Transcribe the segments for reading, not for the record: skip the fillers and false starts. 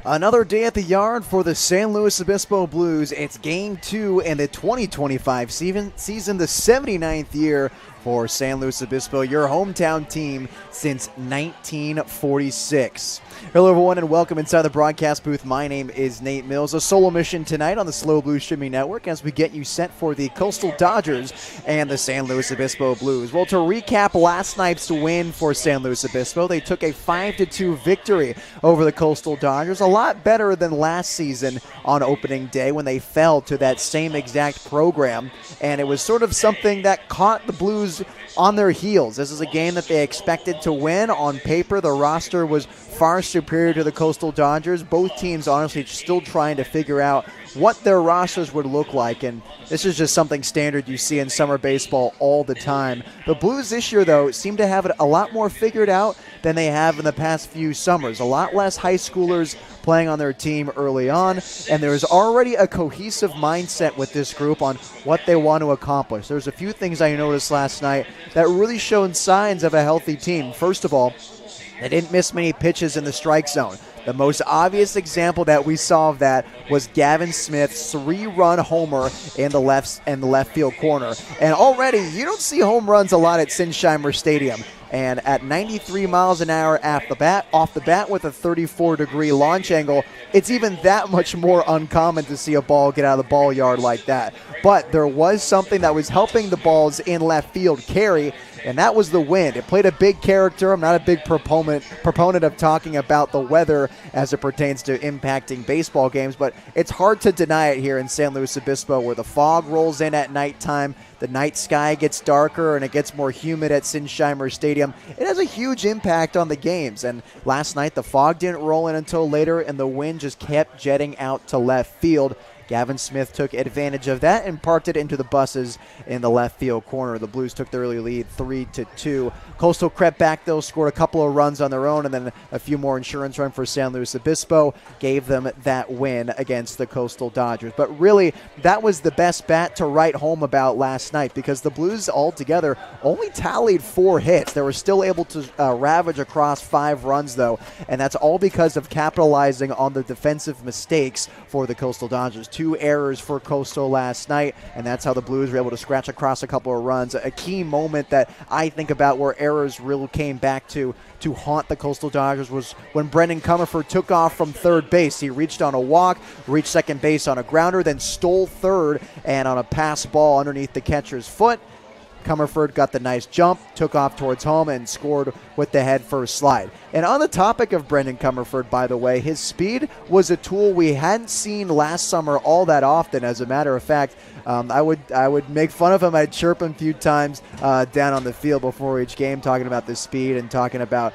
Another day at the yard for the San Luis Obispo Blues. It's Game 2 in the 2025 season, the 79th year for San Luis Obispo, your hometown team since 1946. Hello, everyone, and welcome inside the broadcast booth. My name is Nate Mills. A solo mission tonight on the SLO Blues Streaming Network as we get you set for the Coastal Dodgers and the San Luis Obispo Blues. Well, to recap last night's win for San Luis Obispo, they took a 5-2 victory over the Coastal Dodgers. A lot better than last season on opening day when they fell to that same exact program. And it was sort of something that caught the Blues on their heels. This is a game that they expected to win. On paper, the roster was far superior to the Coastal Dodgers. Both teams honestly still trying to figure out what their rosters would look like, and this is just something standard you see in summer baseball all the time. The Blues this year, though, seem to have it a lot more figured out than they have in the past few summers. A lot less high schoolers playing on their team early on, and there's already a cohesive mindset with this group on what they want to accomplish. There's a few things I noticed last night that really showed signs of a healthy team. First of all, they didn't miss many pitches in the strike zone. The most obvious example that we saw of that was Gavin Smith's 3-run homer in the left field corner. And already, you don't see home runs a lot at Sinsheimer Stadium. And at 93 miles an hour off the bat with a 34-degree launch angle, it's even that much more uncommon to see a ball get out of the ball yard like that. But there was something that was helping the balls in left field carry, and that was the wind. It played a big character. I'm not a big proponent of talking about the weather as it pertains to impacting baseball games, but it's hard to deny it here in San Luis Obispo, where the fog rolls in at nighttime, the night sky gets darker, and it gets more humid at Sinsheimer Stadium. It has a huge impact on the games, and last night the fog didn't roll in until later, and the wind just kept jetting out to left field. Gavin Smith took advantage of that and parked it into the buses in the left field corner. The Blues took the early lead 3-2. Coastal crept back, though, scored a couple of runs on their own, and then a few more insurance runs for San Luis Obispo gave them that win against the Coastal Dodgers. But really, that was the best bat to write home about last night, because the Blues altogether only tallied 4 hits. They were still able to ravage across 5 runs, though, and that's all because of capitalizing on the defensive mistakes for the Coastal Dodgers. 2 errors for Coastal last night, and that's how the Blues were able to scratch across a couple of runs. A key moment that I think about where errors really came back to haunt the Coastal Dodgers was when Brendan Comerford took off from third base. He reached on a walk, reached second base on a grounder, then stole third, and on a pass ball underneath the catcher's foot, Comerford got the nice jump, took off towards home, and scored with the head first slide. And on the topic of Brendan Comerford, by the way, his speed was a tool we hadn't seen last summer all that often. As a matter of fact, I would make fun of him. I'd chirp him a few times down on the field before each game, talking about the speed and talking about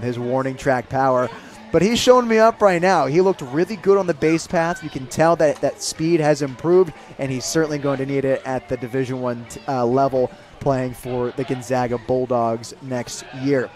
his warning track power. But he's showing me up right now. He looked really good on the base path. You can tell that speed has improved, and he's certainly going to need it at the Division I level, playing for the Gonzaga Bulldogs next year.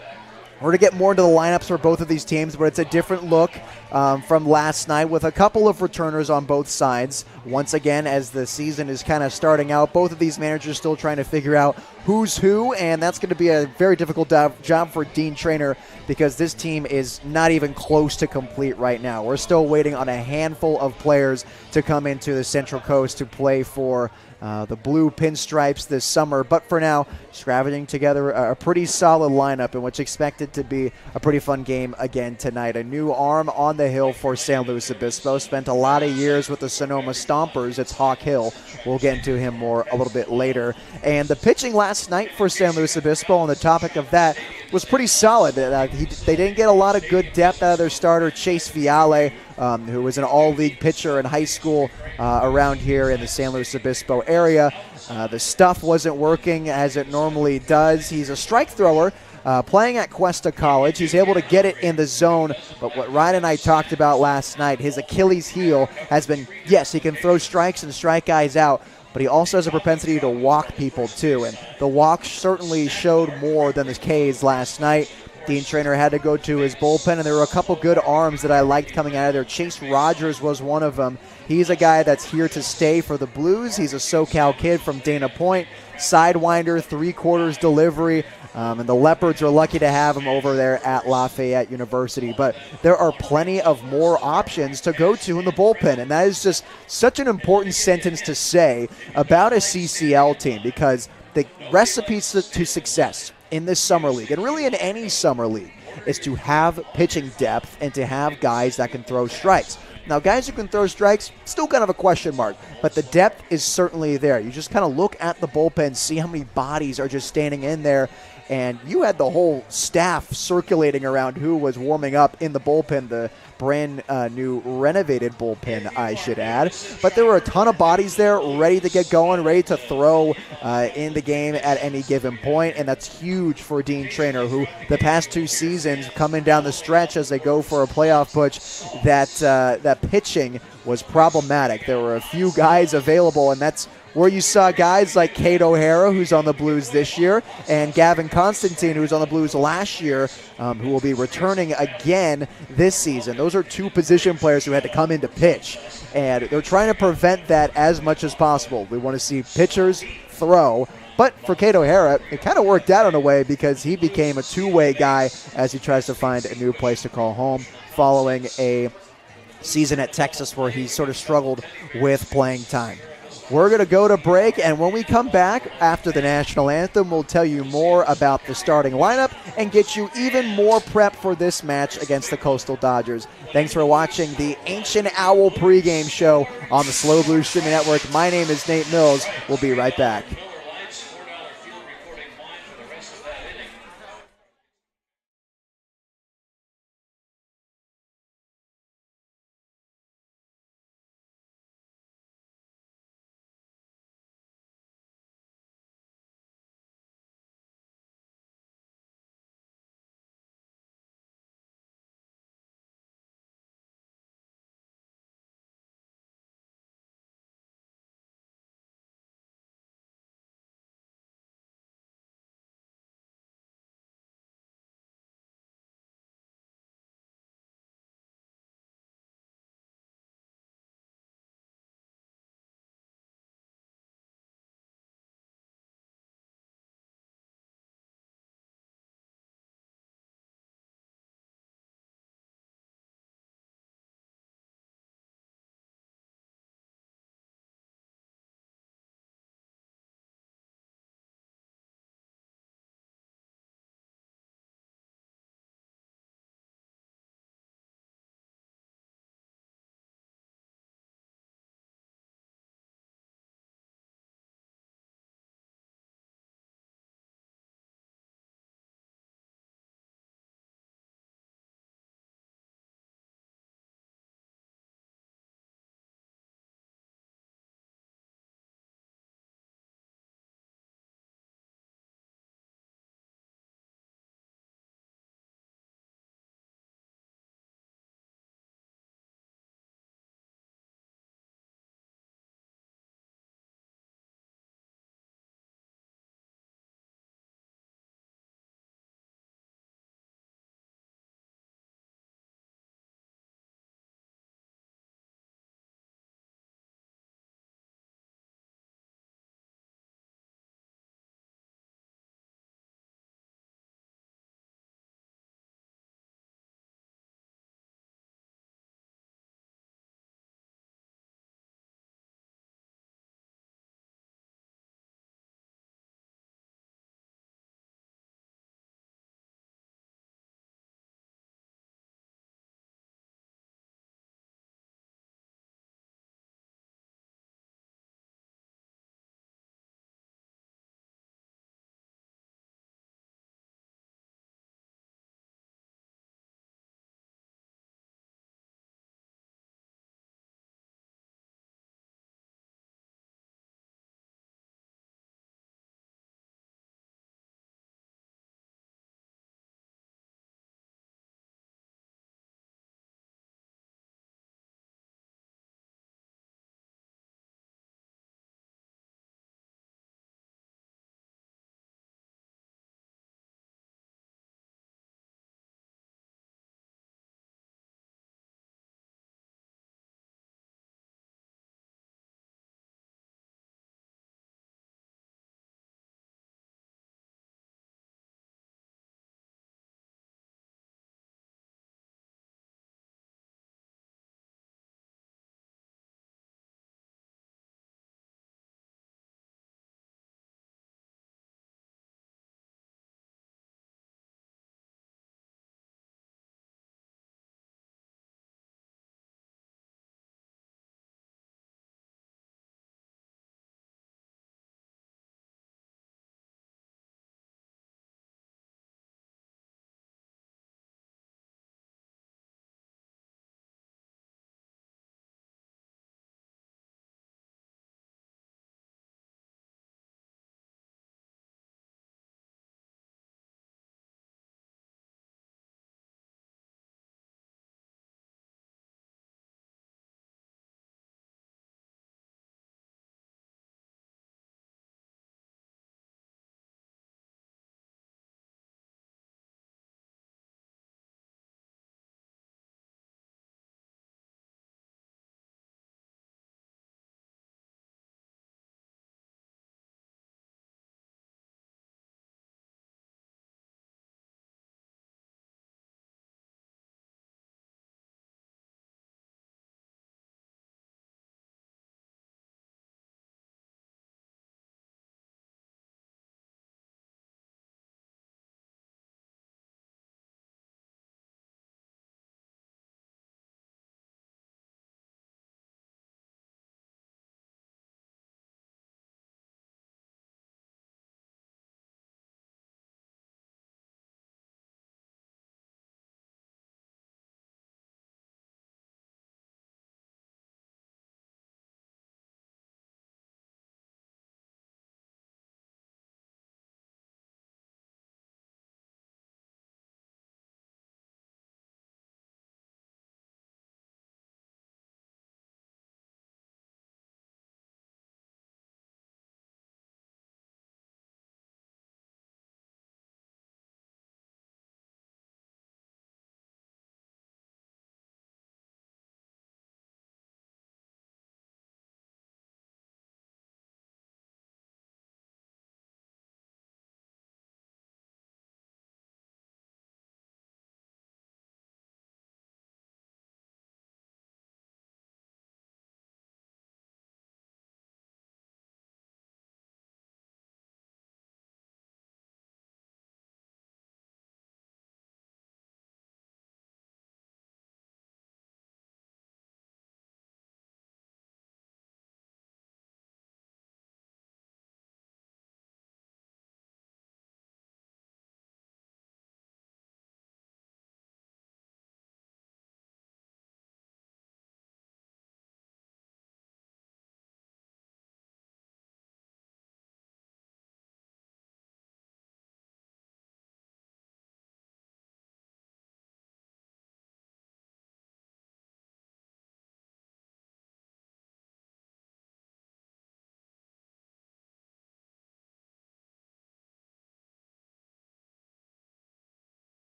We're going to get more into the lineups for both of these teams, but it's a different look from last night with a couple of returners on both sides. Once again, as the season is kind of starting out, both of these managers still trying to figure out who's who, and that's going to be a very difficult job for Dean Traynor, because this team is not even close to complete right now. We're still waiting on a handful of players to come into the Central Coast to play for the blue pinstripes this summer. But for now, scavenging together a pretty solid lineup in what's expected to be a pretty fun game again tonight. A new arm on the hill for San Luis Obispo. Spent a lot of years with the Sonoma Stompers. It's Hawk Hill. We'll get into him more a little bit later. And the pitching last night for San Luis Obispo, on the topic of that, was pretty solid. They didn't get a lot of good depth out of their starter, Chase Viale, who was an all-league pitcher in high school around here in the San Luis Obispo area. The stuff wasn't working as it normally does. He's a strike thrower playing at Cuesta College. He's able to get it in the zone, but what Ryan and I talked about last night, his Achilles heel has been, yes, he can throw strikes and strike guys out, but he also has a propensity to walk people too, and the walk certainly showed more than the K's last night. Dean Traynor had to go to his bullpen, and there were a couple good arms that I liked coming out of there. Chase Rogers was one of them. He's a guy that's here to stay for the Blues. He's a SoCal kid from Dana Point. sidewinder, 3/4 delivery. And the Leopards are lucky to have him over there at Lafayette University. But there are plenty of more options to go to in the bullpen. And that is just such an important sentence to say about a CCL team, because the recipes to success in this summer league, and really in any summer league, is to have pitching depth and to have guys that can throw strikes. Now, guys who can throw strikes, still kind of a question mark, but the depth is certainly there. You just kind of look at the bullpen, see how many bodies are just standing in there, and you had the whole staff circulating around who was warming up in the bullpen, the brand new renovated bullpen, I should add. But there were a ton of bodies there ready to get going, ready to throw in the game at any given point, and that's huge for Dean Traynor, who the past 2 seasons coming down the stretch as they go for a playoff push, that pitching was problematic. There were a few guys available, and that's where you saw guys like Cade O'Hara, who's on the Blues this year, and Gavin Constantine, who's on the Blues last year, who will be returning again this season. Those are 2 position players who had to come in to pitch, and they're trying to prevent that as much as possible. We want to see pitchers throw. But for Cade O'Hara, it kind of worked out in a way, because he became a two-way guy as he tries to find a new place to call home following a season at Texas where he sort of struggled with playing time. We're going to go to break, and when we come back after the national anthem, we'll tell you more about the starting lineup and get you even more prep for this match against the Coastal Dodgers. Thanks for watching the Ancient Owl pregame show on the Slow Blues Streaming Network. My name is Nate Mills. We'll be right back.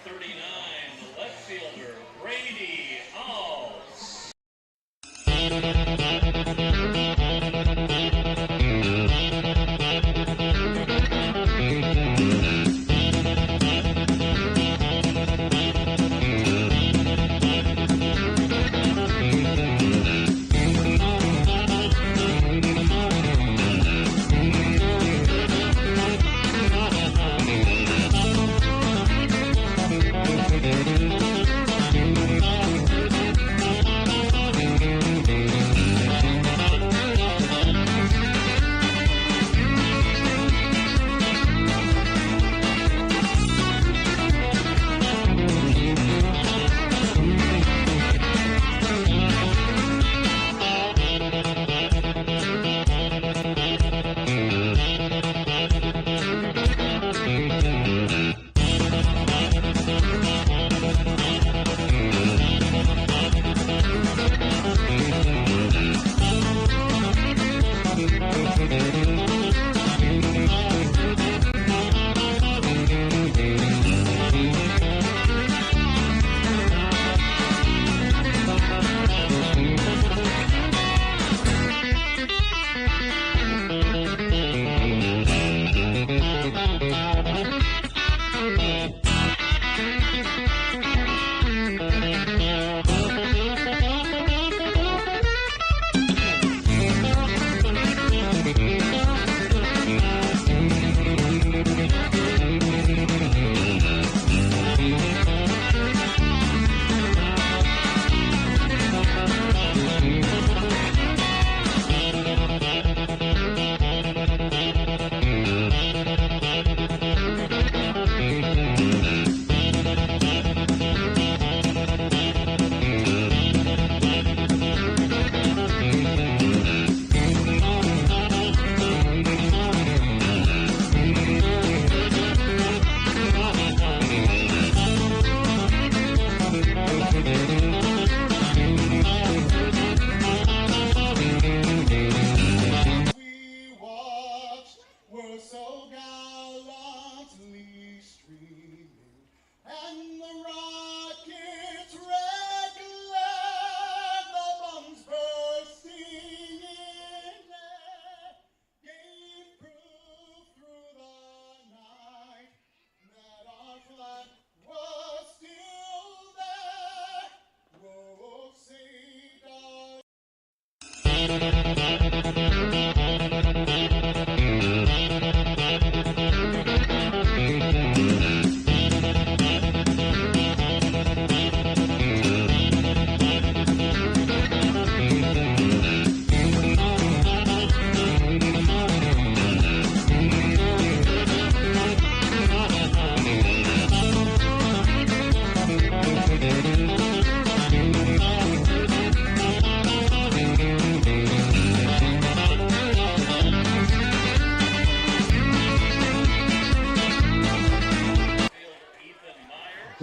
39, the left fielder, Brady Alves.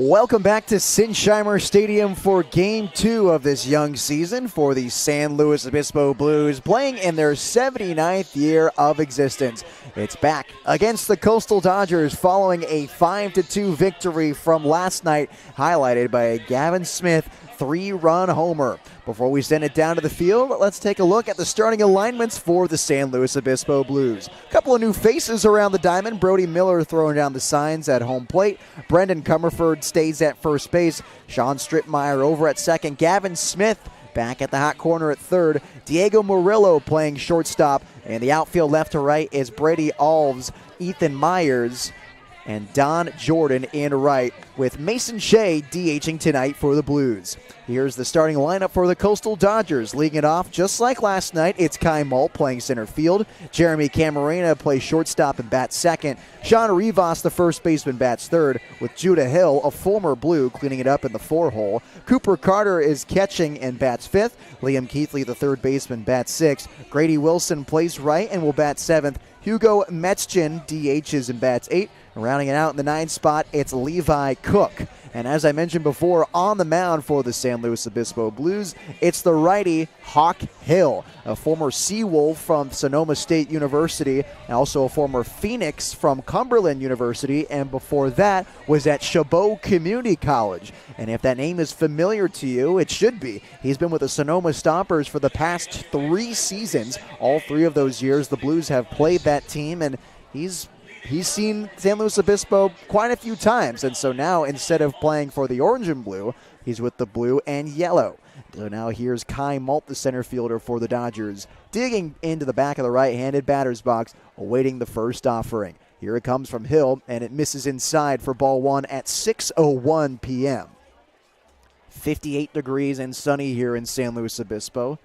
Welcome back to Sinsheimer Stadium for Game 2 of this young season for the San Luis Obispo Blues, playing in their 79th year of existence. It's back against the Coastal Dodgers following a 5-2 victory from last night, highlighted by a Gavin Smith 3-run homer. Before we send it down to the field, let's take a look at the starting alignments for the San Luis Obispo Blues. A couple of new faces around the diamond. Brody Miller throwing down the signs at home plate. Brendan Comerford stays at first base. Sean Strittmeyer over at second. Gavin Smith back at the hot corner at third. Diego Murillo playing shortstop. And the outfield left to right is Brady Alves, Ethan Myers, and Don Jordan in right, with Mason Shea DHing tonight for the Blues. Here's the starting lineup for the Coastal Dodgers. Leading it off just like last night, it's Kai Malt playing center field. Jeremy Camarena plays shortstop and bats second. Sean Rivas, the first baseman, bats third, with Judah Hill, a former Blue, cleaning it up in the 4-hole. Cooper Carter is catching and bats fifth. Liam Keithley, the third baseman, bats sixth. Grady Wilson plays right and will bat seventh. Hugo Metzgen DHs and bats eighth. Rounding it out in the 9th spot, it's Levi Cook. And as I mentioned before, on the mound for the San Luis Obispo Blues, it's the righty Hawk Hill, a former Seawolf from Sonoma State University, and also a former Phoenix from Cumberland University, and before that was at Chabot Community College. And if that name is familiar to you, it should be. He's been with the Sonoma Stompers for the past 3 seasons. All 3 of those years, the Blues have played that team, and he's seen San Luis Obispo quite a few times. And so now, instead of playing for the orange and blue, he's with the blue and yellow. So now here's Kai Malt, the center fielder for the Dodgers, digging into the back of the right-handed batter's box, awaiting the first offering. Here it comes from Hill, and it misses inside for ball 1 at 6:01 p.m. 58 degrees and sunny here in San Luis Obispo.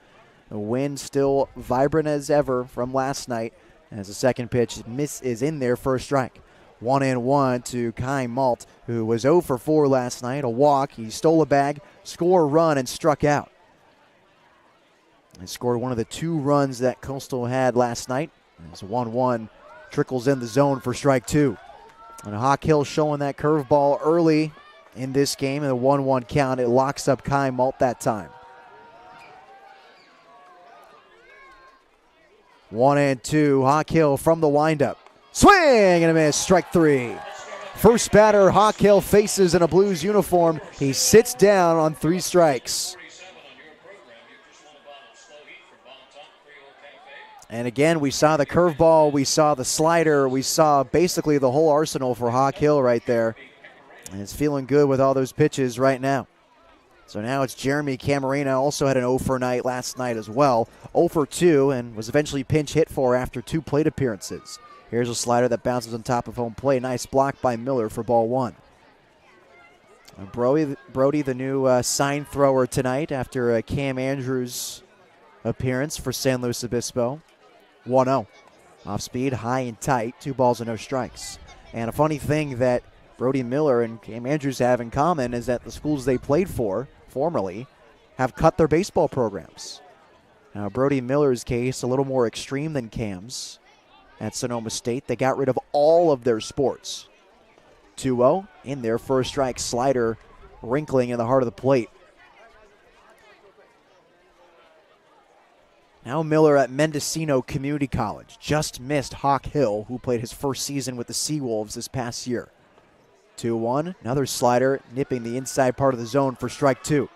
The wind still vibrant as ever from last night. As the second pitch is in there for a strike. 1-1 to Kai Malt, who was 0 for 4 last night. A walk. He stole a bag, scored a run, and struck out. He scored one of the 2 runs that Coastal had last night. As 1-1 trickles in the zone for strike 2. And Hawk Hill showing that curveball early in this game. In the 1-1 count, it locks up Kai Malt that time. 1-2, Hawk Hill from the windup. Swing and a miss, strike 3. First batter Hawk Hill faces in a Blues uniform. He sits down on 3 strikes. And again, we saw the curveball, we saw the slider, we saw basically the whole arsenal for Hawk Hill right there. And it's feeling good with all those pitches right now. So now it's Jeremy Camarena, also had an 0 for night last night as well. 0 for 2 and was eventually pinch hit for after 2 plate appearances. Here's a slider that bounces on top of home plate. Nice block by Miller for ball 1. Brody, the new sign thrower tonight after Cam Andrews' appearance for San Luis Obispo. 1-0. Off speed, high and tight. 2 balls and no strikes. And a funny thing that Brody Miller and Cam Andrews have in common is that the schools they played for, formerly, have cut their baseball programs. Now, Brody Miller's case, a little more extreme than Cam's at Sonoma State. They got rid of all of their sports. 2-0, in there for a strike, slider wrinkling in the heart of the plate. Now Miller at Mendocino Community College. Just missed Hawk Hill, who played his first season with the Seawolves this past year. 2-1, another slider nipping the inside part of the zone for strike 2.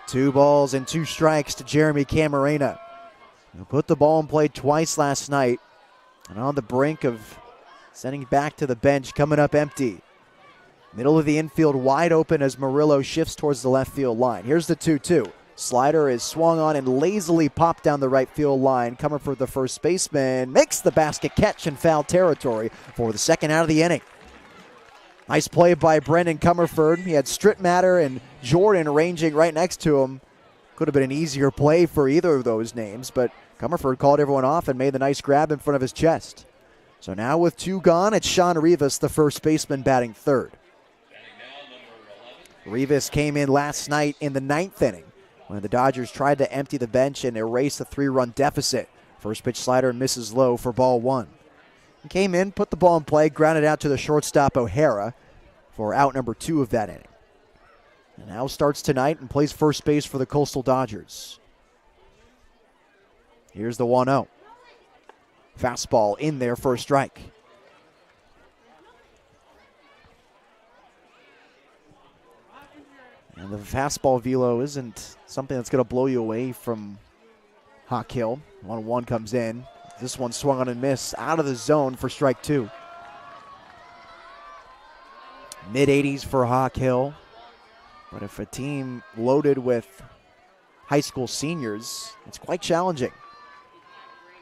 2 balls and 2 strikes to Jeremy Camarena, who put the ball in play twice last night and on the brink of sending back to the bench, coming up empty. Middle of the infield wide open as Murillo shifts towards the left field line. Here's the 2-2. Slider is swung on and lazily popped down the right field line. Coming for the first baseman, makes the basket catch in foul territory for the second out of the inning. Nice play by Brendan Comerford. He had Strittmatter and Jordan ranging right next to him. Could have been an easier play for either of those names, but Comerford called everyone off and made the nice grab in front of his chest. So now with 2 gone, it's Sean Rivas, the first baseman, batting third. Rivas came in last night in the 9th inning when the Dodgers tried to empty the bench and erase a 3-run deficit. First pitch slider misses low for ball 1. He came in, put the ball in play, grounded out to the shortstop O'Hara for out number 2 of that inning. And now starts tonight and plays first base for the Coastal Dodgers. Here's the 1-0. Fastball in there for a strike. And the fastball velo isn't something that's going to blow you away from Hawk Hill. 1-1 comes in. This one swung on and missed out of the zone for strike 2. Mid-80s for Hawk Hill. But if a team loaded with high school seniors, it's quite challenging.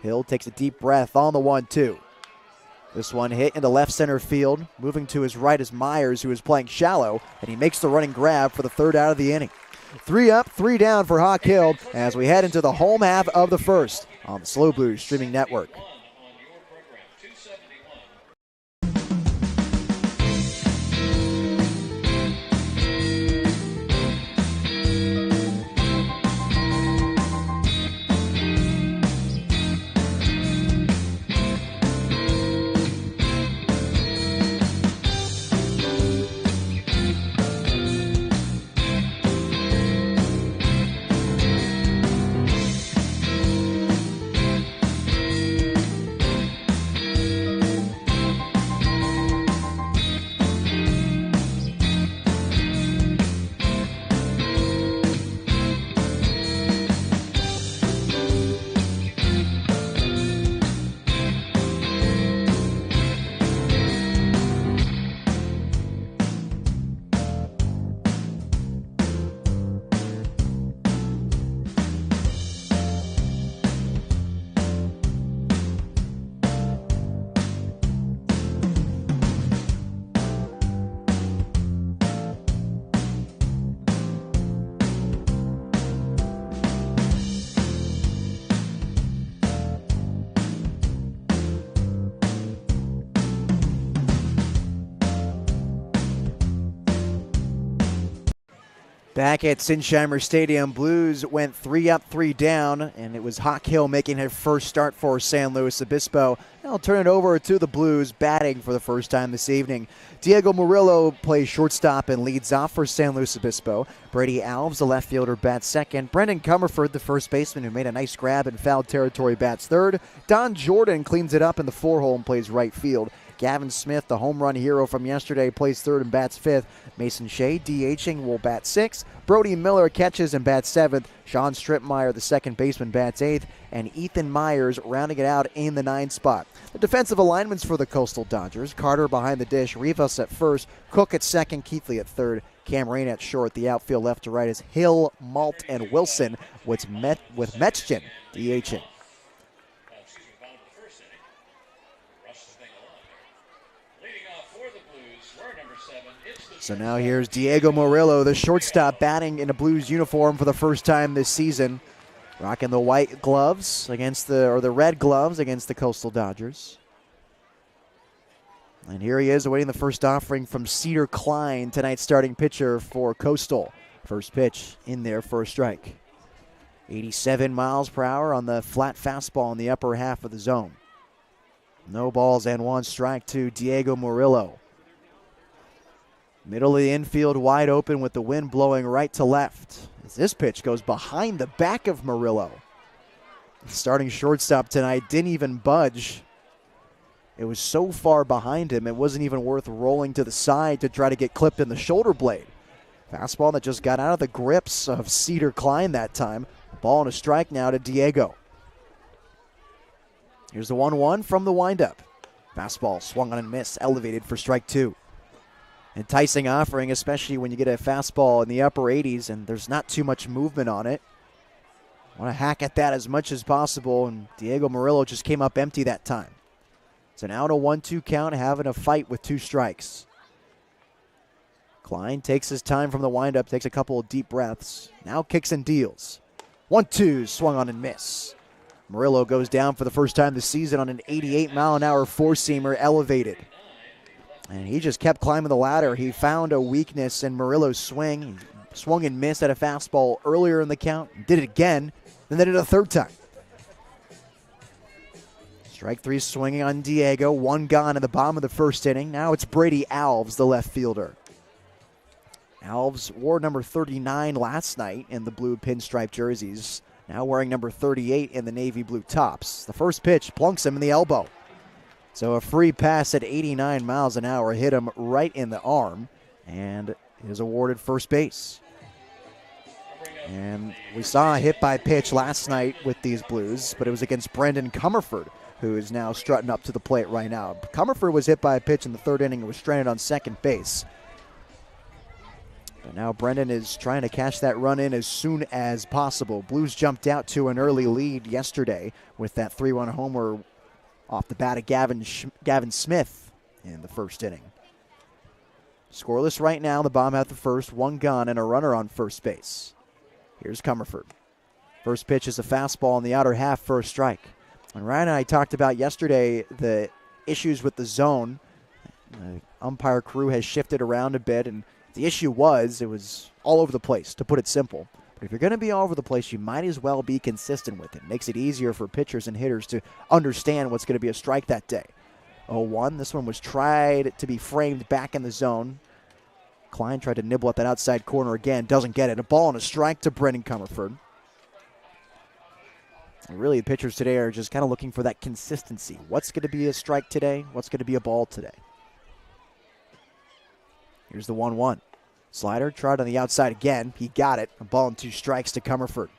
Hill takes a deep breath on the 1-2. This one hit into left center field. Moving to his right is Myers, who is playing shallow, and he makes the running grab for the third out of the inning. 3 up, 3 down for Hawk Hill as we head into the home half of the first on the SLO Blues streaming network. Back at Sinsheimer Stadium, Blues went 3 up, 3 down, and it was Hawk Hill making his first start for San Luis Obispo. I'll turn it over to the Blues, batting for the first time this evening. Diego Murillo plays shortstop and leads off for San Luis Obispo. Brady Alves, the left fielder, bats second. Brendan Comerford, the first baseman, who made a nice grab in foul territory, bats third. Don Jordan cleans it up in the 4-hole and plays right field. Gavin Smith, the home run hero from yesterday, plays third and bats fifth. Mason Shea, DHing, will bat sixth. Brody Miller catches and bats seventh. Sean Stripmeyer, the second baseman, bats eighth. And Ethan Myers rounding it out in the 9th spot. The defensive alignments for the Coastal Dodgers: Carter behind the dish, Rivas at first, Cook at second, Keithley at third, Cam Rain at short. The outfield left to right is Hill, Malt, and Wilson, with Metchin DHing. So now here's Diego Murillo, the shortstop, batting in a Blues uniform for the first time this season, rocking the white gloves against the red gloves against the Coastal Dodgers. And here he is awaiting the first offering from Cedar Klein, tonight's starting pitcher for Coastal. First pitch in there for a strike. 87 miles per hour on the flat fastball in the upper half of the zone. No balls and 1 strike to Diego Murillo. Middle of the infield wide open with the wind blowing right to left, as this pitch goes behind the back of Murillo. The starting shortstop tonight didn't even budge. It was so far behind him, it wasn't even worth rolling to the side to try to get clipped in the shoulder blade. Fastball that just got out of the grips of Cedar Klein that time. Ball and a strike now to Diego. Here's the 1-1 from the windup. Fastball swung on and missed, elevated for strike 2. Enticing offering, especially when you get a fastball in the upper 80s and there's not too much movement on it. Want to hack at that as much as possible, and Diego Murillo just came up empty that time. So now in a 1-2 count, having a fight with 2 strikes. Klein takes his time from the windup, takes a couple of deep breaths, now kicks and deals. 1-2, swung on and miss. Murillo goes down for the first time this season on an 88-mile-an-hour four-seamer, elevated. And he just kept climbing the ladder. He found a weakness in Murillo's swing. He swung and missed at a fastball earlier in the count. Did it again. Then they did it a third time. Strike 3 swinging on Diego. 1 gone in the bottom of the first inning. Now it's Brady Alves, the left fielder. Alves wore number 39 last night in the blue pinstripe jerseys. Now wearing number 38 in the navy blue tops. The first pitch plunks him in the elbow. So a free pass at 89 miles an hour hit him right in the arm, and is awarded first base. And we saw a hit by pitch last night with these Blues, but it was against Brendan Comerford, who is now strutting up to the plate right now. Comerford was hit by a pitch in the 3rd inning and was stranded on second base. But now Brendan is trying to cash that run in as soon as possible. Blues jumped out to an early lead yesterday with that 3-1 homer off the bat of Gavin Smith in the first inning. Scoreless right now, the bottom half of the first, 1 gone and a runner on first base. Here's Comerford. First pitch is a fastball in the outer half for a strike. And Ryan and I talked about yesterday the issues with the zone. The umpire crew has shifted around a bit, and the issue was it was all over the place, to put it simple. But if you're going to be all over the place, you might as well be consistent with it. Makes it easier for pitchers and hitters to understand what's going to be a strike that day. 0-1. This one was tried to be framed back in the zone. Klein tried to nibble at that outside corner again. Doesn't get it. A ball and a strike to Brendan Comerford. And really, the pitchers today are just kind of looking for that consistency. What's going to be a strike today? What's going to be a ball today? Here's the 1-1. Slider tried on the outside again. He got it. A ball and 2 strikes to Comerford.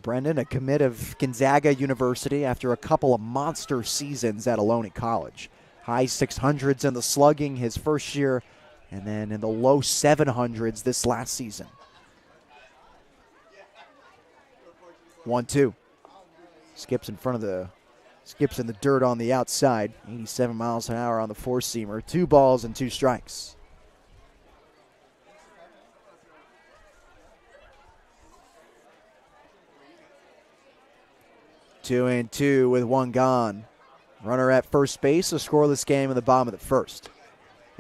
Brendan, a commit of Gonzaga University after a couple of monster seasons at Ohlone College. High 600s in the slugging his first year, and then in the low 700s this last season. 1-2. Skips in the dirt on the outside. 87 miles an hour on the four-seamer. 2 balls and 2 strikes. Two and two with 1 gone. Runner at first base, a scoreless game in the bottom of the first.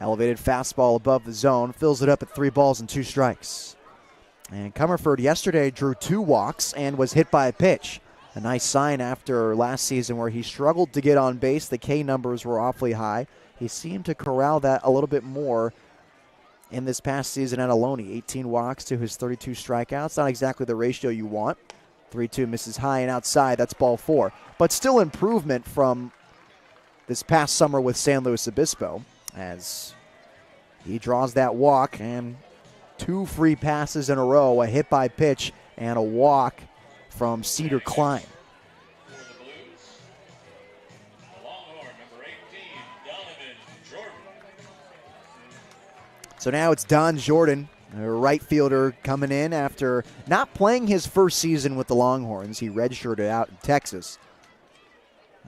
Elevated fastball above the zone, fills it up at 3 balls and 2 strikes. And Comerford yesterday drew 2 walks and was hit by a pitch. A nice sign after last season where he struggled to get on base. The K numbers were awfully high. He seemed to corral that a little bit more in this past season at Ohlone. 18 walks to his 32 strikeouts. Not exactly the ratio you want. 3-2 misses high and outside. That's ball 4. But still improvement from this past summer with San Luis Obispo as he draws that walk and 2 free passes in a row, a hit by pitch and a walk from Cedar Klein. For the Blues, the Longhorn, number 18, Donovan Jordan. So now it's Don Jordan, a right fielder, coming in after not playing his first season with the Longhorns. He redshirted out in Texas.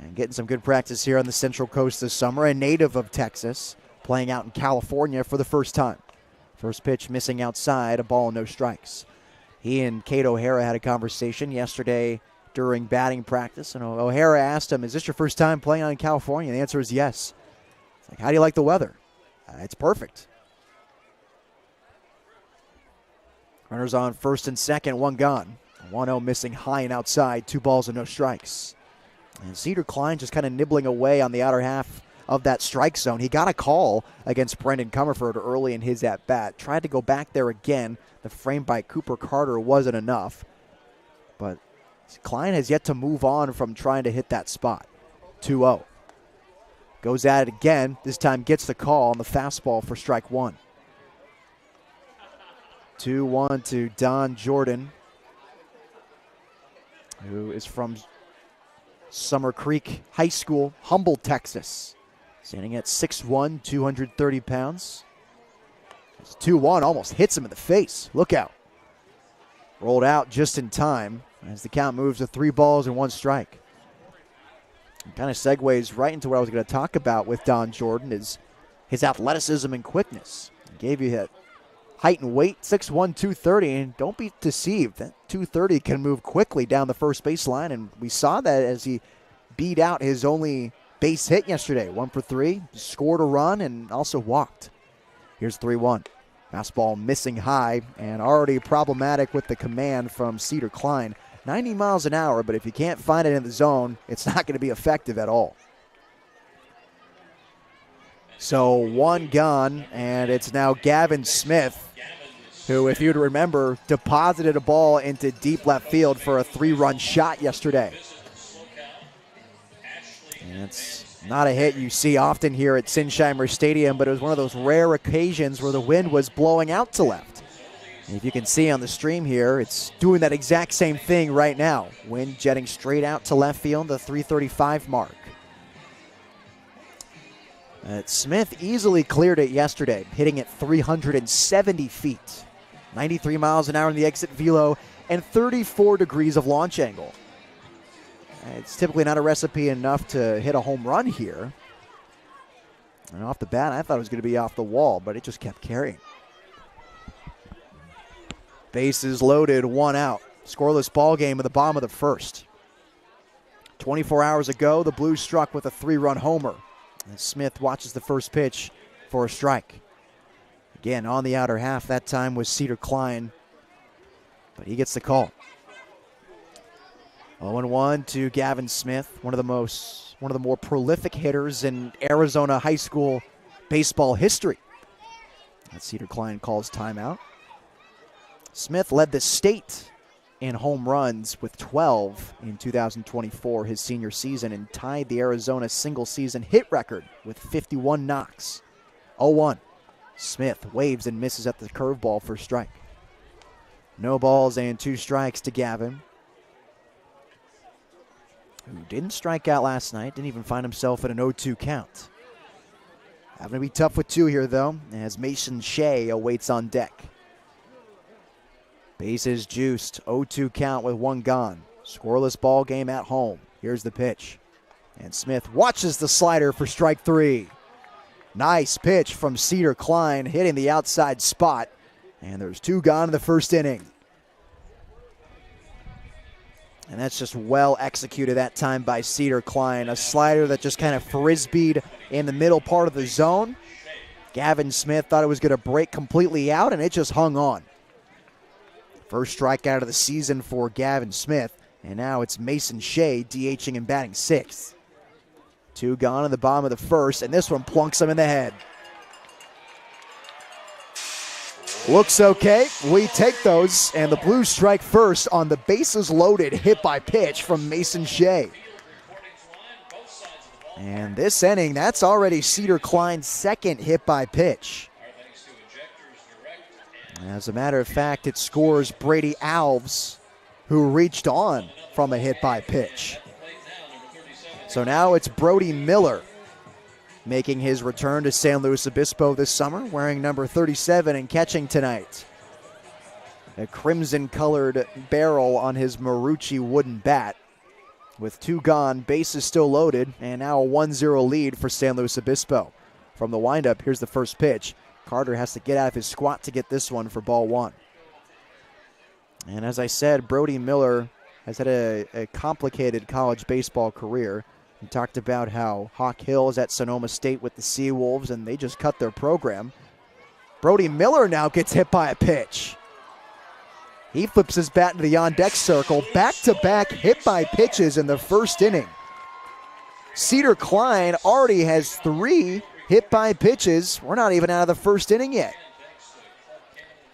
And getting some good practice here on the Central Coast this summer. A native of Texas, playing out in California for the first time. First pitch missing outside, a ball and no strikes. He and Kate O'Hara had a conversation yesterday during batting practice, and O'Hara asked him, is this your first time playing out in California? And the answer is yes. It's like, how do you like the weather? It's perfect. Runners on first and second, 1 gone. 1-0 missing high and outside, 2 balls and no strikes. And Cedar Klein just kind of nibbling away on the outer half of that strike zone. He got a call against Brendan Comerford early in his at-bat. Tried to go back there again. The frame by Cooper Carter wasn't enough. But Klein has yet to move on from trying to hit that spot. 2-0. Goes at it again. This time gets the call on the fastball for strike 1. 2-1 to Don Jordan, who is from Summer Creek High School, Humble, Texas. Standing at 6'1", 230 pounds. It's 2-1, almost hits him in the face. Look out. Rolled out just in time as the count moves to 3 balls and 1 strike. It kind of segues right into what I was going to talk about with Don Jordan is his athleticism and quickness. He gave you that height and weight, 6'1", 230, and don't be deceived. That 230 can move quickly down the first baseline, and we saw that as he beat out his only base hit yesterday. 1 for 3, scored a run, and also walked. Here's 3-1. Fastball missing high, and already problematic with the command from Cedar Klein. 90 miles an hour, but if you can't find it in the zone, it's not going to be effective at all. So 1 gone, and it's now Gavin Smith, who, if you'd remember, deposited a ball into deep left field for a 3-run shot yesterday. And it's not a hit you see often here at Sinsheimer Stadium, but it was one of those rare occasions where the wind was blowing out to left. And if you can see on the stream here, it's doing that exact same thing right now. Wind jetting straight out to left field, the 335 mark. Smith easily cleared it yesterday, hitting it 370 feet. 93 miles an hour in the exit velo, and 34 degrees of launch angle. It's typically not a recipe enough to hit a home run here. And off the bat, I thought it was going to be off the wall, but it just kept carrying. Bases loaded, 1 out. Scoreless ball game at the bottom of the first. 24 hours ago, the Blues struck with a 3-run homer. And Smith watches the first pitch for a strike. Again, on the outer half, that time was Cedar Klein, but he gets the call. 0-1 to Gavin Smith, one of the more prolific hitters in Arizona high school baseball history. And Cedar Klein calls timeout. Smith led the state in home runs with 12 in 2024, his senior season, and tied the Arizona single-season hit record with 51 knocks. 0-1. Smith waves and misses at the curveball for strike. No balls and 2 strikes to Gavin, who didn't strike out last night, didn't even find himself at an 0-2 count. Having to be tough with 2 here, though, as Mason Shea awaits on deck. Bases juiced, 0-2 count with 1 gone. Scoreless ball game at home. Here's the pitch. And Smith watches the slider for strike 3. Nice pitch from Cedar Klein, hitting the outside spot. And there's 2 gone in the first inning. And that's just well executed that time by Cedar Klein. A slider that just kind of frisbeed in the middle part of the zone. Gavin Smith thought it was going to break completely out, and it just hung on. First strikeout of the season for Gavin Smith, and now it's Mason Shea DHing and batting sixth. 2 gone in the bottom of the first, and this one plunks him in the head. Looks okay. We take those, and the Blues strike first on the bases loaded hit by pitch from Mason Shea. And this inning, that's already Cedar Klein's second hit by pitch. As a matter of fact, it scores Brady Alves, who reached on from a hit by pitch. So now it's Brody Miller making his return to San Luis Obispo this summer, wearing number 37 and catching tonight. A crimson-colored barrel on his Marucci wooden bat. With 2 gone, bases still loaded, and now a 1-0 lead for San Luis Obispo. From the windup, here's the first pitch. Carter has to get out of his squat to get this one for ball 1. And as I said, Brody Miller has had a complicated college baseball career. We talked about how Hawk Hill is at Sonoma State with the Seawolves, and they just cut their program. Brody Miller now gets hit by a pitch. He flips his bat into the on-deck circle. Back-to-back hit by pitches in the first inning. Cedar Klein already has 3 hit by pitches. We're not even out of the first inning yet.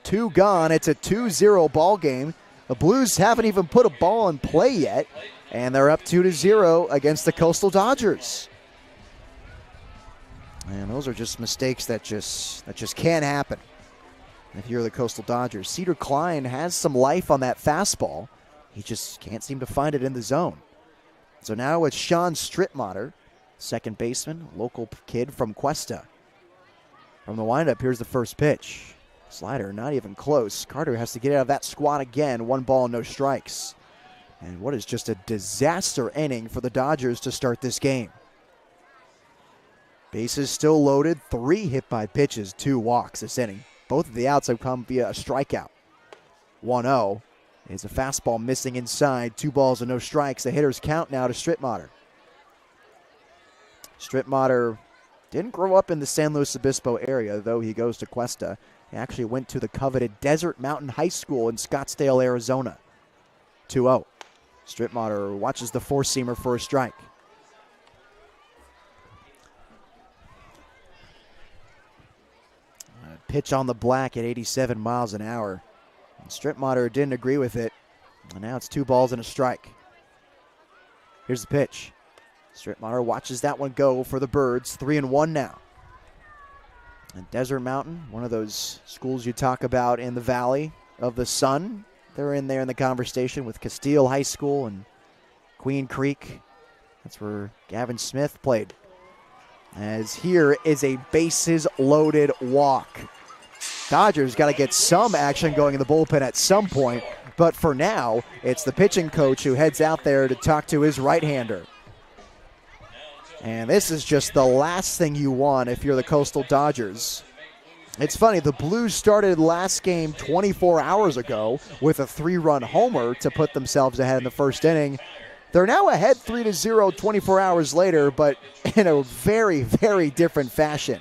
2 gone. It's a 2-0 ball game. The Blues haven't even put a ball in play yet, and they're up 2-0 against the Coastal Dodgers. And those are just mistakes that just can't happen if you're the Coastal Dodgers. Cedar Klein has some life on that fastball. He just can't seem to find it in the zone. So now it's Sean Strittmatter, second baseman, local kid from Cuesta. From the windup, here's the first pitch. Slider, not even close. Carter has to get out of that squat again. 1 ball, no strikes. And what is just a disaster inning for the Dodgers to start this game. Bases still loaded. 3 hit by pitches, 2 walks this inning. Both of the outs have come via a strikeout. 1-0 is a fastball missing inside. 2 balls and no strikes. The hitters count now to Strittmatter. Strittmatter didn't grow up in the San Luis Obispo area, though he goes to Cuesta. He actually went to the coveted Desert Mountain High School in Scottsdale, Arizona. 2-0. Strittmatter watches the four-seamer for a strike. Pitch on the black at 87 miles an hour. And Strittmatter didn't agree with it. And now it's 2 balls and a strike. Here's the pitch. Strittmatter watches that one go for the Birds. 3-1 now. And Desert Mountain, one of those schools you talk about in the Valley of the Sun. They're in there in the conversation with Castile High School and Queen Creek. That's where Gavin Smith played. As here is a bases-loaded walk. Dodgers got to get some action going in the bullpen at some point, but for now, it's the pitching coach who heads out there to talk to his right-hander. And this is just the last thing you want if you're the Coastal Dodgers. It's funny, the Blues started last game 24 hours ago with a 3-run homer to put themselves ahead in the first inning. They're now ahead 3-0 24 hours later, but in a very, very different fashion.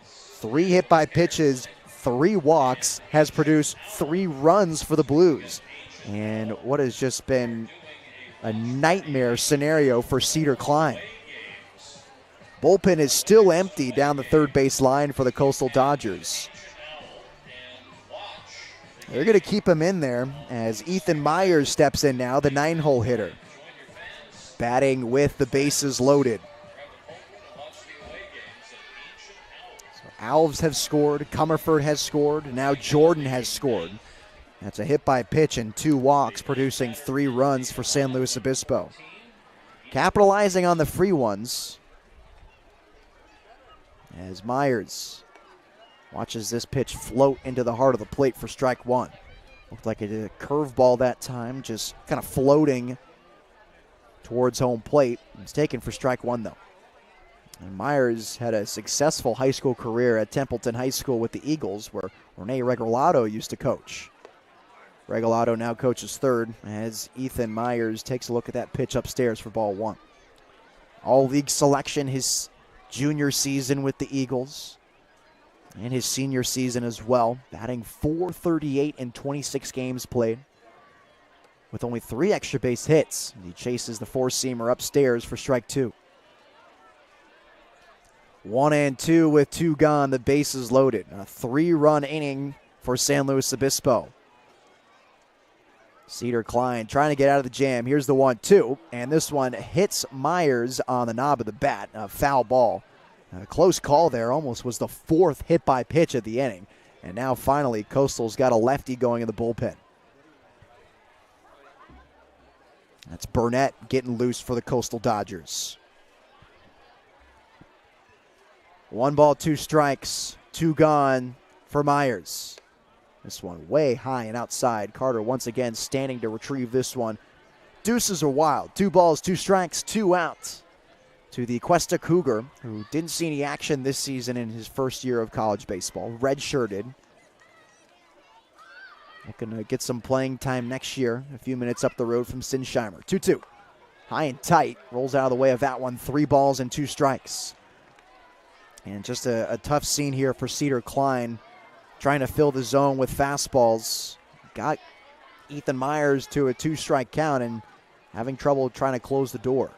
3 hit by pitches, 3 walks, has produced 3 runs for the Blues. And what has just been a nightmare scenario for Cedar Klein. Bullpen is still empty down the third base line for the Coastal Dodgers. They're going to keep him in there as Ethan Myers steps in now, the 9-hole hitter. Batting with the bases loaded. So Alves have scored, Comerford has scored, now Jordan has scored. That's a hit by pitch and 2 walks, producing 3 runs for San Luis Obispo. Capitalizing on the free ones as Myers watches this pitch float into the heart of the plate for strike 1. Looked like it did a curveball that time, just kind of floating towards home plate. It's taken for strike 1, though. And Myers had a successful high school career at Templeton High School with the Eagles, where Rene Regalado used to coach. Regalado now coaches third as Ethan Myers takes a look at that pitch upstairs for ball 1. All-league selection his junior season with the Eagles. in his senior season as well, batting .438 in 26 games played, with only 3 extra base hits. He chases the four-seamer upstairs for strike 2. 1-2 with 2 gone, the bases loaded. A 3-run inning for San Luis Obispo. Cedar Klein trying to get out of the jam. Here's the 1-2, and this one hits Myers on the knob of the bat. A foul ball. A close call there. Almost was the 4th hit by pitch of the inning. And now finally Coastal's got a lefty going in the bullpen. That's Burnett getting loose for the Coastal Dodgers. 1 ball, 2 strikes, 2 gone for Myers. This one way high and outside. Carter once again standing to retrieve this one. Deuces are wild. 2 balls, 2 strikes, 2 outs to the Cuesta Cougar, who didn't see any action this season in his first year of college baseball. Redshirted. Looking to get some playing time next year. A few minutes up the road from Sinsheimer. 2-2. High and tight. Rolls out of the way of that one. 3 balls and 2 strikes. And just a tough scene here for Cedar Klein, trying to fill the zone with fastballs. Got Ethan Myers to a 2-strike count and having trouble trying to close the door.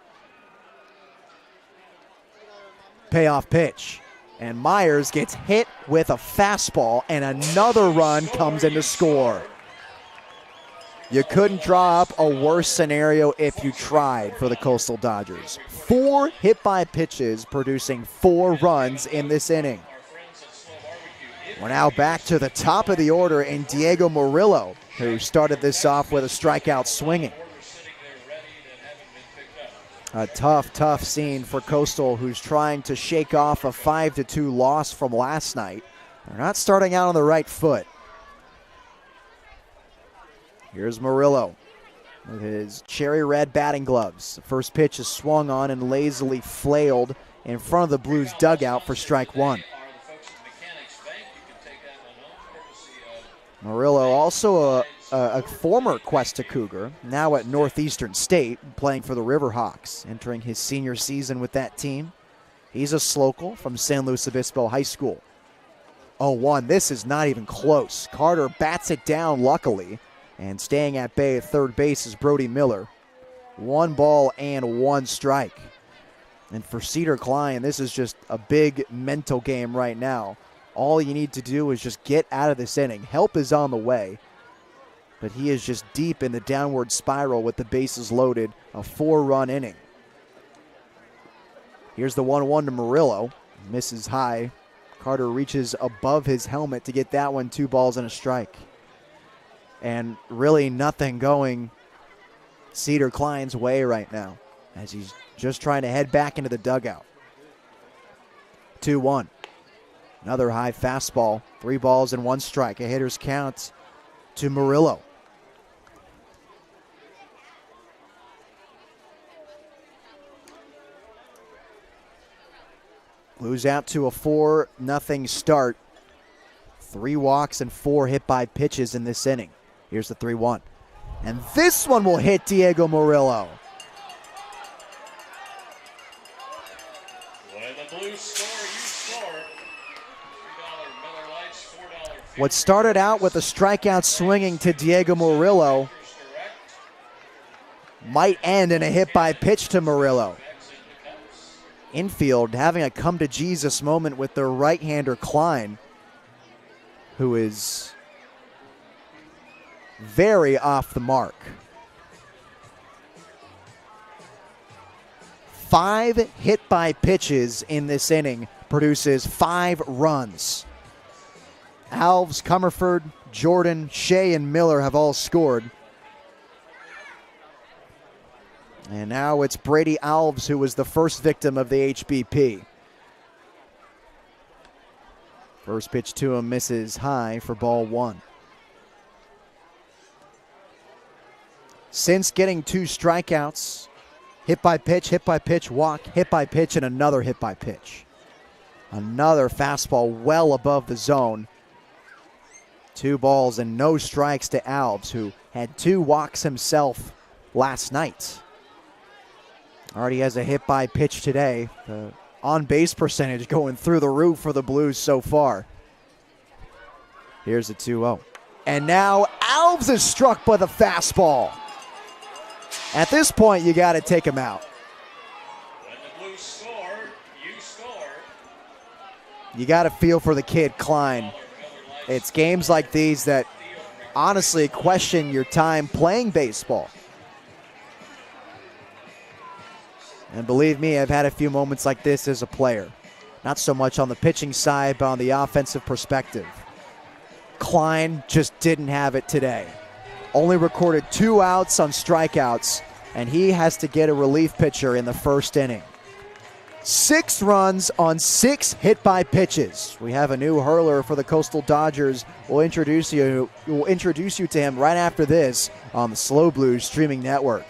Payoff pitch. And Myers gets hit with a fastball, and another run comes in to score. You couldn't draw up a worse scenario if you tried for the Coastal Dodgers. 4 hit-by pitches producing 4 runs in this inning. We're now back to the top of the order in Diego Murillo, who started this off with a strikeout swinging. A tough scene for Coastal, who's trying to shake off a 5-2 loss from last night. They're not starting out on the right foot. Here's Murillo with his cherry red batting gloves. The first pitch is swung on and lazily flailed in front of the Blues dugout for strike 1. Murillo, also a former Cuesta Cougar, now at Northeastern State, playing for the Riverhawks, entering his senior season with that team. He's a local from San Luis Obispo High School. 0-1, this is not even close. Carter bats it down, luckily, and staying at bay at third base is Brody Miller. 1 ball and 1 strike. And for Cedar Klein, this is just a big mental game right now. All you need to do is just get out of this inning. Help is on the way, but he is just deep in the downward spiral with the bases loaded. A 4-run inning. Here's the 1-1 to Murillo. Misses high. Carter reaches above his helmet to get that one. 2 balls and a strike. And really nothing going Cedar Klein's way right now, as he's just trying to head back into the dugout. 2-1. Another high fastball. 3 balls and 1 strike. A hitter's count to Murillo. Blues out to a 4-0 start. 3 walks and 4 hit by pitches in this inning. Here's the 3-1. And this one will hit Diego Murillo. When the Blues score, you score. $3 Miller Lights, $4. What started out with a strikeout swinging to Diego Murillo might end in a hit by pitch to Murillo. Infield having a come-to-Jesus moment with their right-hander Klein, who is very off the mark. 5 hit by pitches in this inning produces 5 runs. Alves, Comerford, Jordan, Shea, and Miller have all scored. And now it's Brady Alves who was the first victim of the HBP. First pitch to him misses high for ball 1. Since getting 2 strikeouts, hit by pitch, walk, hit by pitch, and another hit by pitch. Another fastball well above the zone. 2 balls and no strikes to Alves, who had 2 walks himself last night. Already has a hit by pitch today. The on-base percentage going through the roof for the Blues so far. Here's the 2-0. And now Alves is struck by the fastball. At this point, you got to take him out. When the Blues score, you score. You got to feel for the kid, Klein. It's games like these that honestly question your time playing baseball. And believe me, I've had a few moments like this as a player. Not so much on the pitching side, but on the offensive perspective. Klein just didn't have it today. Only recorded 2 outs on strikeouts, and he has to get a relief pitcher in the first inning. 6 runs on 6 hit by pitches. We have a new hurler for the Coastal Dodgers. We'll introduce you to him right after this on the SLO Blues streaming network.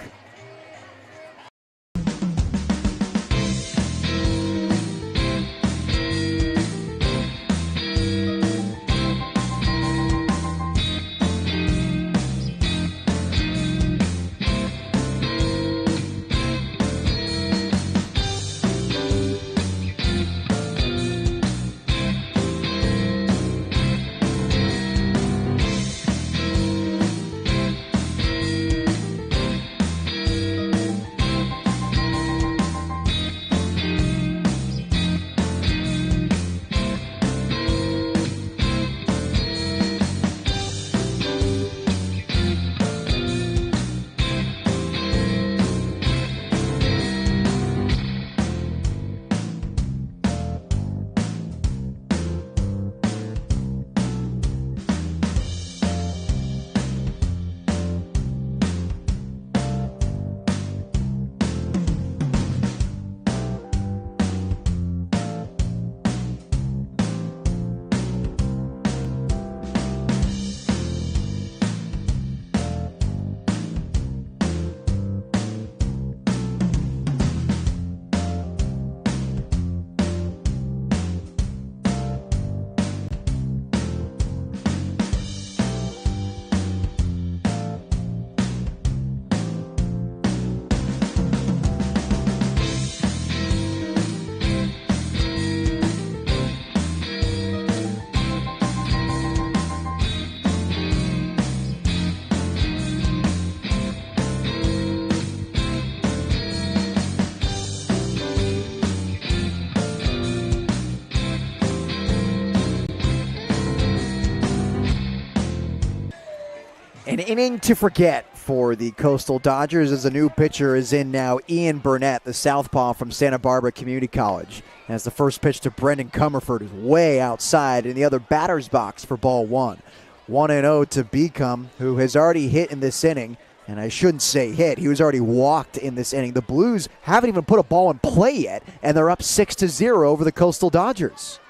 An inning to forget for the Coastal Dodgers as the new pitcher is in now. Ian Burnett, the southpaw from Santa Barbara Community College. As the first pitch to Brendan Comerford is way outside in the other batter's box for ball 1. 1-0 to Become, who has already hit in this inning. And I shouldn't say hit, he was already walked in this inning. The Blues haven't even put a ball in play yet, and they're up 6-0 over the Coastal Dodgers.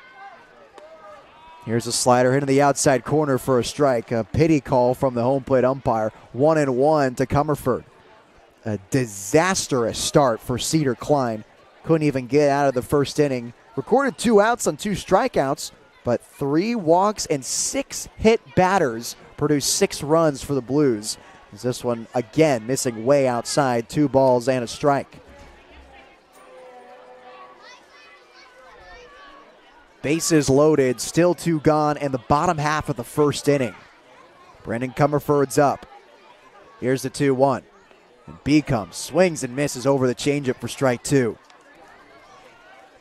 Here's a slider hit in the outside corner for a strike. A pity call from the home plate umpire. 1-1 to Comerford. A disastrous start for Cedar Klein. Couldn't even get out of the first inning. Recorded 2 outs on 2 strikeouts, but 3 walks and 6 hit batters produced 6 runs for the Blues. As this one, again, missing way outside. 2 balls and a strike. Bases loaded, still 2 gone in the bottom half of the first inning. Brendan Comerford's up. Here's the 2-1. And Become swings and misses over the changeup for strike 2.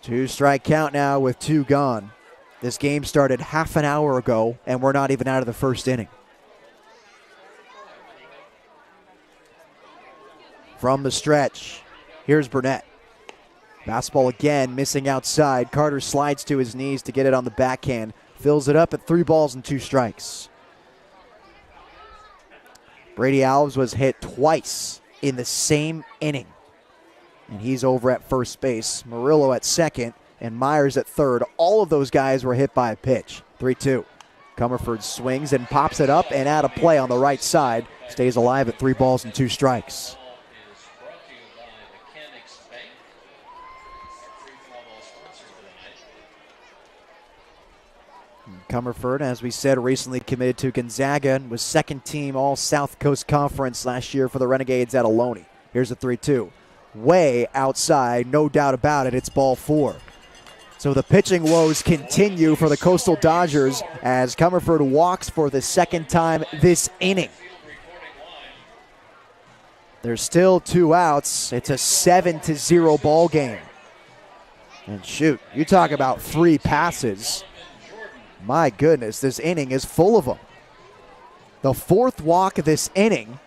2-strike count now with 2 gone. This game started half an hour ago, and we're not even out of the first inning. From the stretch, here's Burnett. Fastball again, missing outside. Carter slides to his knees to get it on the backhand. Fills it up at 3 balls and 2 strikes. Brady Alves was hit twice in the same inning. And he's over at first base. Murillo at second and Myers at third. All of those guys were hit by a pitch. 3-2. Comerford swings and pops it up and out of play on the right side. Stays alive at 3 balls and 2 strikes. Comerford, as we said, recently committed to Gonzaga and was second team All South Coast Conference last year for the Renegades at Ohlone. Here's a 3-2. Way outside, no doubt about it, it's ball 4. So the pitching woes continue for the Coastal Dodgers as Comerford walks for the second time this inning. There's still 2 outs. It's a 7-0 ball game. And shoot, you talk about 3 passes. My goodness, this inning is full of them. The 4th walk of this inning,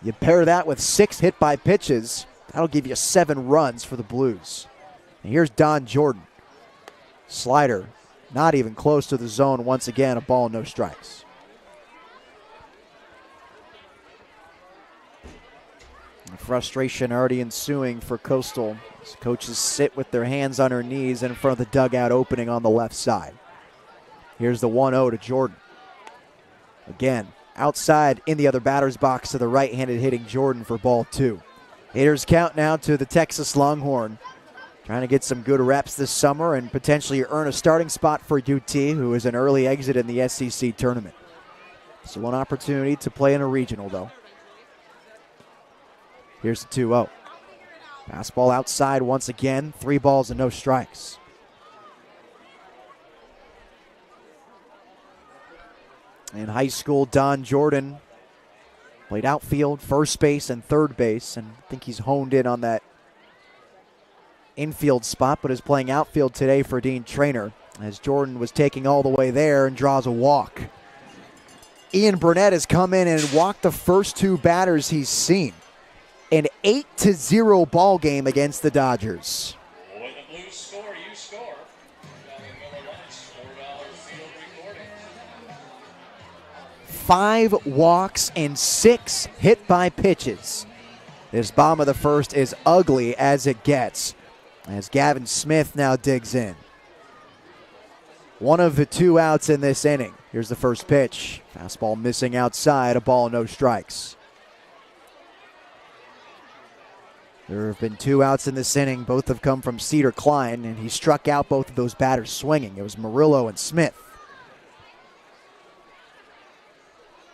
you pair that with 6 hit by pitches, that'll give you 7 runs for the Blues. And here's Don Jordan. Slider, not even close to the zone. Once again, a ball, no strikes. And frustration already ensuing for Coastal as coaches sit with their hands on their knees in front of the dugout opening on the left side. Here's the 1-0 to Jordan. Again, outside in the other batter's box to the right-handed hitting Jordan for ball 2. Hitters count now to the Texas Longhorn. Trying to get some good reps this summer and potentially earn a starting spot for UT, who is an early exit in the SEC tournament. So one opportunity to play in a regional, though. Here's the 2-0. Fastball outside once again. 3 balls and no strikes. In high school, Don Jordan played outfield, first base, and third base, and I think he's honed in on that infield spot, but is playing outfield today for Dean Traynor as Jordan was taking all the way there and draws a walk. Ian Burnett has come in and walked the first 2 batters he's seen. An 8-0 ball game against the Dodgers. When the Blues score, you score. Miller Lance, $4 field recording. 5 walks and 6 hit by pitches. This bomb of the first is ugly as it gets, as Gavin Smith now digs in. 1 of the 2 outs in this inning. Here's the first pitch. Fastball missing outside, a ball, no strikes. There have been 2 outs in this inning. Both have come from Cedar Klein, and he struck out both of those batters swinging. It was Murillo and Smith.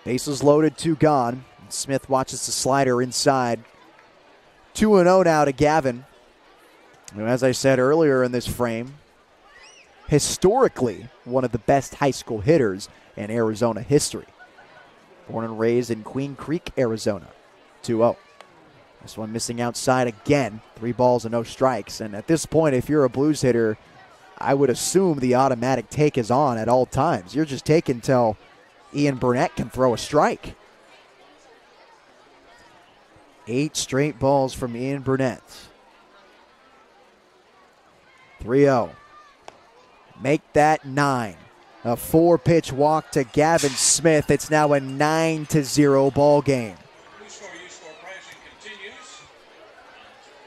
Bases loaded, 2 gone. Smith watches the slider inside. 2-0 now to Gavin. As I said earlier in this frame, historically one of the best high school hitters in Arizona history. Born and raised in Queen Creek, Arizona. 2-0. This one missing outside again. 3 balls and no strikes. And at this point, if you're a Blues hitter, I would assume the automatic take is on at all times. You're just taking until Ian Burnett can throw a strike. 8 straight balls from Ian Burnett. 3-0. Make that 9. A 4-pitch walk to Gavin Smith. It's now a 9-0 ball game.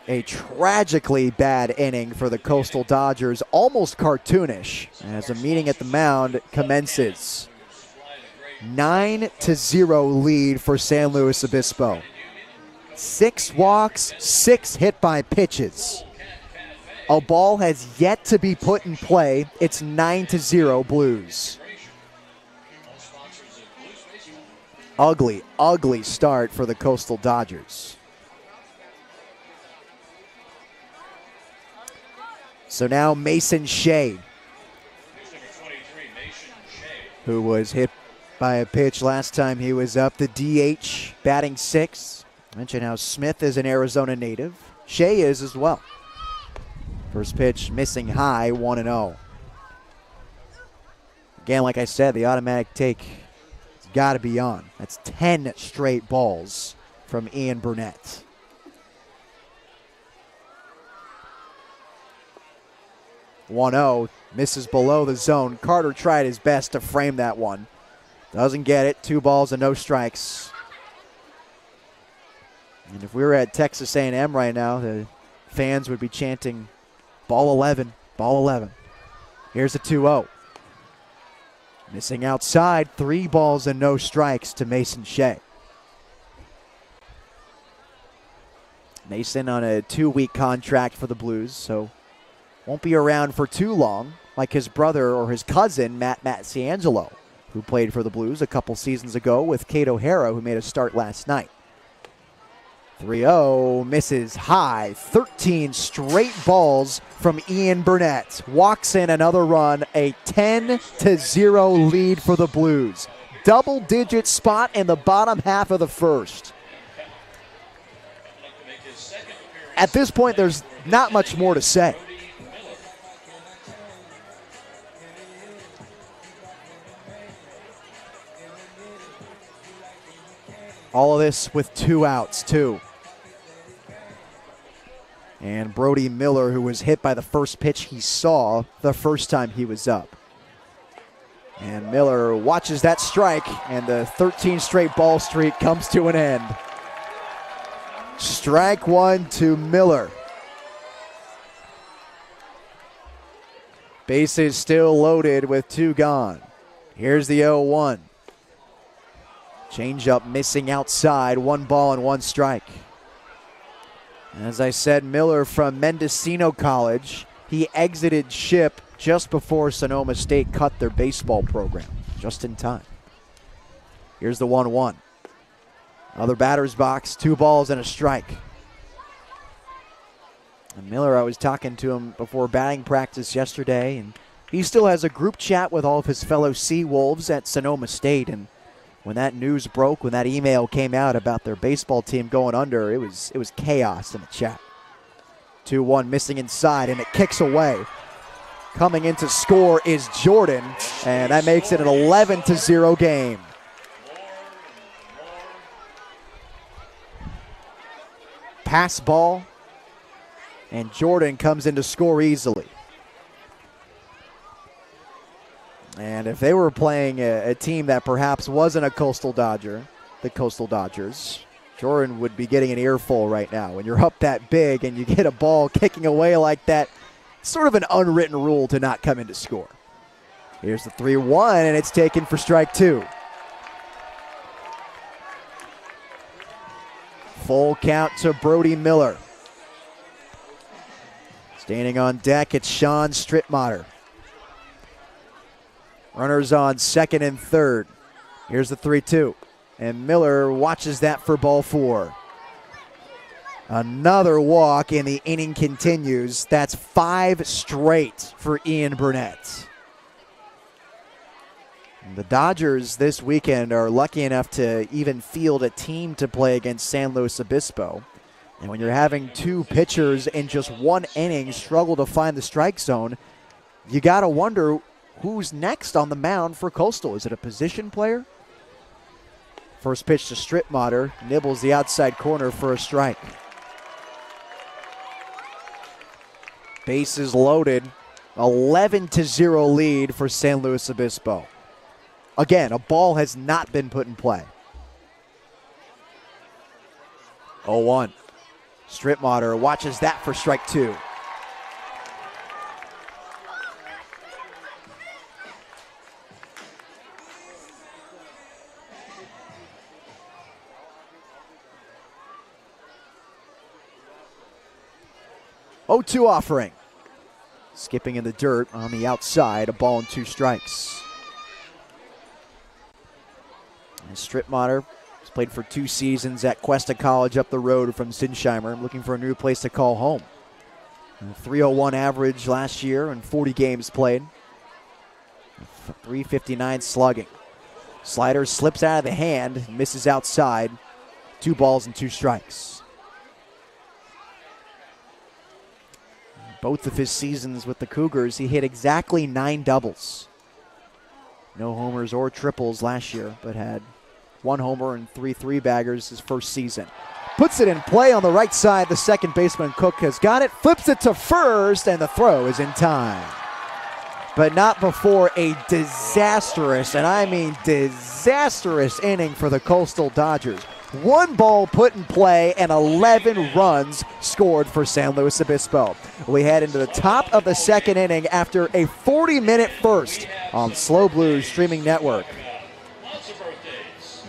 A tragically bad inning for the Coastal Dodgers, almost cartoonish, as a meeting at the mound commences. 9-0 lead for San Luis Obispo. 6 walks, 6 hit by pitches. A ball has yet to be put in play. It's 9-0 Blues. Ugly, ugly start for the Coastal Dodgers. So now Mason Shea, who was hit by a pitch last time he was up, the DH, batting 6th. I mentioned how Smith is an Arizona native. Shea is as well. First pitch missing high, 1-0. Again, like I said, the automatic take has got to be on. That's 10 straight balls from Ian Burnett. .0 misses below the zone. Carter tried his best to frame that one. Doesn't get it. 2 balls and no strikes. And if we were at Texas A&M right now, the fans would be chanting, ball 11, ball 11. Here's a 2-0. Missing outside. 3 balls and no strikes to Mason Shea. Mason on a 2-week contract for the Blues, so won't be around for too long, like his brother or his cousin, Matt Ciangelo, who played for the Blues a couple seasons ago with Kate O'Hara, who made a start last night. 3-0 misses high. 13 straight balls from Ian Burnett. Walks in another run, a 10-0 lead for the Blues. Double-digit spot in the bottom half of the first. At this point, there's not much more to say. All of this with 2 outs, too. And Brody Miller, who was hit by the first pitch he saw the first time he was up. And Miller watches that strike, and the 13 straight ball streak comes to an end. Strike 1 to Miller. Bases still loaded with 2 gone. Here's the 0-1. Changeup missing outside, 1 ball and 1 strike. As I said, Miller from Mendocino College. He exited ship just before Sonoma State cut their baseball program, just in time. Here's the 1-1. Other batter's box, 2 balls and a strike. And Miller, I was talking to him before batting practice yesterday, and he still has a group chat with all of his fellow Seawolves at Sonoma State. And when that news broke, when that email came out about their baseball team going under, it was chaos in the chat. 2-1 missing inside, and it kicks away. Coming in to score is Jordan, and that makes it an 11-0 game. Pass ball, and Jordan comes in to score easily. And if they were playing a team that perhaps wasn't a Coastal Dodger, the Coastal Dodgers, Jordan would be getting an earful right now. When you're up that big and you get a ball kicking away like that, it's sort of an unwritten rule to not come in to score. Here's the 3-1, and it's taken for strike 2. Full count to Brody Miller. Standing on deck, it's Sean Strittmatter. Runners on second and third. Here's the 3-2. And Miller watches that for ball 4. Another walk, and the inning continues. That's 5 straight for Ian Burnett. The Dodgers this weekend are lucky enough to even field a team to play against San Luis Obispo. And when you're having 2 pitchers in just 1 inning struggle to find the strike zone, you got to wonder who's next on the mound for Coastal. Is it a position player? First pitch to Strittmatter, nibbles the outside corner for a strike. Bases loaded, 11-0 lead for San Luis Obispo. Again, a ball has not been put in play. 0-1. Strittmatter watches that for strike 2. Oh, 2 offering. Skipping in the dirt on the outside, a ball and 2 strikes. And Strittmatter has played for 2 seasons at Cuesta College up the road from Sinsheimer, looking for a new place to call home. A 301 average last year and 40 games played. 359 slugging. Slider slips out of the hand, misses outside. 2 balls and 2 strikes. Both of his seasons with the Cougars, he hit exactly 9 doubles. No homers or triples last year, but had 1 homer and 3 three-baggers his first season. Puts it in play on the right side. The second baseman, Cook, has got it. Flips it to first, and the throw is in time. But not before a disastrous, and I mean disastrous, inning for the Coastal Dodgers. 1 ball put in play and 11 runs scored for San Luis Obispo. We head into the top of the second inning after a 40-minute first on Slow Blues Streaming Network. Lots of birthdays.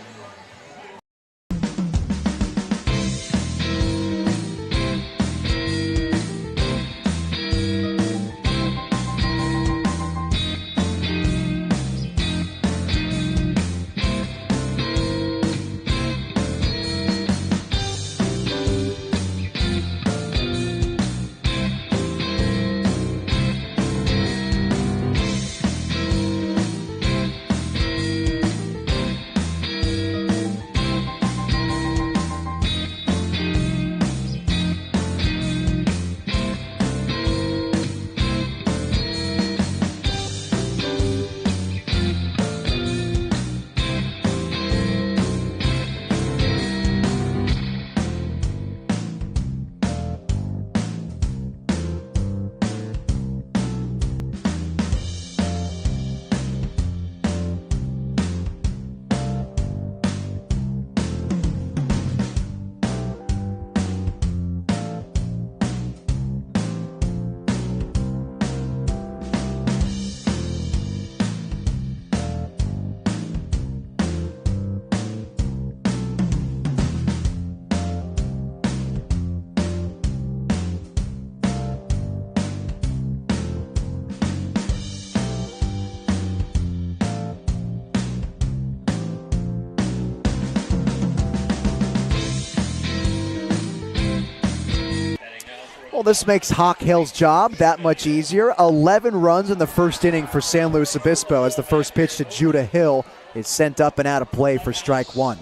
Well, this makes Hawk Hill's job that much easier. 11 runs in the first inning for San Luis Obispo as the first pitch to Judah Hill is sent up and out of play for strike one.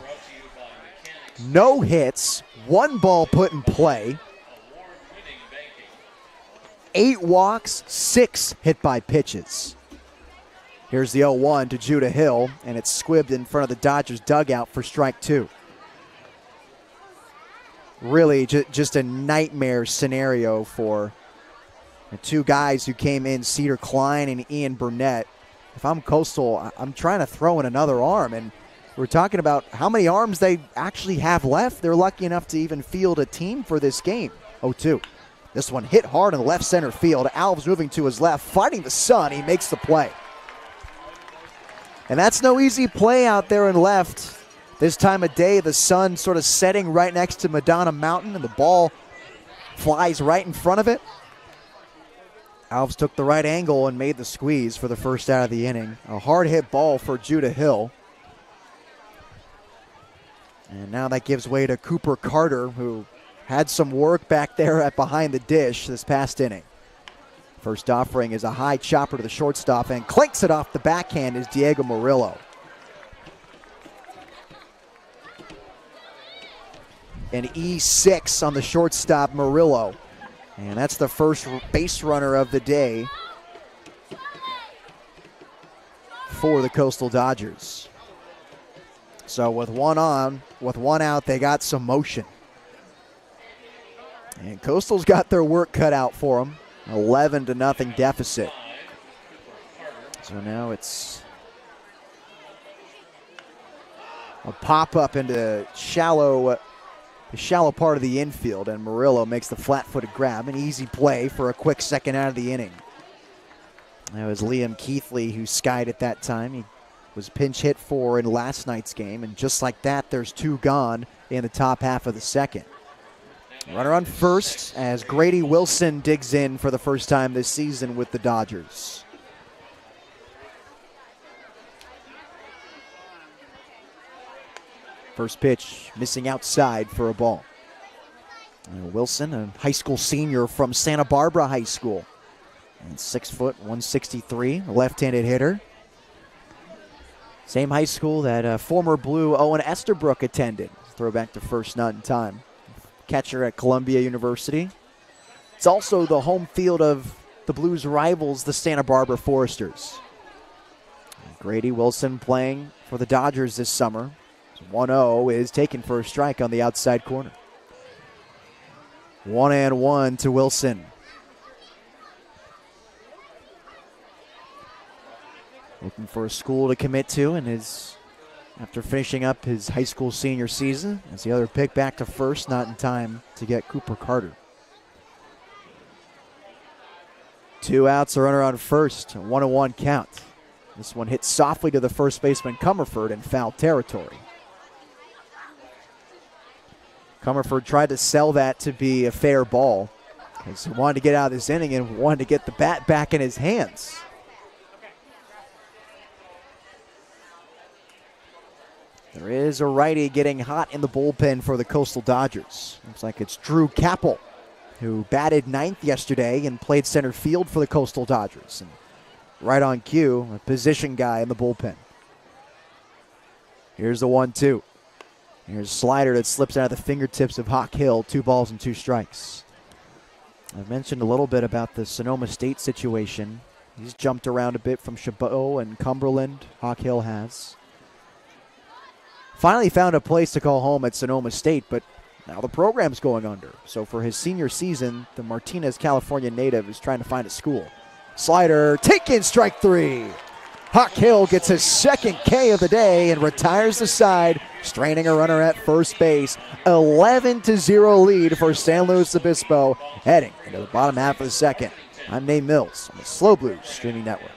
No hits, 1 ball put in play, 8 walks, 6 hit by pitches. Here's the 0-1 to Judah Hill, and it's squibbed in front of the Dodgers dugout for strike two. Really just a nightmare scenario for the two guys who came in, Cedar Klein and Ian Burnett. If I'm Coastal, I'm trying to throw in another arm, and we're talking about how many arms they actually have left. They're lucky enough to even field a team for this game. 0-2. This one hit hard in the left center field. Alves moving to his left, fighting the sun. He makes the play. And that's no easy play out there in left. This time of day, the sun sort of setting right next to Madonna Mountain, and the ball flies right in front of it. Alves took the right angle and made the squeeze for the first out of the inning. A hard hit ball for Judah Hill. And now that gives way to Cooper Carter, who had some work back there at behind the dish this past inning. First offering is a high chopper to the shortstop, and clinks it off the backhand is Diego Murillo. An E6 on the shortstop, Murillo. And that's the first base runner of the day for the Coastal Dodgers. So with one on, with one out, they got some motion. And Coastal's got their work cut out for them. 11-0 deficit. So now it's a pop-up into the shallow part of the infield, and Murillo makes the flat-footed grab. An easy play for a quick second out of the inning. That was Liam Keithley who skied at that time. He was pinch hit for in last night's game, and just like that, there's 2 gone in the top half of the second. Runner on first as Grady Wilson digs in for the first time this season with the Dodgers. First pitch missing outside for a ball. Wilson, a high school senior from Santa Barbara High School. And 6 foot, 163, a left-handed hitter. Same high school that former Blue Owen Esterbrook attended. Throwback to first, not in time. Catcher at Columbia University. It's also the home field of the Blues' rivals, the Santa Barbara Foresters. Grady Wilson playing for the Dodgers this summer. 1-0 is taken for a strike on the outside corner. 1-1 to Wilson. Looking for a school to commit to, and after finishing up his high school senior season, as the other pick back to first, not in time to get Cooper Carter. 2 outs, a runner on first, a 1-1 count. This one hit softly to the first baseman Comerford in foul territory. Comerford tried to sell that to be a fair ball, because he wanted to get out of this inning and wanted to get the bat back in his hands. There is a righty getting hot in the bullpen for the Coastal Dodgers. Looks like it's Drew Capel, who batted 9th yesterday and played center field for the Coastal Dodgers. And right on cue, a position guy in the bullpen. Here's the 1-2. Here's a slider that slips out of the fingertips of Hawk Hill. 2 balls and 2 strikes. I've mentioned a little bit about the Sonoma State situation. He's jumped around a bit from Chabot and Cumberland. Hawk Hill has. Finally found a place to call home at Sonoma State, but now the program's going under. So for his senior season, the Martinez, California native is trying to find a school. Slider, taken, strike 3. Hawk Hill gets his second K of the day and retires the side, straining a runner at first base. 11-0 lead for San Luis Obispo, heading into the bottom half of the second. I'm Nate Mills on the Slow Blues Streaming Network.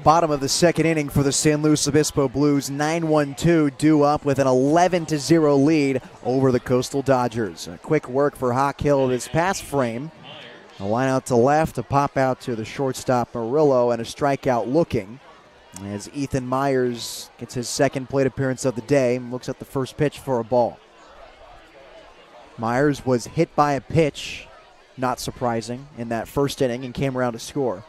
Bottom of the second inning for the San Luis Obispo Blues. 9-1-2 due up with an 11-0 lead over the Coastal Dodgers. A quick work for Hawkhill this pass frame. A line out to left, a pop out to the shortstop Murillo, and a strikeout looking as Ethan Myers gets his second plate appearance of the day and looks at the first pitch for a ball. Myers was hit by a pitch, not surprising, in that first inning and came around to score.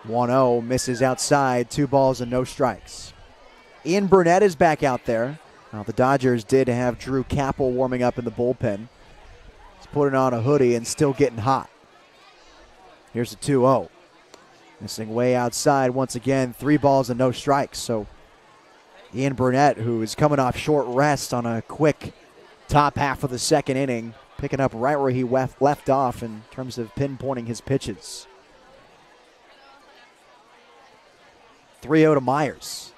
1-0, misses outside, 2 balls and no strikes. Ian Burnett is back out there. Now, the Dodgers did have Drew Capel warming up in the bullpen. He's putting on a hoodie and still getting hot. Here's a 2-0. Missing way outside once again, 3 balls and no strikes. So Ian Burnett, who is coming off short rest on a quick top half of the second inning, picking up right where he left off in terms of pinpointing his pitches. 3-0 to Myers.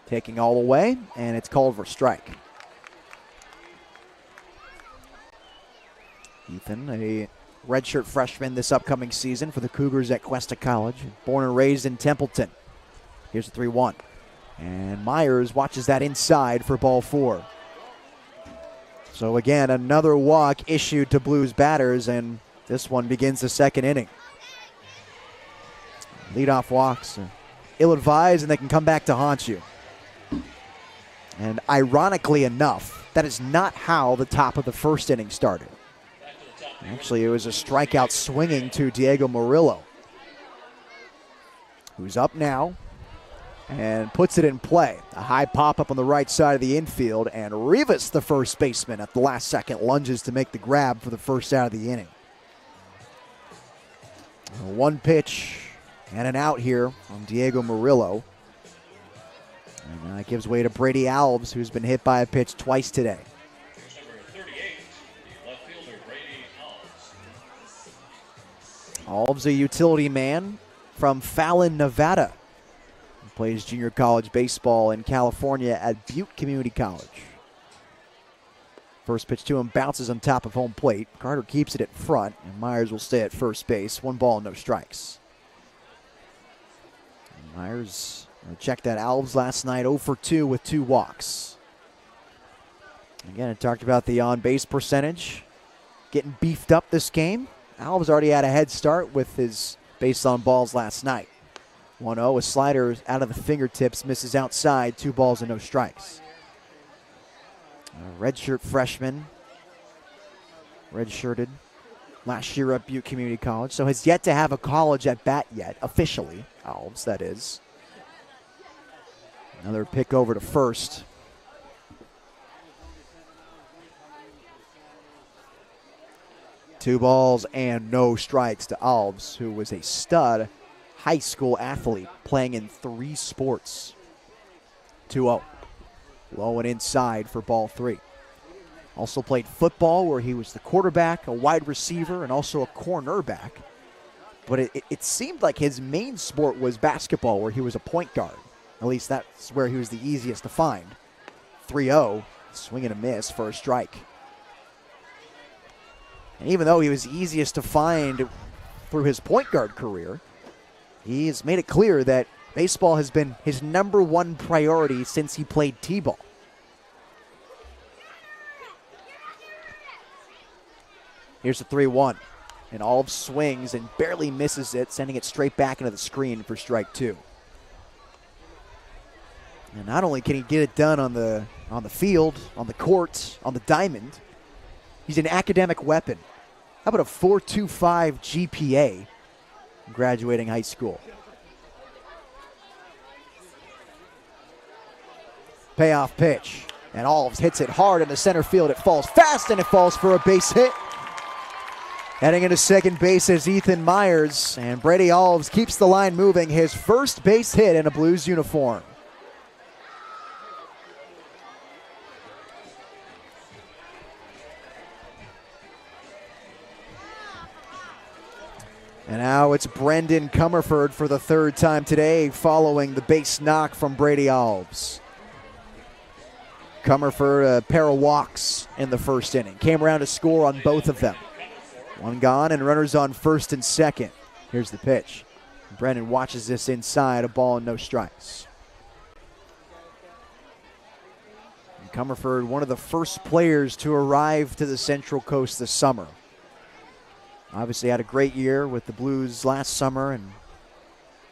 Taking all the way, and it's called for strike. Ethan, a redshirt freshman this upcoming season for the Cougars at Cuesta College, born and raised in Templeton. Here's a 3-1. And Myers watches that inside for ball 4. So again, another walk issued to Blues batters, and this one begins the second inning. Leadoff walks, ill-advised, and they can come back to haunt you. And ironically enough, that is not how the top of the first inning started. Actually, it was a strikeout swinging to Diego Murillo, who's up now and puts it in play. A high pop-up on the right side of the infield, and Rivas, the first baseman, at the last second lunges to make the grab for the first out of the inning. One pitch and an out here on Diego Murillo. And that gives way to Brady Alves, who's been hit by a pitch twice today. Alves, a utility man from Fallon, Nevada. He plays junior college baseball in California at Butte Community College. First pitch to him bounces on top of home plate. Carter keeps it at front, and Myers will stay at first base. 1 ball, no strikes. And Myers checked that Alves last night, 0 for 2 with 2 walks. Again, I talked about the on-base percentage getting beefed up this game. Alves already had a head start with his base on balls last night. 1-0, a slider out of the fingertips, misses outside, 2 balls and no strikes. A redshirt freshman, redshirted last year at Butte Community College, so has yet to have a college at bat yet, officially, Alves, that is. Another pick over to first. Two balls and no strikes to Alves, who was a stud high school athlete playing in 3 sports. 2-0. Low and inside for ball 3. Also played football where he was the quarterback, a wide receiver, and also a cornerback. But it seemed like his main sport was basketball, where he was a point guard. At least that's where he was the easiest to find. 3-0, swing and a miss for a strike. And even though he was easiest to find through his point guard career, he has made it clear that baseball has been his #1 priority since he played t-ball. Here's the 3-1. And Alves swings and barely misses it, sending it straight back into the screen for strike 2. And not only can he get it done on the field, on the court, on the diamond, he's an academic weapon. How about a 4.25 GPA graduating high school? Payoff pitch. And Alves hits it hard in the center field. It falls fast, and it falls for a base hit. Heading into second base is Ethan Myers, and Brady Alves keeps the line moving. His first base hit in a Blues uniform. And now it's Brendan Comerford for the 3rd time today, following the base knock from Brady Alves. Comerford, a pair of walks in the first inning. Came around to score on both of them. One gone and runners on first and second. Here's the pitch. Brendan watches this inside, a ball and no strikes. And Comerford, one of the first players to arrive to the Central Coast this summer. Obviously had a great year with the Blues last summer and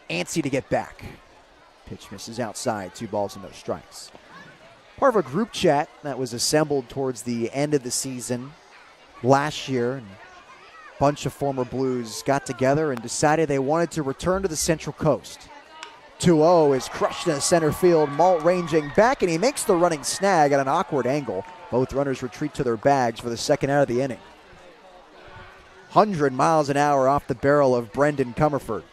antsy to get back. Pitch misses outside, 2 balls and no strikes. Part of a group chat that was assembled towards the end of the season last year. And a bunch of former Blues got together and decided they wanted to return to the Central Coast. 2-0 is crushed in the center field. Malt ranging back, and he makes the running snag at an awkward angle. Both runners retreat to their bags for the second out of the inning. 100 miles an hour off the barrel of Brendan Comerford.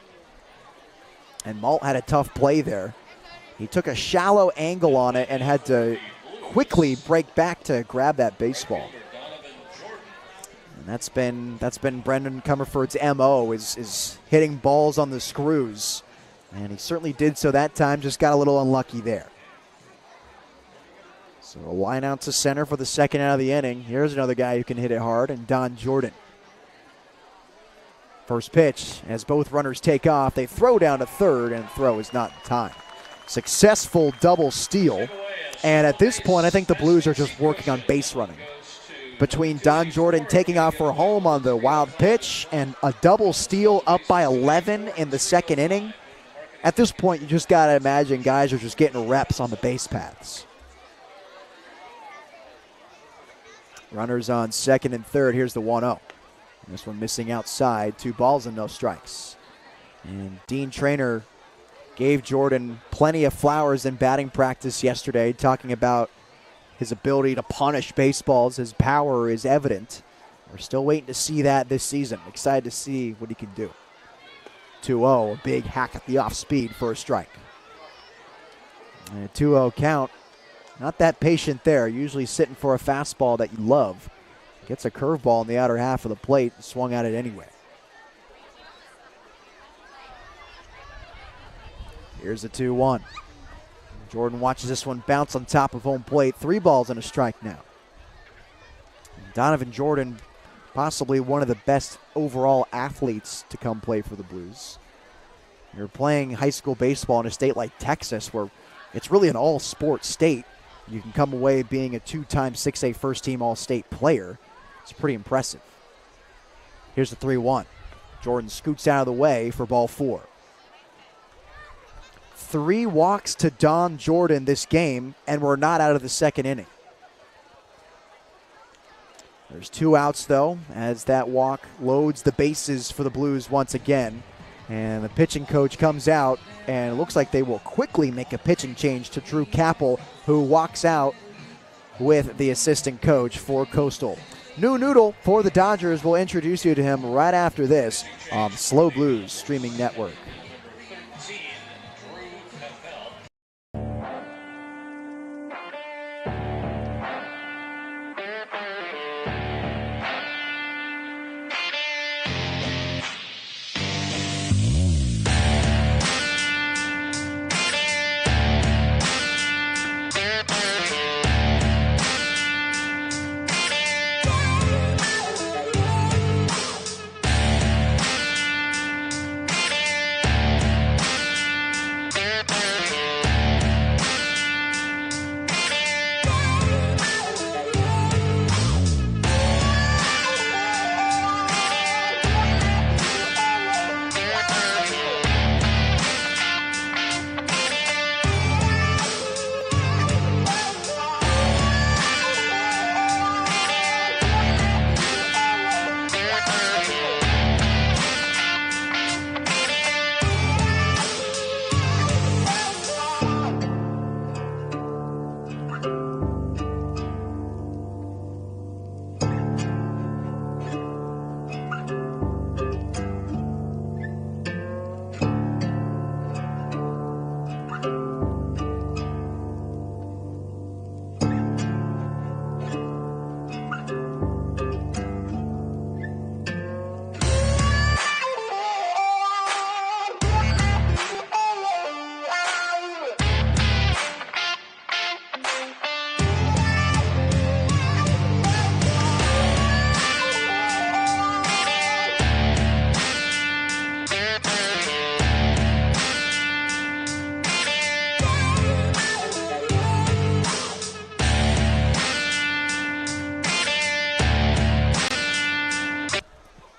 And Malt had a tough play there. He took a shallow angle on it and had to quickly break back to grab that baseball. And that's been Brendan Comerford's MO, is hitting balls on the screws. And he certainly did so that time, just got a little unlucky there. So a line out to center for the second out of the inning. Here's another guy who can hit it hard, and Don Jordan. First pitch, as both runners take off, they throw down to third, and throw is not in time. Successful double steal, and at this point, I think the Blues are just working on base running. Between Don Jordan taking off for home on the wild pitch and a double steal up by 11 in the second inning, at this point, you just got to imagine guys are just getting reps on the base paths. Runners on second and third. Here's the 1-0. This one missing outside. 2 balls and no strikes. And Dean Traynor gave Jordan plenty of flowers in batting practice yesterday, talking about his ability to punish baseballs. His power is evident. We're still waiting to see that this season. Excited to see what he can do. 2-0, a big hack at the off speed for a strike. And a 2-0 count. Not that patient there. Usually sitting for a fastball that you love. Gets a curveball in the outer half of the plate and swung at it anyway. Here's the 2-1. Jordan watches this one bounce on top of home plate. 3 balls and a strike now. Donovan Jordan, possibly one of the best overall athletes to come play for the Blues. You're playing high school baseball in a state like Texas where it's really an all-sport state. You can come away being a 2-time 6A first-team All-State player. It's pretty impressive. Here's the 3-1. Jordan scoots out of the way for ball 4. 3 walks to Don Jordan this game, and we're not out of the second inning. There's 2 outs, though, as that walk loads the bases for the Blues once again. And the pitching coach comes out, and it looks like they will quickly make a pitching change to Drew Capel, who walks out with the assistant coach for Coastal. New Noodle for the Dodgers. We'll introduce you to him right after this on the SLO Blues streaming network.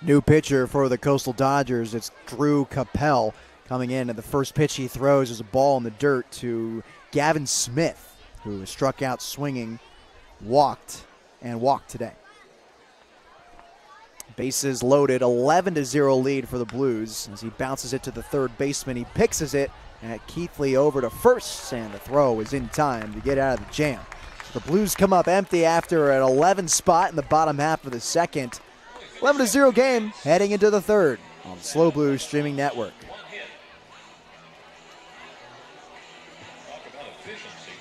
New pitcher for the Coastal Dodgers. It's Drew Capel coming in, and the first pitch he throws is a ball in the dirt to Gavin Smith, who was struck out swinging, walked today. Bases loaded, 11-0 lead for the Blues as he bounces it to the third baseman. He picks it at Keithley over to first, and the throw is in time to get out of the jam. The Blues come up empty after an 11 spot in the bottom half of the second. 11-0 game heading into the third on the Slow Blues streaming network. Talk about efficiency.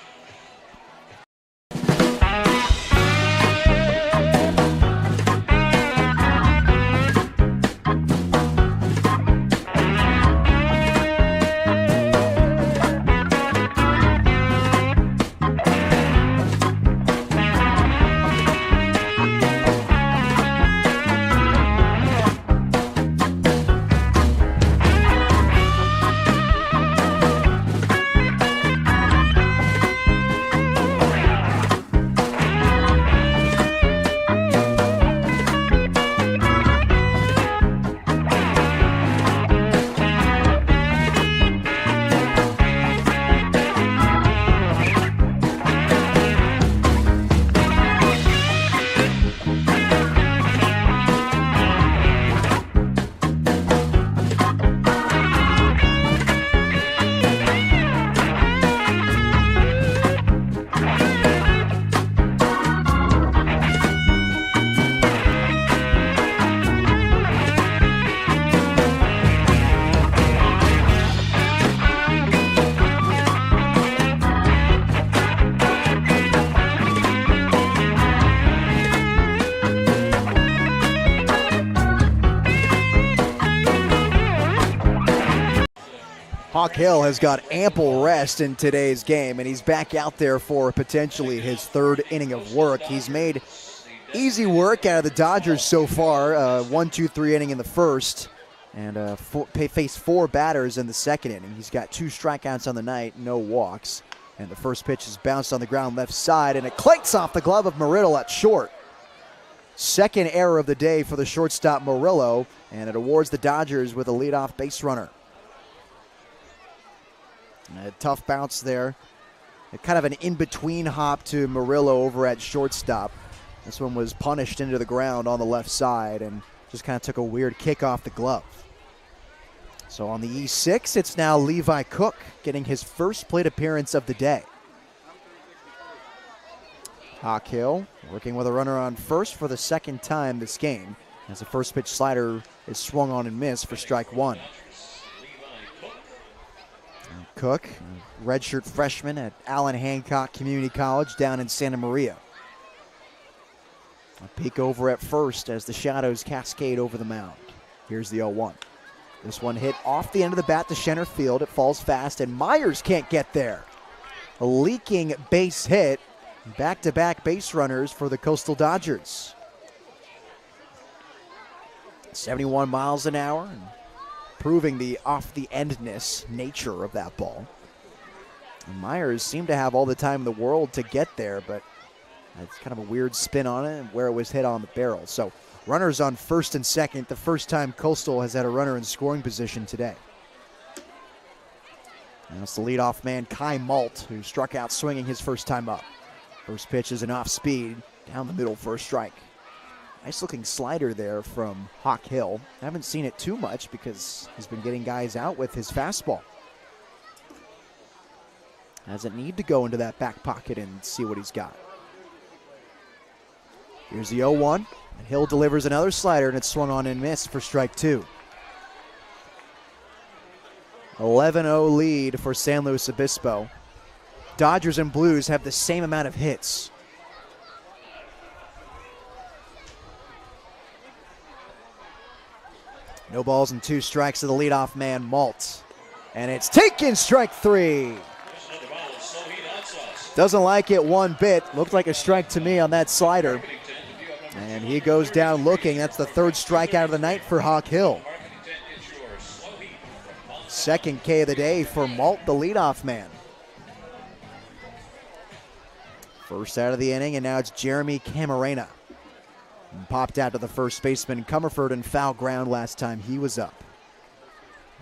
Hawk Hill has got ample rest in today's game, and he's back out there for potentially his third inning of work. He's made easy work out of the Dodgers so far, 1-2-3 inning in the first, and faced 4 batters in the second inning. He's got 2 strikeouts on the night, no walks, and the first pitch is bounced on the ground left side, and it clanks off the glove of Murillo at short. Second error of the day for the shortstop Murillo, and it awards the Dodgers with a leadoff base runner. A tough bounce there. Kind of an in-between hop to Murillo over at shortstop. This one was punished into the ground on the left side and just kind of took a weird kick off the glove. So on the E6, it's now Levi Cook getting his first plate appearance of the day. Hawk Hill working with a runner on first for the second time this game as the first pitch slider is swung on and missed for strike 1. Cook, redshirt freshman at Allen Hancock Community College down in Santa Maria. A peek over at first as the shadows cascade over the mound. Here's the 0-1. This one hit off the end of the bat to center field. It falls fast, and Myers can't get there. A leaking base hit. Back-to-back base runners for the Coastal Dodgers. 71 miles an hour, and proving the off-the-endness nature of that ball. And Myers seemed to have all the time in the world to get there, but it's kind of a weird spin on it and where it was hit on the barrel. So runners on first and second, the first time Coastal has had a runner in scoring position today. And that's the leadoff man, Kai Malt, who struck out swinging his first time up. First pitch is an off-speed, down the middle for a strike. Nice looking slider there from Hawk Hill. I haven't seen it too much because he's been getting guys out with his fastball. Doesn't need to go into that back pocket and see what he's got. Here's the 0-1, and Hill delivers another slider, and it's swung on and missed for strike 2. 11-0 lead for San Luis Obispo. Dodgers and Blues have the same amount of hits. No balls and 2 strikes to the leadoff man, Malt. And it's taken, strike 3. Doesn't like it one bit. Looked like a strike to me on that slider. And he goes down looking. That's the 3rd strikeout of the night for Hawk Hill. Second K of the day for Malt, the leadoff man. First out of the inning, and now it's Jeremy Camarena. And popped out to the first baseman, Comerford, in foul ground last time he was up.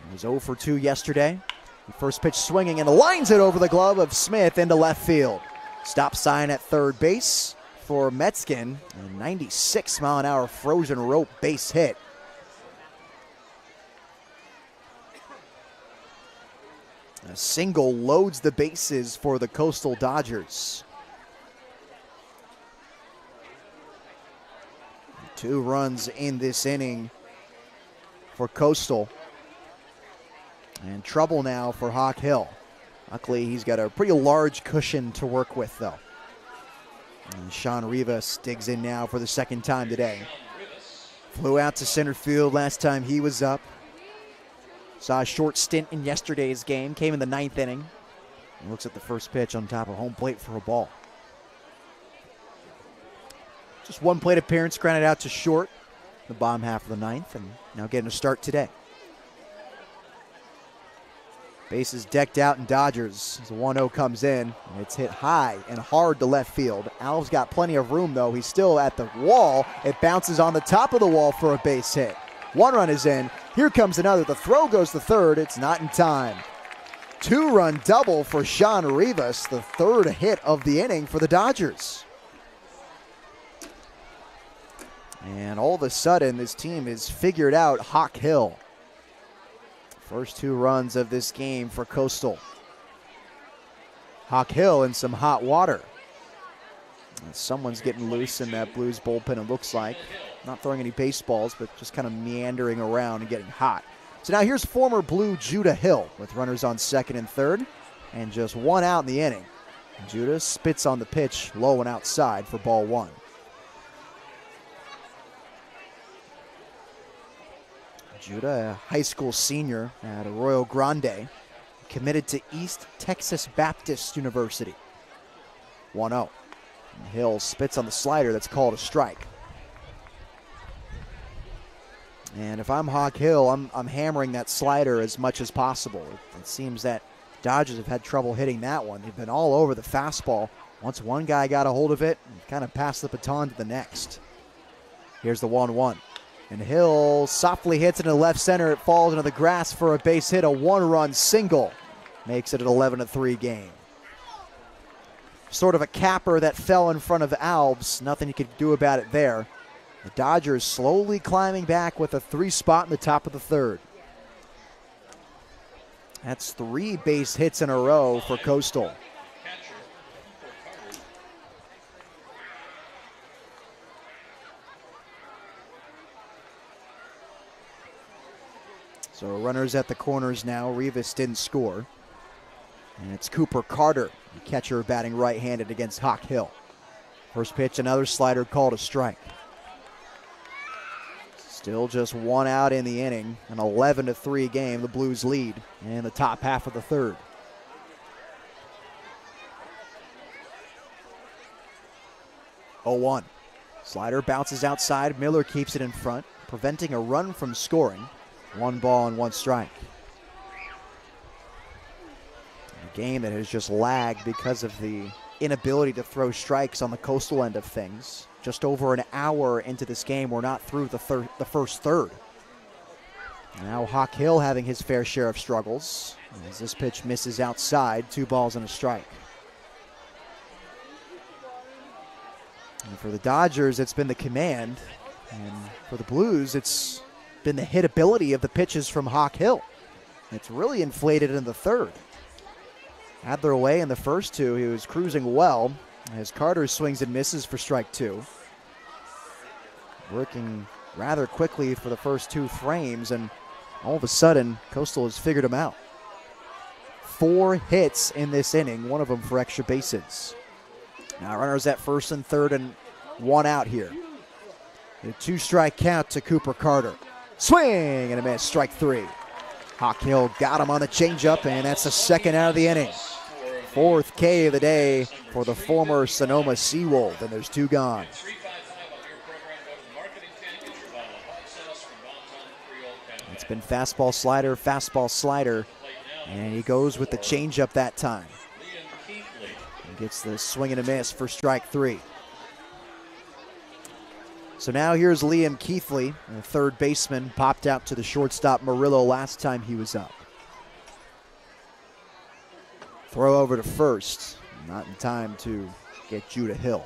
He was 0 for 2 yesterday. The first pitch swinging and lines it over the glove of Smith into left field. Stop sign at third base for Metzgen. A 96-mile-an-hour frozen rope base hit. A single loads the bases for the Coastal Dodgers. 2 runs in this inning for Coastal. And trouble now for Hawk Hill. Luckily, he's got a pretty large cushion to work with, though. And Sean Rivas digs in now for the second time today. Flew out to center field last time he was up. Saw a short stint in yesterday's game. Came in the 9th inning. And looks at the first pitch on top of home plate for a ball. Just one plate appearance, grounded out to short the bottom half of the 9th, and now getting a start today. Bases decked out in Dodgers as the 1-0 comes in, and it's hit high and hard to left field. Alv's got plenty of room, though. He's still at the wall. It bounces on the top of the wall for a base hit. 1 run is in. Here comes another. The throw goes to third. It's not in time. 2-run double for Sean Rivas, the 3rd hit of the inning for the Dodgers. And all of a sudden, this team has figured out Hawk Hill. First 2 runs of this game for Coastal. Hawk Hill in some hot water. And someone's getting loose in that Blues bullpen, it looks like. Not throwing any baseballs, but just kind of meandering around and getting hot. So now here's former Blue Judah Hill with runners on second and third, and just 1 out in the inning. Judah spits on the pitch low and outside for ball 1. Judah, a high school senior at Arroyo Grande, committed to East Texas Baptist University. 1-0. Hill spits on the slider. That's called a strike. And if I'm Hawk Hill, I'm hammering that slider as much as possible. It seems that Dodgers have had trouble hitting that one. They've been all over the fastball. Once one guy got a hold of it, kind of passed the baton to the next. Here's the 1-1. And Hill softly hits it into left center. It falls into the grass for a base hit. A 1-run single makes it an 11-3 game. Sort of a capper that fell in front of Alves. Nothing you could do about it there. The Dodgers slowly climbing back with a 3 spot in the top of the 3rd. That's 3 base hits in a row for Coastal. So runners at the corners now. Rivas didn't score. And it's Cooper Carter, the catcher, batting right-handed against Hawk Hill. First pitch, another slider called a strike. Still just 1 out in the inning. An 11-3 game. The Blues lead in the top half of the 3rd. Oh, 1. Slider bounces outside. Miller keeps it in front, preventing a run from scoring. 1 ball and 1 strike. A game that has just lagged because of the inability to throw strikes on the Coastal end of things. Just over an hour into this game, we're not through the first third. Now Hawk Hill having his fair share of struggles as this pitch misses outside. 2 balls and a strike. And for the Dodgers, it's been the command. And for the Blues, it's been the hitability of the pitches from Hawk Hill. It's really inflated in the 3rd. Had their way in the first 2. He was cruising well as Carter swings and misses for strike 2. Working rather quickly for the first 2 frames, and all of a sudden, Coastal has figured him out. 4 hits in this inning, 1 of them for extra bases. Now runners at first and third and 1 out here. A 2-strike count to Cooper Carter. Swing and a miss, strike 3. Hawk Hill got him on the changeup, and that's the 2nd out of the inning. 4th K of the day for the former Sonoma Seawolf, and there's 2 gone. It's been fastball, slider, and he goes with the changeup that time. He gets the swing and a miss for strike 3. So now here's Liam Keithley, the third baseman, popped out to the shortstop Murillo last time he was up. Throw over to first, not in time to get Judah Hill.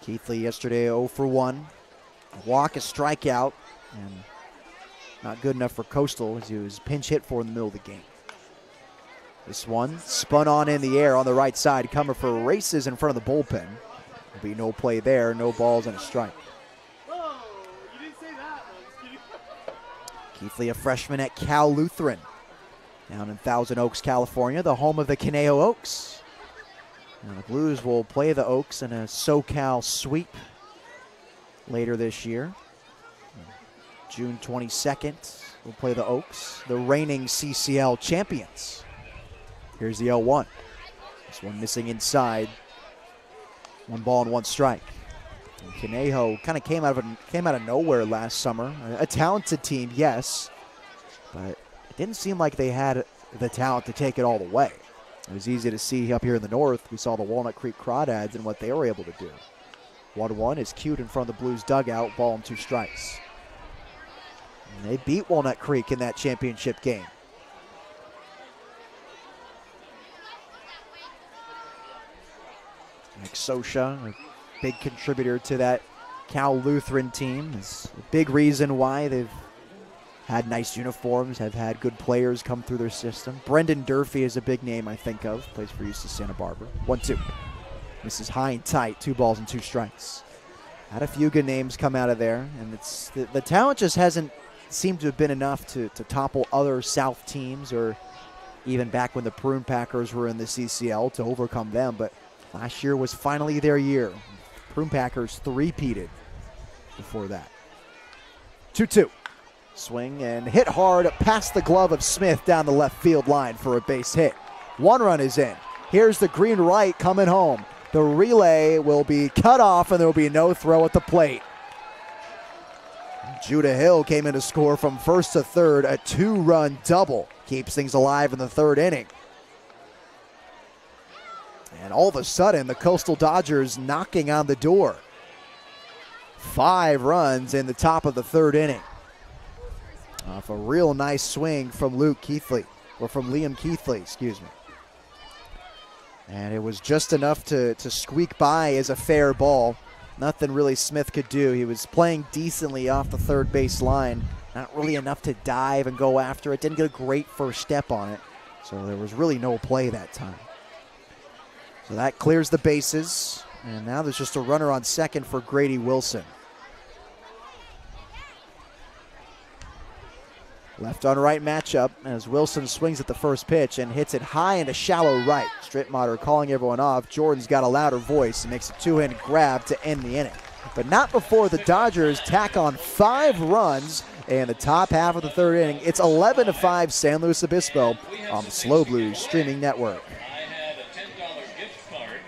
Keithley yesterday 0 for 1. A walk, a strikeout, and not good enough for Coastal as he was pinch hit for in the middle of the game. This one spun on in the air on the right side, coming for races in front of the bullpen. There'll be no play there, no balls and a strike. Whoa, you didn't say that. Keithley, a freshman at Cal Lutheran, down in Thousand Oaks, California, the home of the Conejo Oaks. And the Blues will play the Oaks in a SoCal sweep later this year. June 22nd, we'll play the Oaks, the reigning CCL champions. Here's the 0-1. This one missing inside. 1 ball and 1 strike. And Conejo kind of came out of nowhere last summer. A talented team, yes, but it didn't seem like they had the talent to take it all the way. It was easy to see up here in the north. We saw the Walnut Creek Crawdads and what they were able to do. 1-1 is cued in front of the Blues dugout, ball and 2 strikes. And they beat Walnut Creek in that championship game. Mike Sosha, a big contributor to that Cal Lutheran team, is a big reason why they've had nice uniforms, have had good players come through their system. Brendan Durfee is a big name I think of, plays for UC Santa Barbara. 1-2. This is high and tight, 2 balls and 2 strikes. Had a few good names come out of there, and it's the talent just hasn't seemed to have been enough to topple other South teams, or even back when the Prune Packers were in the CCL, to overcome them. But last year was finally their year. Prune Packers three-peated before that. 2-2. Swing and hit hard past the glove of Smith down the left field line for a base hit. 1 run is in. Here's the green right coming home. The relay will be cut off and there will be no throw at the plate. Judah Hill came in to score from first to third, a 2-run double. Keeps things alive in the 3rd inning. And all of a sudden, the Coastal Dodgers knocking on the door. 5 runs in the top of the 3rd inning. Off a real nice swing from Liam Keithley, excuse me. And it was just enough to squeak by as a fair ball. Nothing really Smith could do. He was playing decently off the 3rd base line. Not really enough to dive and go after it. Didn't get a great first step on it. So there was really no play that time. So that clears the bases. And now there's just a runner on second for Grady Wilson. Left on right matchup as Wilson swings at the first pitch and hits it high into shallow right. Strittmatter calling everyone off. Jordan's got a louder voice and makes a 2-handed grab to end the inning. But not before the Dodgers tack on 5 runs in the top half of the 3rd inning. It's 11-5 San Luis Obispo on the Slow Blues streaming network. I had a $10 gift card.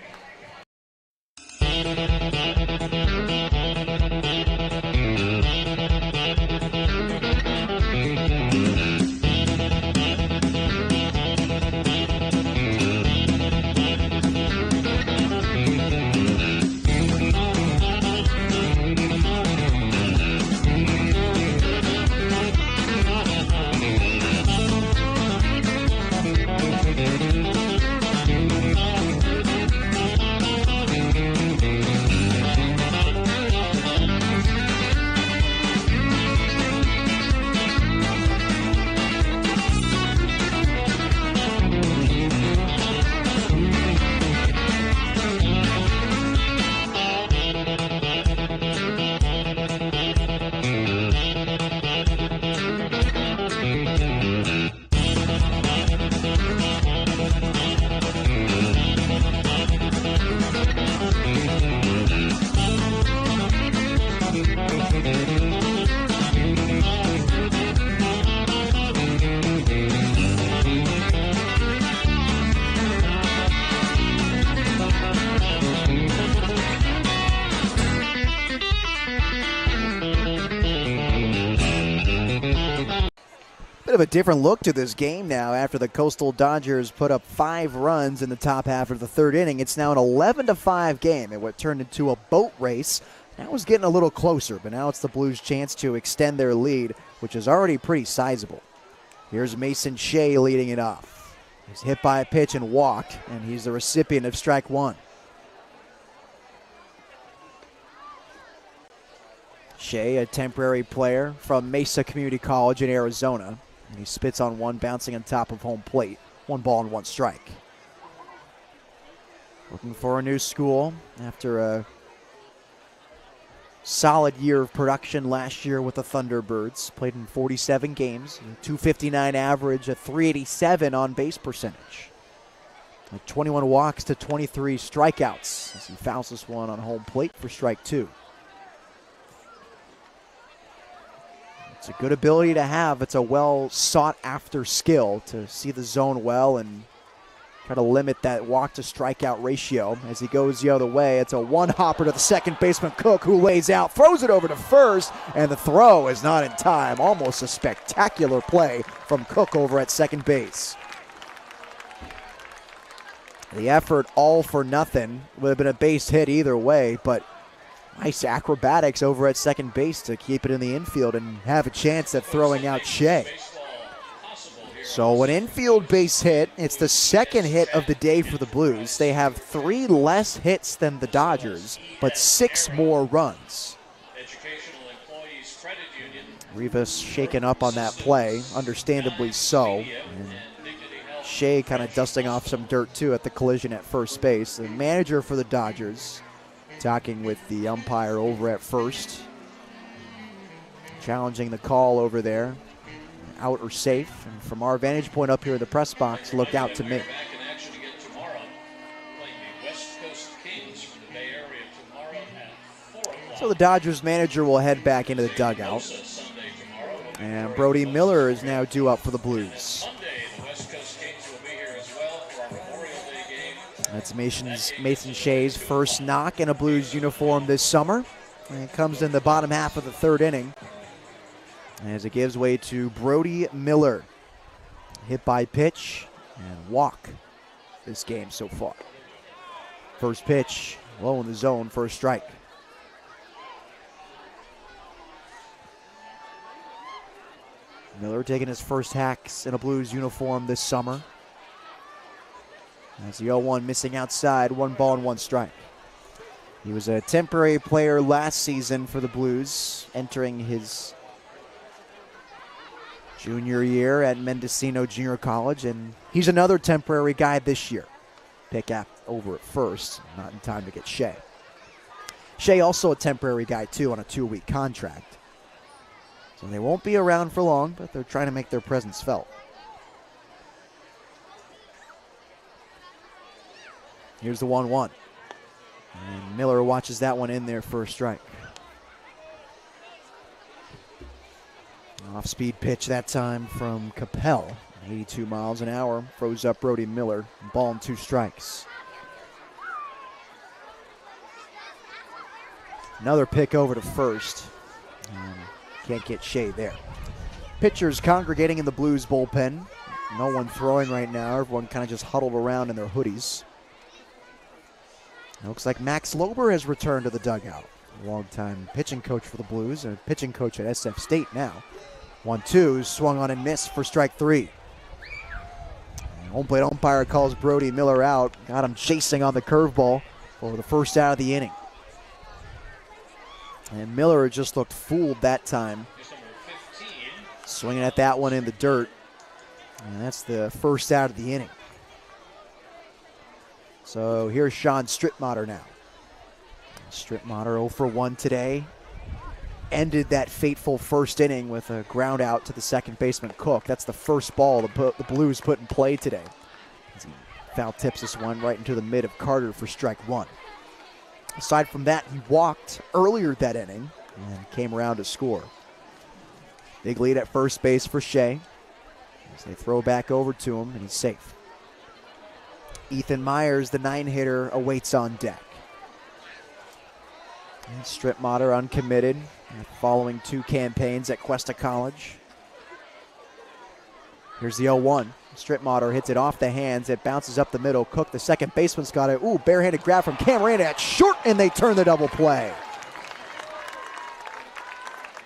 Bit of a different look to this game now after the Coastal Dodgers put up 5 runs in the top half of the 3rd inning. It's now an 11-5 game in what turned into a boat race That was getting a little closer, but now it's the Blues' chance to extend their lead, which is already pretty sizable. Here's Mason Shea leading it off. He's hit by a pitch and walked, and he's the recipient of strike one. Shea, a temporary player from Mesa Community College in Arizona. And he spits on one, bouncing on top of home plate. 1 ball and 1 strike. Looking for a new school after a solid year of production last year with the Thunderbirds. Played in 47 games, a .259 average, a .387 on base percentage. 21 walks to 23 strikeouts as he fouls this one on home plate for strike two. It's a good ability to have. It's a well sought after skill to see the zone well and try to limit that walk to strikeout ratio. As he goes the other way, it's a one hopper to the second baseman Cook, who lays out, throws it over to first, and the throw is not in time. Almost a spectacular play from Cook over at second base. The effort all for nothing. Would have been a base hit either way, but nice acrobatics over at second base to keep it in the infield and have a chance at throwing out Shea. So an infield base hit. It's the second hit of the day for the Blues. They have 3 less hits than the Dodgers, but 6 more runs. Rivas shaken up on that play, understandably so. And Shea kind of dusting off some dirt too at the collision at first base. The manager for the Dodgers talking with the umpire over at first, challenging the call over there, out or safe. And from our vantage point up here in the press box, looked out to me. So the Dodgers manager will head back into the dugout, and Brody Miller is now due up for the Blues. That's Mason Shea's first knock in a Blues uniform this summer. And it comes in the bottom half of the third inning as it gives way to Brody Miller. Hit by pitch and walk this game so far. First pitch, low in the zone for a strike. Miller taking his first hacks in a Blues uniform this summer. As the 0-1 missing outside, 1 ball and 1 strike. He was a temporary player last season for the Blues, entering his junior year at Mendocino Junior College, and he's another temporary guy this year. Pick up over at first, not in time to get Shea. Shea also a temporary guy too on a 2-week contract. So they won't be around for long, but they're trying to make their presence felt. Here's the 1-1. And Miller watches that one in there for a strike. Off-speed pitch that time from Capel. 82 miles an hour. Froze up Brody Miller. Ball and 2 strikes. Another pick over to first. And can't get Shea there. Pitchers congregating in the Blues bullpen. No one throwing right now. Everyone kind of just huddled around in their hoodies. It looks like Max Lober has returned to the dugout. A long-time pitching coach for the Blues, a pitching coach at SF State now. 1-2, swung on and missed for strike 3. And home plate umpire calls Brody Miller out. Got him chasing on the curveball for the first out of the inning. And Miller just looked fooled that time. Swinging at that one in the dirt. And that's the first out of the inning. So here's Sean Strittmatter now. Strittmatter 0 for 1 today. Ended that fateful first inning with a ground out to the second baseman Cook. That's the first ball the Blues put in play today. As he foul tips this one right into the mid of Carter for strike 1. Aside from that, he walked earlier that inning and came around to score. Big lead at first base for Shea. As they throw back over to him, and he's safe. Ethan Myers, the 9-hitter, awaits on deck. And Strittmatter uncommitted, following 2 campaigns at Cuesta College. Here's the 0-1. Strittmatter hits it off the hands. It bounces up the middle. Cook, the second baseman's got it. Ooh, barehanded grab from Cameron at short, and they turn the double play.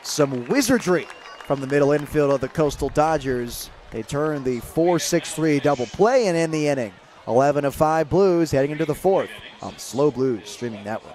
some wizardry from the middle infield of the Coastal Dodgers. They turn the 4-6-3 double play and end the inning. 11-5 Blues heading into the fourth on Slow Blues Streaming Network.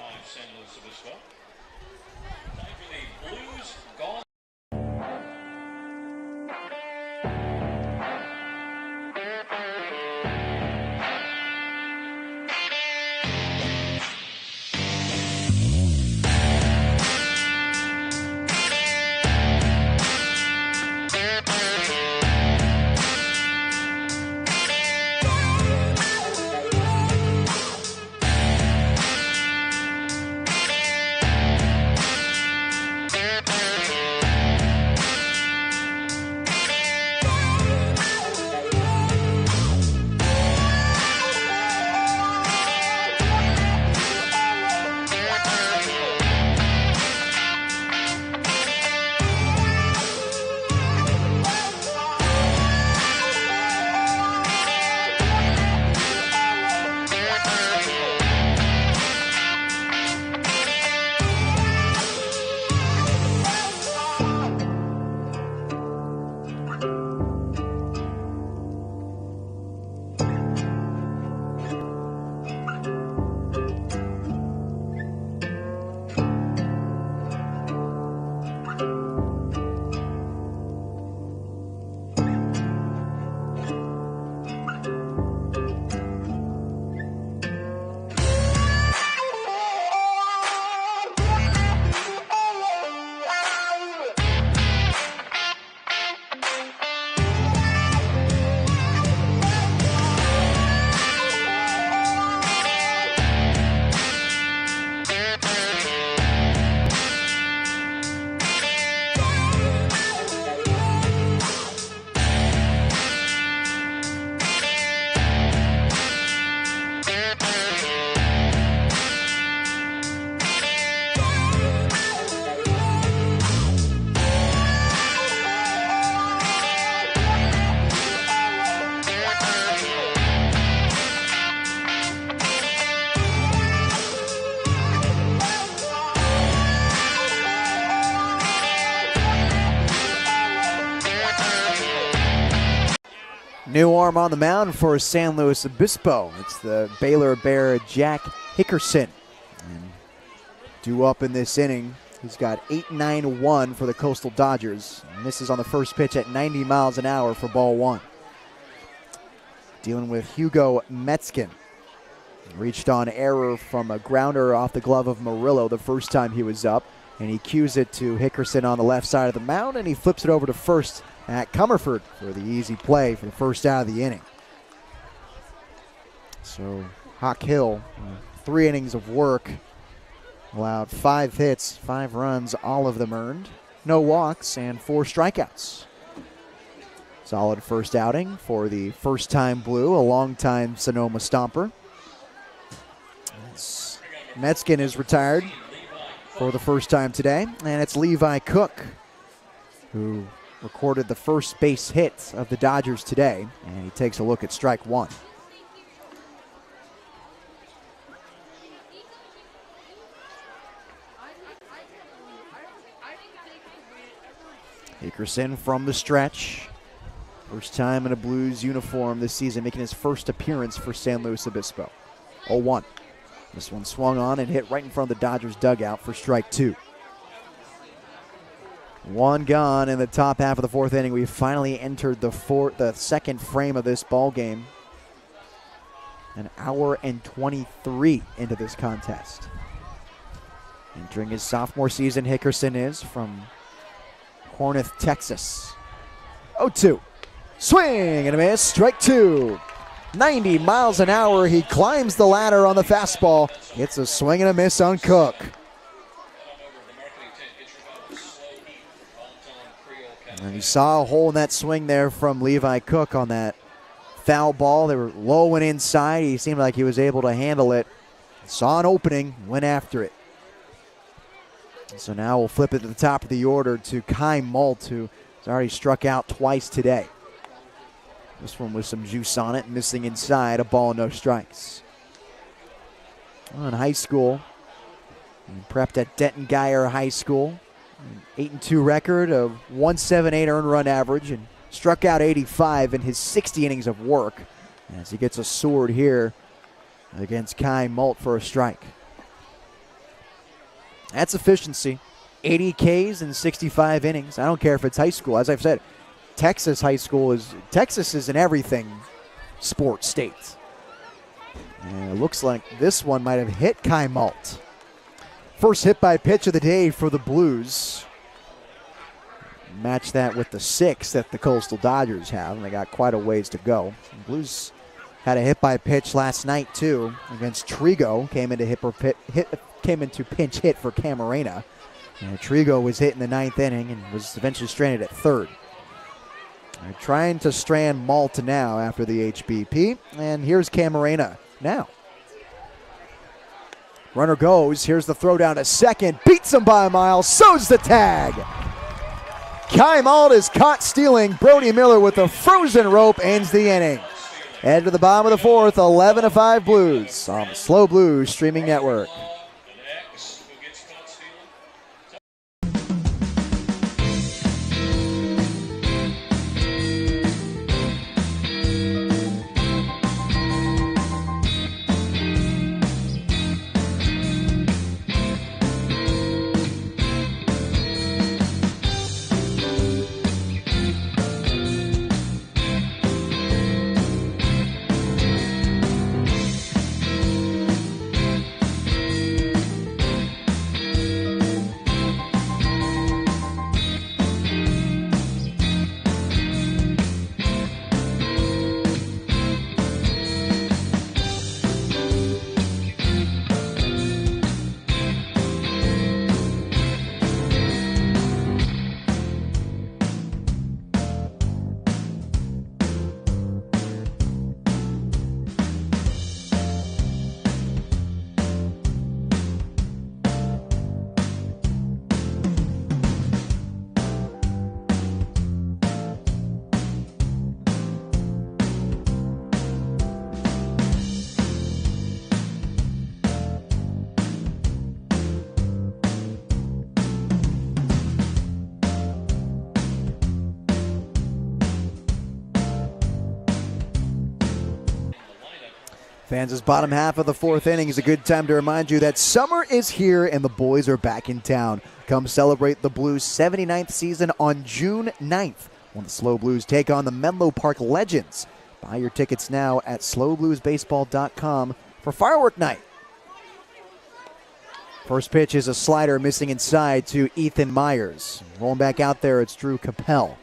New arm on the mound for San Luis Obispo. It's the Baylor Bear, Jack Hickerson. And due up in this inning, he's got 8-9-1 for the Coastal Dodgers. Misses on the first pitch at 90 miles an hour for ball one. Dealing with Hugo Metzgen. Reached on error from a grounder off the glove of Murillo the first time he was up. And he cues it to Hickerson on the left side of the mound, and he flips it over to first at Comerford for the easy play for the first out of the inning. So Hawk Hill, 3 innings of work, allowed 5 hits, 5 runs, all of them earned, no walks, and 4 strikeouts. Solid first outing for the first-time Blue, a long-time Sonoma Stomper. Metzgen is retired for the first time today, and it's Levi Cook who recorded the first base hit of the Dodgers today, and he takes a look at strike one. Hickerson from the stretch. First time in a Blues uniform this season, making his first appearance for San Luis Obispo. 0-1. This one swung on and hit right in front of the Dodgers dugout for strike two. 1 gone in the top half of the fourth inning. We finally entered the second frame of this ball game. An hour and 23 into this contest. Entering his sophomore season, Hickerson is from Corinth, Texas. 0-2. Swing and a miss. Strike two. 90 miles an hour. He climbs the ladder on the fastball. It's a swing and a miss on Cook. And you saw a hole in that swing there from Levi Cook on that foul ball. They were low and inside. He seemed like he was able to handle it. Saw an opening, went after it. So now we'll flip it to the top of the order to Kai Molt, who has already struck out twice today. This one with some juice on it, missing inside, a ball, no strikes. Well, in high school, he prepped at Denton Geyer High School. 8-2 record, a 1.78 earned run average, and struck out 85 in his 60 innings of work as he gets a sword here against Kai Molt for a strike. That's efficiency. 80 Ks in 65 innings. I don't care if it's high school. As I've said, Texas is an everything sport state. And it looks like this one might have hit Kai Molt. First hit by pitch of the day for the Blues. Match that with the 6 that the Coastal Dodgers have, and they got quite a ways to go. The Blues had a hit by pitch last night too against Trigo. Came into pinch hit for Camarena. And Trigo was hit in the 9th inning and was eventually stranded at 3rd. They're trying to strand Molt now after the HBP, and here's Camarena now. Runner goes. Here's the throw down to second. Beats him by a mile. So's the tag. Kai Molt is caught stealing. Brody Miller with a frozen rope ends the inning. Head to the bottom of the 4th. 11-5 Blues on the Slow Blues streaming network. Fans' bottom half of the 4th inning is a good time to remind you that summer is here and the boys are back in town. Come celebrate the Blues' 79th season on June 9th when the Slow Blues take on the Menlo Park Legends. Buy your tickets now at slowbluesbaseball.com for firework night. First pitch is a slider missing inside to Ethan Myers. Rolling back out there, it's Drew Capel.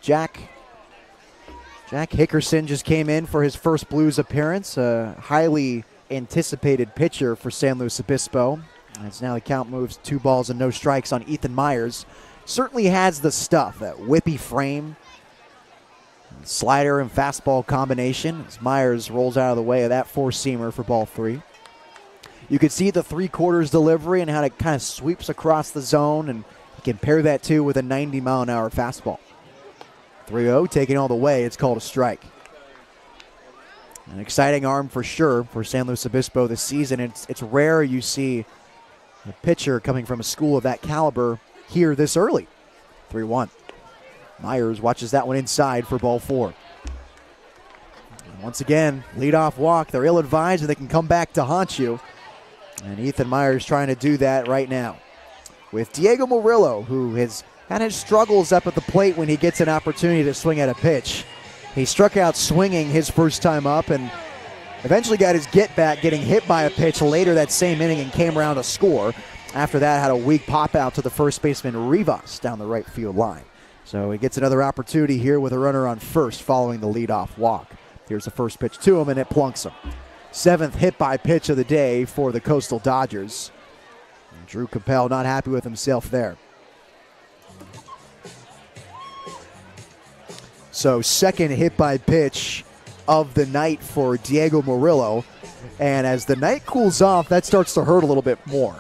Jack Hickerson just came in for his first Blues appearance, a highly anticipated pitcher for San Luis Obispo. As now the count moves 2 balls and no strikes on Ethan Myers. Certainly has the stuff, that whippy frame, slider and fastball combination as Myers rolls out of the way of that 4-seamer for ball 3. You could see the 3/4 delivery and how it kind of sweeps across the zone, and you can pair that too with a 90-mile-an-hour fastball. 3-0, taking all the way. It's called a strike. An exciting arm for sure for San Luis Obispo this season. It's rare you see a pitcher coming from a school of that caliber here this early. 3-1. Myers watches that one inside for ball 4. And once again, leadoff walk. They're ill-advised and they can come back to haunt you. And Ethan Myers trying to do that right now with Diego Murillo, who has had his struggles up at the plate when he gets an opportunity to swing at a pitch. He struck out swinging his first time up and eventually got his get-back getting hit by a pitch later that same inning and came around to score. After that, had a weak pop-out to the first baseman Rivas down the right field line. So he gets another opportunity here with a runner on first following the leadoff walk. Here's the first pitch to him, and it plunks him. 7th hit by pitch of the day for the Coastal Dodgers. And Drew Capel not happy with himself there. So 2nd hit by pitch of the night for Diego Murillo. And as the night cools off, that starts to hurt a little bit more.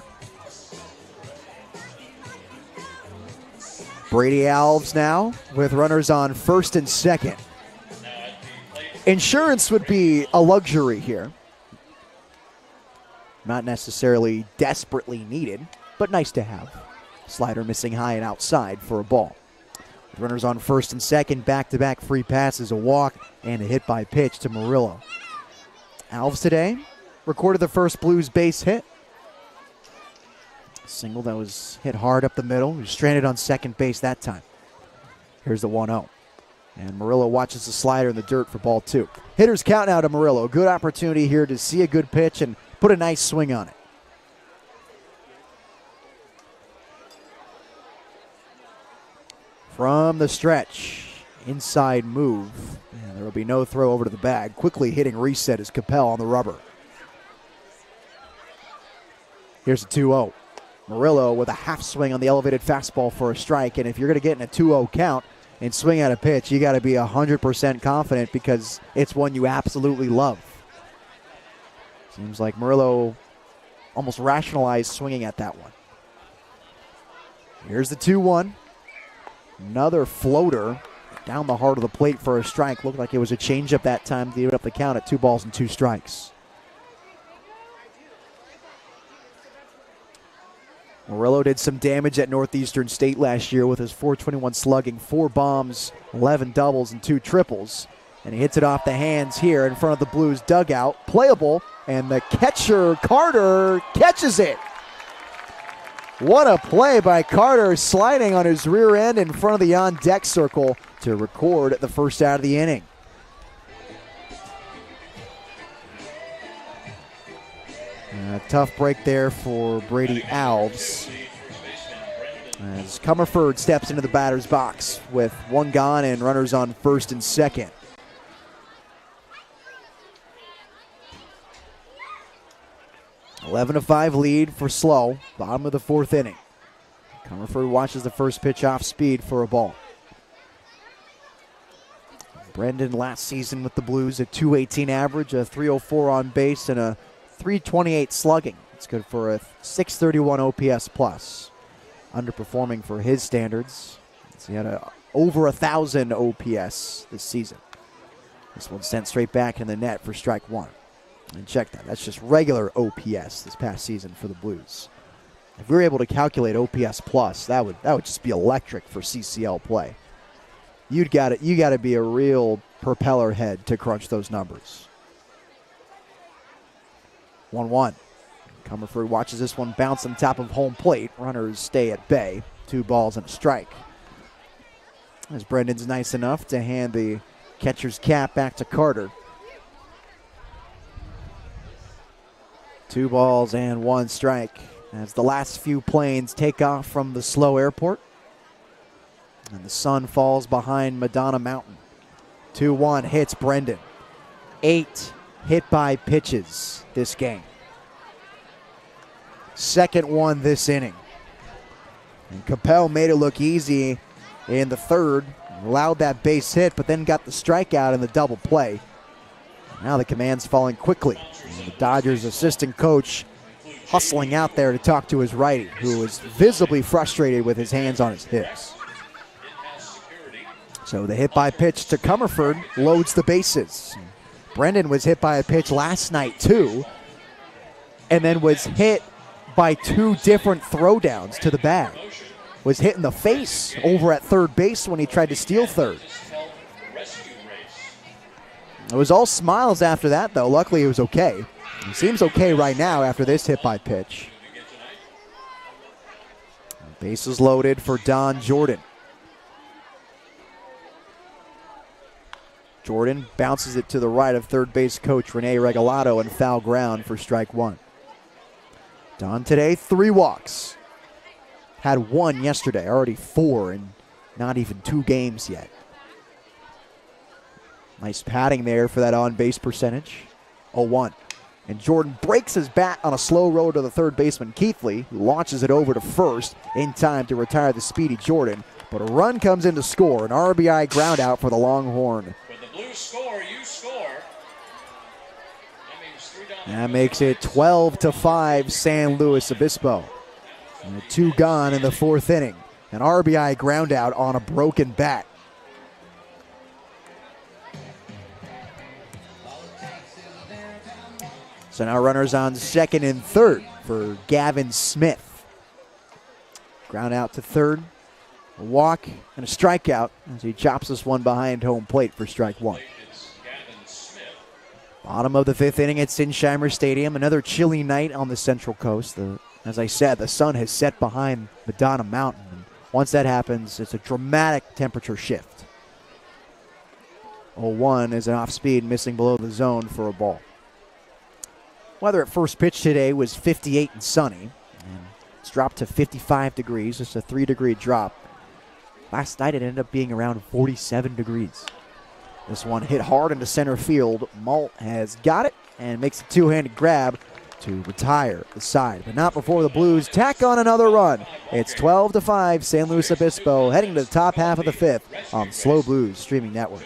Brady Alves now with runners on first and second. Insurance would be a luxury here. Not necessarily desperately needed, but nice to have. Slider missing high and outside for a ball. With runners on first and second, back-to-back free passes, a walk, and a hit by pitch to Murillo. Alves today recorded the first Blues base hit. A single that was hit hard up the middle. He was stranded on second base that time. Here's the 1-0. And Murillo watches the slider in the dirt for ball 2. Hitters count now to Murillo. Good opportunity here to see a good pitch and put a nice swing on it. From the stretch, inside move. And there will be no throw over to the bag. Quickly hitting reset is Capel on the rubber. Here's a 2-0. Murillo with a half swing on the elevated fastball for a strike. And if you're going to get in a 2-0 count and swing at a pitch, you got to be 100% confident because it's one you absolutely love. Seems like Murillo almost rationalized swinging at that one. Here's the 2-1. Another floater down the heart of the plate for a strike. Looked like it was a changeup that time to give up the count at 2 balls and 2 strikes. Murillo did some damage at Northeastern State last year with his .421 slugging, 4 bombs, 11 doubles, and 2 triples. And he hits it off the hands here in front of the Blues dugout. Playable, and the catcher, Carter, catches it. What a play by Carter, sliding on his rear end in front of the on-deck circle to record the first out of the inning. A tough break there for Brady Alves. As Comerford steps into the batter's box with 1 gone and runners on first and second. (11-5) lead for SLO, bottom of the 4th inning. Comerford watches the first pitch off speed for a ball. Brendan last season with the Blues, a .218 average, a .304 on base, and a .328 slugging. It's good for a .631 OPS plus. Underperforming for his standards. He had over 1,000 OPS this season. This one sent straight back in the net for strike 1. And check that. That's just regular OPS this past season for the Blues. If we were able to calculate OPS plus, that would just be electric for CCL play. You got to be a real propeller head to crunch those numbers. 1-1. Comerford watches this one bounce on top of home plate. Runners stay at bay. 2 balls and a strike. As Brendan's nice enough to hand the catcher's cap back to Carter. 2 balls and 1 strike as the last few planes take off from the SLO airport. And the sun falls behind Madonna Mountain. 2-1 hits Brendan. 8 hit by pitches this game. Second one this inning. And Capel made it look easy in the 3rd. Allowed that base hit, but then got the strikeout in the double play. Now the command's falling quickly. And the Dodgers assistant coach hustling out there to talk to his righty, who was visibly frustrated with his hands on his hips. So the hit by pitch to Comerford loads the bases. Brendan was hit by a pitch last night too, and then was hit by 2 different throwdowns to the bag. Was hit in the face over at third base when he tried to steal third. It was all smiles after that, though. Luckily, it was okay. He seems okay right now after this hit by pitch. Bases loaded for Don Jordan. Jordan bounces it to the right of third base coach Rene Regalado and foul ground for strike 1. Don today, 3 walks. Had 1 yesterday, already 4 in not even 2 games yet. Nice padding there for that on-base percentage. 0-1. And Jordan breaks his bat on a slow roll to the third baseman, Keithley, who launches it over to first in time to retire the speedy Jordan. But a run comes in to score, an RBI ground out for the Longhorn. When the Blues score, you score. That makes it 12-5 San Luis Obispo. And 2 gone in the 4th inning. An RBI ground out on a broken bat. So now runners on second and third for Gavin Smith. Ground out to third. A walk and a strikeout as he chops this one behind home plate for strike one. Bottom of the fifth inning at Sinsheimer Stadium. Another chilly night on the Central Coast. As I said, the sun has set behind Madonna Mountain. And once that happens, it's a dramatic temperature shift. 0-1 is an off-speed, missing below the zone for a ball. Weather at first pitch today was 58 and sunny. And it's dropped to 55 degrees. It's a 3-degree drop. Last night it ended up being around 47 degrees. This one hit hard into center field. Malt has got it and makes a two-handed grab to retire the side, but not before the Blues tack on another run. It's 12-5, San Luis Obispo heading to the top half of the fifth on SLO Blues streaming network.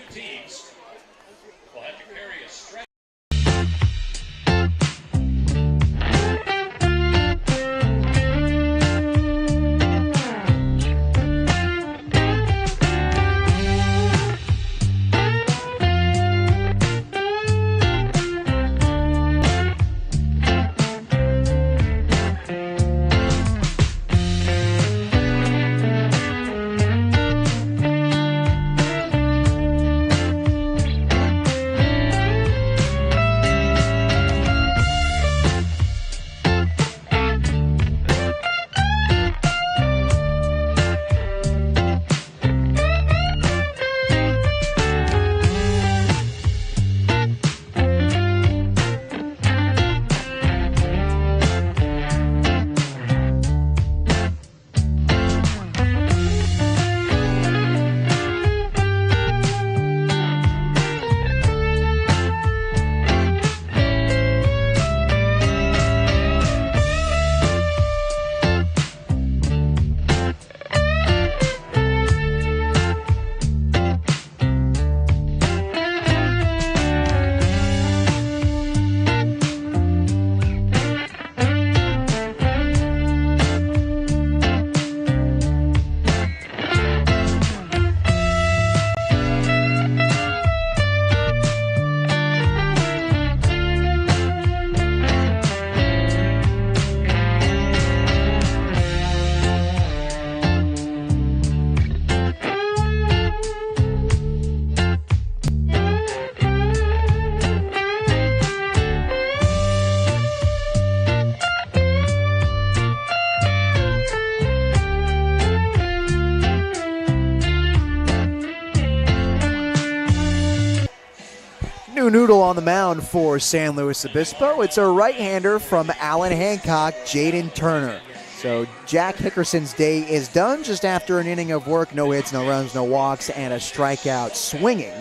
Noodle on the mound for San Luis Obispo. It's a right-hander from Allen Hancock, Jaden Turner. So Jack Hickerson's day is done just after an inning of work. No hits, no runs, no walks, and a strikeout swinging.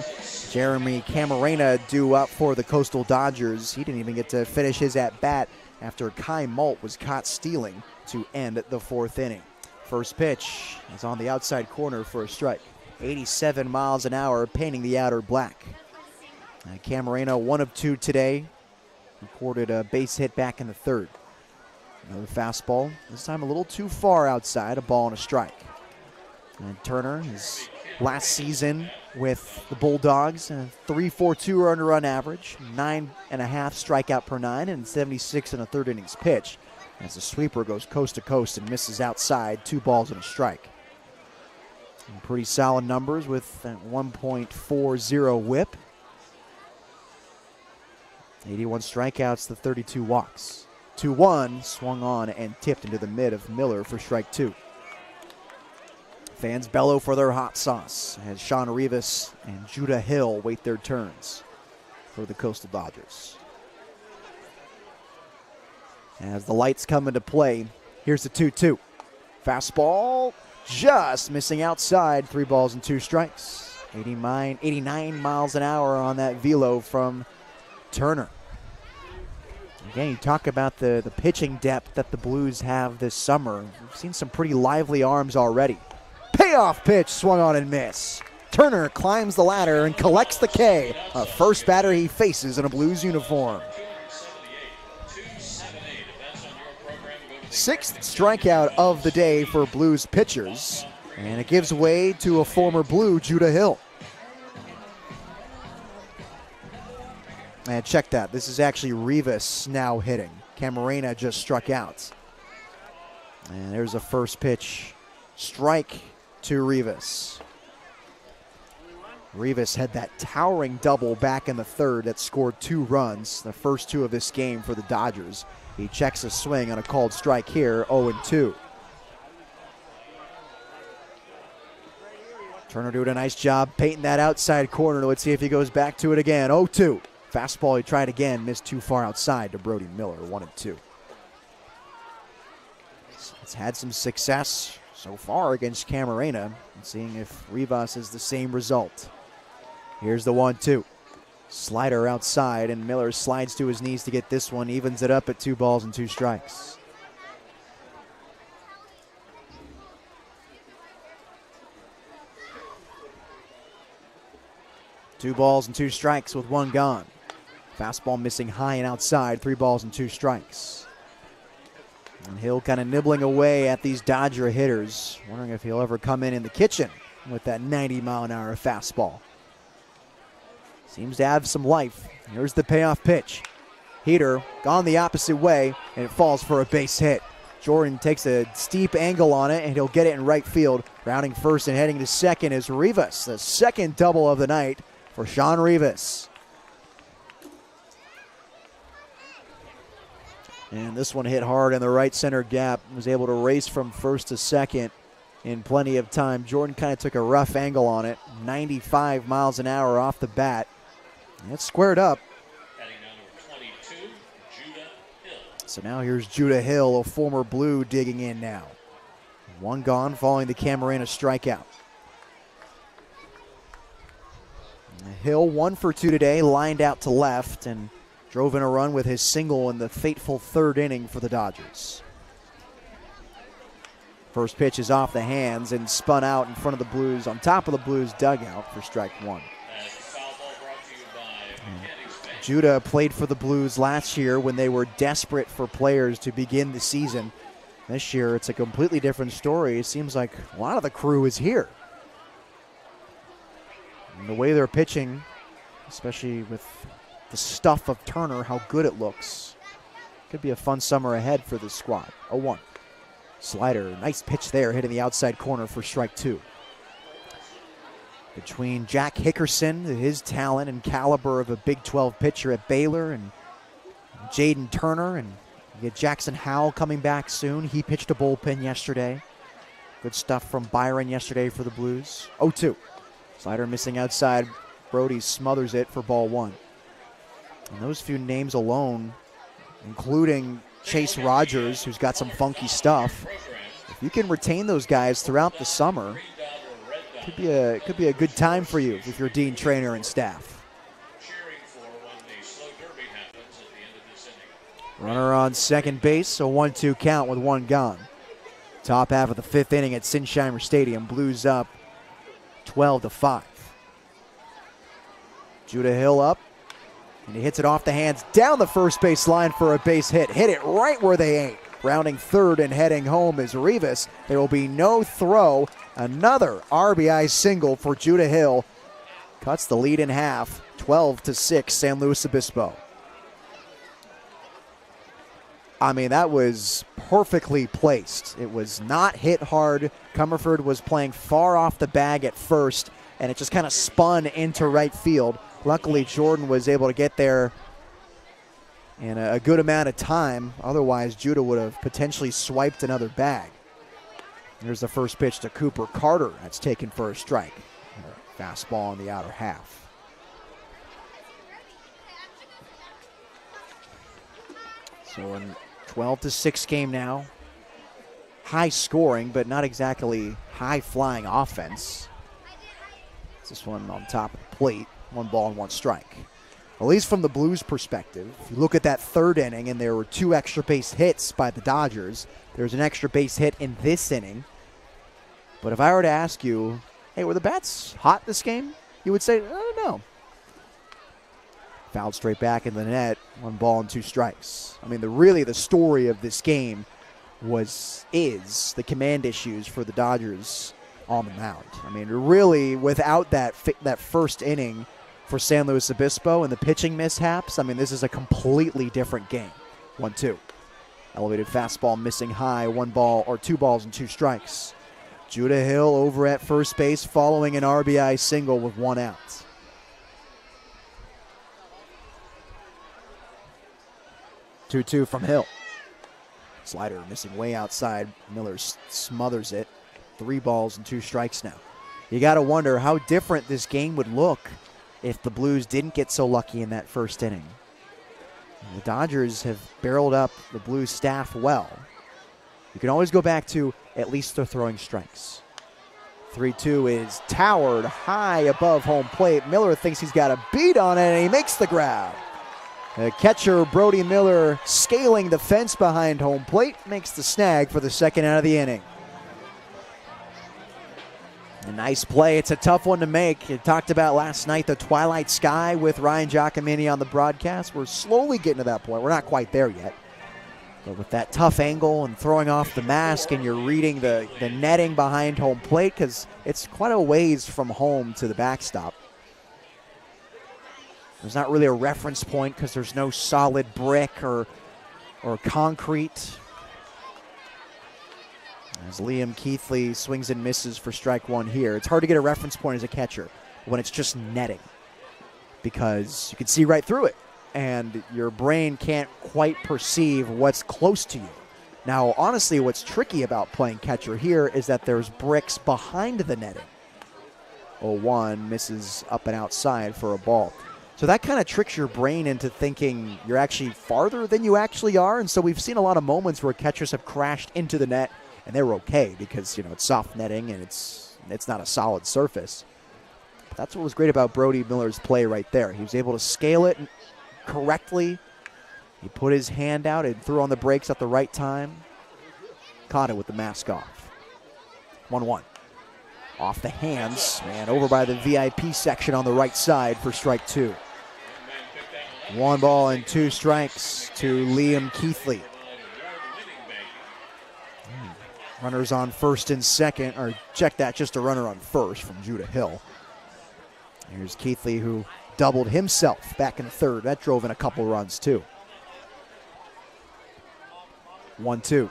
Jeremy Camarena due up for the Coastal Dodgers. He didn't even get to finish his at-bat after Kai Malt was caught stealing to end the fourth inning. First pitch is on the outside corner for a strike. 87 miles an hour, painting the outer black. Camarena, 1 of 2 today. Recorded a base hit back in the third. Another fastball, this time a little too far outside, a ball and a strike. And Turner, his last season with the Bulldogs, a 3.42 earned run average, 9.5 strikeout per 9, and 76 in a third innings pitch. As the sweeper goes coast to coast and misses outside, 2 balls and a strike. And pretty solid numbers with that 1.40 whip. 81 strikeouts, the 32 walks. 2-1, swung on and tipped into the mid of Miller for strike 2. Fans bellow for their hot sauce as Sean Rivas and Judah Hill wait their turns for the Coastal Dodgers. As the lights come into play, here's the 2-2. Fastball just missing outside, 3 balls and 2 strikes. 89 miles an hour on that velo from Turner. Again, you talk about the pitching depth that the Blues have this summer. We've seen some pretty lively arms already. Payoff pitch, swung on and miss. Turner climbs the ladder and collects the K, a first batter he faces in a Blues uniform. 6th strikeout of the day for Blues pitchers, and it gives way to a former Blue, Judah Hill. And check that. This is actually Rivas now hitting. Camarena just struck out. And there's a first pitch. Strike to Rivas. Rivas had that towering double back in the third that scored 2 runs, the first 2 of this game for the Dodgers. He checks a swing on a called strike here, 0-2. Turner doing a nice job painting that outside corner. Let's see if he goes back to it again. 0-2. Fastball he tried again, missed too far outside to Brody Miller, 1-2. He's had some success so far against Camarena, and seeing if Rivas is the same result. Here's the 1-2. Slider outside, and Miller slides to his knees to get this one, evens it up at 2 balls and 2 strikes. Two balls and 2 strikes with 1 gone. Fastball missing high and outside, 3 balls and 2 strikes. And Hill kind of nibbling away at these Dodger hitters, wondering if he'll ever come in the kitchen with that 90-mile-an-hour fastball. Seems to have some life. Here's the payoff pitch. Heater gone the opposite way, and it falls for a base hit. Jordan takes a steep angle on it, and he'll get it in right field. Rounding first and heading to second is Rivas, the second double of the night for Sean Rivas. And this one hit hard in the right center gap. Was able to race from first to second in plenty of time. Jordan kind of took a rough angle on it. 95 miles an hour off the bat. And it's squared up. Batting number 22, Judah Hill. So now here's Judah Hill, a former Blue, digging in now. 1 gone following the Camarena strikeout. Hill 1 for 2 today, lined out to left, and drove in a run with his single in the fateful 3rd inning for the Dodgers. First pitch is off the hands and spun out in front of the Blues, on top of the Blues dugout for strike 1. Judah played for the Blues last year when they were desperate for players to begin the season. This year, it's a completely different story. It seems like a lot of the crew is here. And the way they're pitching, especially with the stuff of Turner, how good it looks. Could be a fun summer ahead for this squad. 0-1. Slider, nice pitch there, hitting the outside corner for strike 2. Between Jack Hickerson, his talent and caliber of a Big 12 pitcher at Baylor, and Jaden Turner, and you get Jackson Howell coming back soon. He pitched a bullpen yesterday. Good stuff from Byron yesterday for the Blues. 0-2. Slider missing outside. Brody smothers it for ball 1. And those few names alone, including Chase Rogers, who's got some funky stuff, if you can retain those guys throughout the summer, could be a good time for you if you're Dean Trainer and staff. Runner on second base, a 1-2 count with 1 gone. Top half of the 5th inning at Sinsheimer Stadium. Blues up 12-5. Judah Hill up, and he hits it off the hands down the first base line for a base hit. Hit it right where they ain't. Rounding third and heading home is Rivas. There will be no throw. Another RBI single for Judah Hill. Cuts the lead in half, 12-6, San Luis Obispo. I mean, that was perfectly placed. It was not hit hard. Comerford was playing far off the bag at first, and it just kind of spun into right field. Luckily, Jordan was able to get there in a good amount of time. Otherwise, Judah would have potentially swiped another bag. Here's the first pitch to Cooper Carter. That's taken for a strike. Fastball in the outer half. So a 12-6 game now. High scoring, but not exactly high-flying offense. This one on top of the plate. 1 ball and 1 strike. At least from the Blues' perspective, if you look at that 3rd inning and there were 2 extra base hits by the Dodgers, there's an extra base hit in this inning. But if I were to ask you, hey, were the bats hot this game? You would say, I don't know. Fouled straight back in the net, 1 ball and 2 strikes. I mean, really the story of this game is the command issues for the Dodgers on the mound. I mean, really, without that first inning for San Luis Obispo and the pitching mishaps, I mean, this is a completely different game. 1-2. Elevated fastball missing high, 1 ball or 2 balls and 2 strikes. Judah Hill over at first base following an RBI single with 1 out. Two from Hill. Slider missing way outside. Miller smothers it. 3 balls and 2 strikes now. You got to wonder how different this game would look if the Blues didn't get so lucky in that first inning. The Dodgers have barreled up the Blues staff well. You can always go back to at least they're throwing strikes. 3-2 is towered high above home plate. Miller thinks he's got a beat on it, and he makes the grab. The catcher, Brody Miller, scaling the fence behind home plate, makes the snag for the second out of the inning. A nice play. It's a tough one to make. You talked about last night the twilight sky with Ryan Giacomini on the broadcast. We're slowly getting to that point. We're not quite there yet. But with that tough angle and throwing off the mask, and you're reading the netting behind home plate, because it's quite a ways from home to the backstop. There's not really a reference point because there's no solid brick or concrete. As Liam Keithley swings and misses for strike 1 here. It's hard to get a reference point as a catcher when it's just netting, because you can see right through it and your brain can't quite perceive what's close to you. Now, honestly, what's tricky about playing catcher here is that there's bricks behind the netting. 0-1 misses up and outside for a ball. So that kind of tricks your brain into thinking you're actually farther than you actually are. And so we've seen a lot of moments where catchers have crashed into the net and they were okay because, it's soft netting and it's not a solid surface. But that's what was great about Brody Miller's play right there. He was able to scale it correctly. He put his hand out and threw on the brakes at the right time. Caught it with the mask off. 1-1. Off the hands and over by the VIP section on the right side for strike 2. 1 ball and 2 strikes to Liam Keithley. Runners on first and second, or check that, just a runner on first from Judah Hill. Here's Keithley, who doubled himself back in the third. That drove in a couple runs too. 1-2.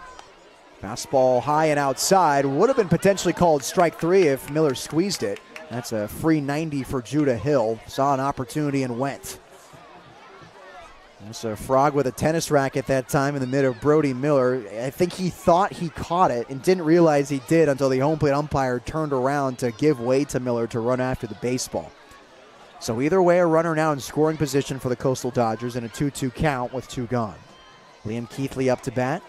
Fastball high and outside. Would have been potentially called strike 3 if Miller squeezed it. That's a free 90 for Judah Hill. Saw an opportunity and went. There's a frog with a tennis racket that time in the mid of Brody Miller. I think he thought he caught it and didn't realize he did until the home plate umpire turned around to give way to Miller to run after the baseball. So either way, a runner now in scoring position for the Coastal Dodgers in a 2-2 count with 2 gone. Liam Keithley up to bat.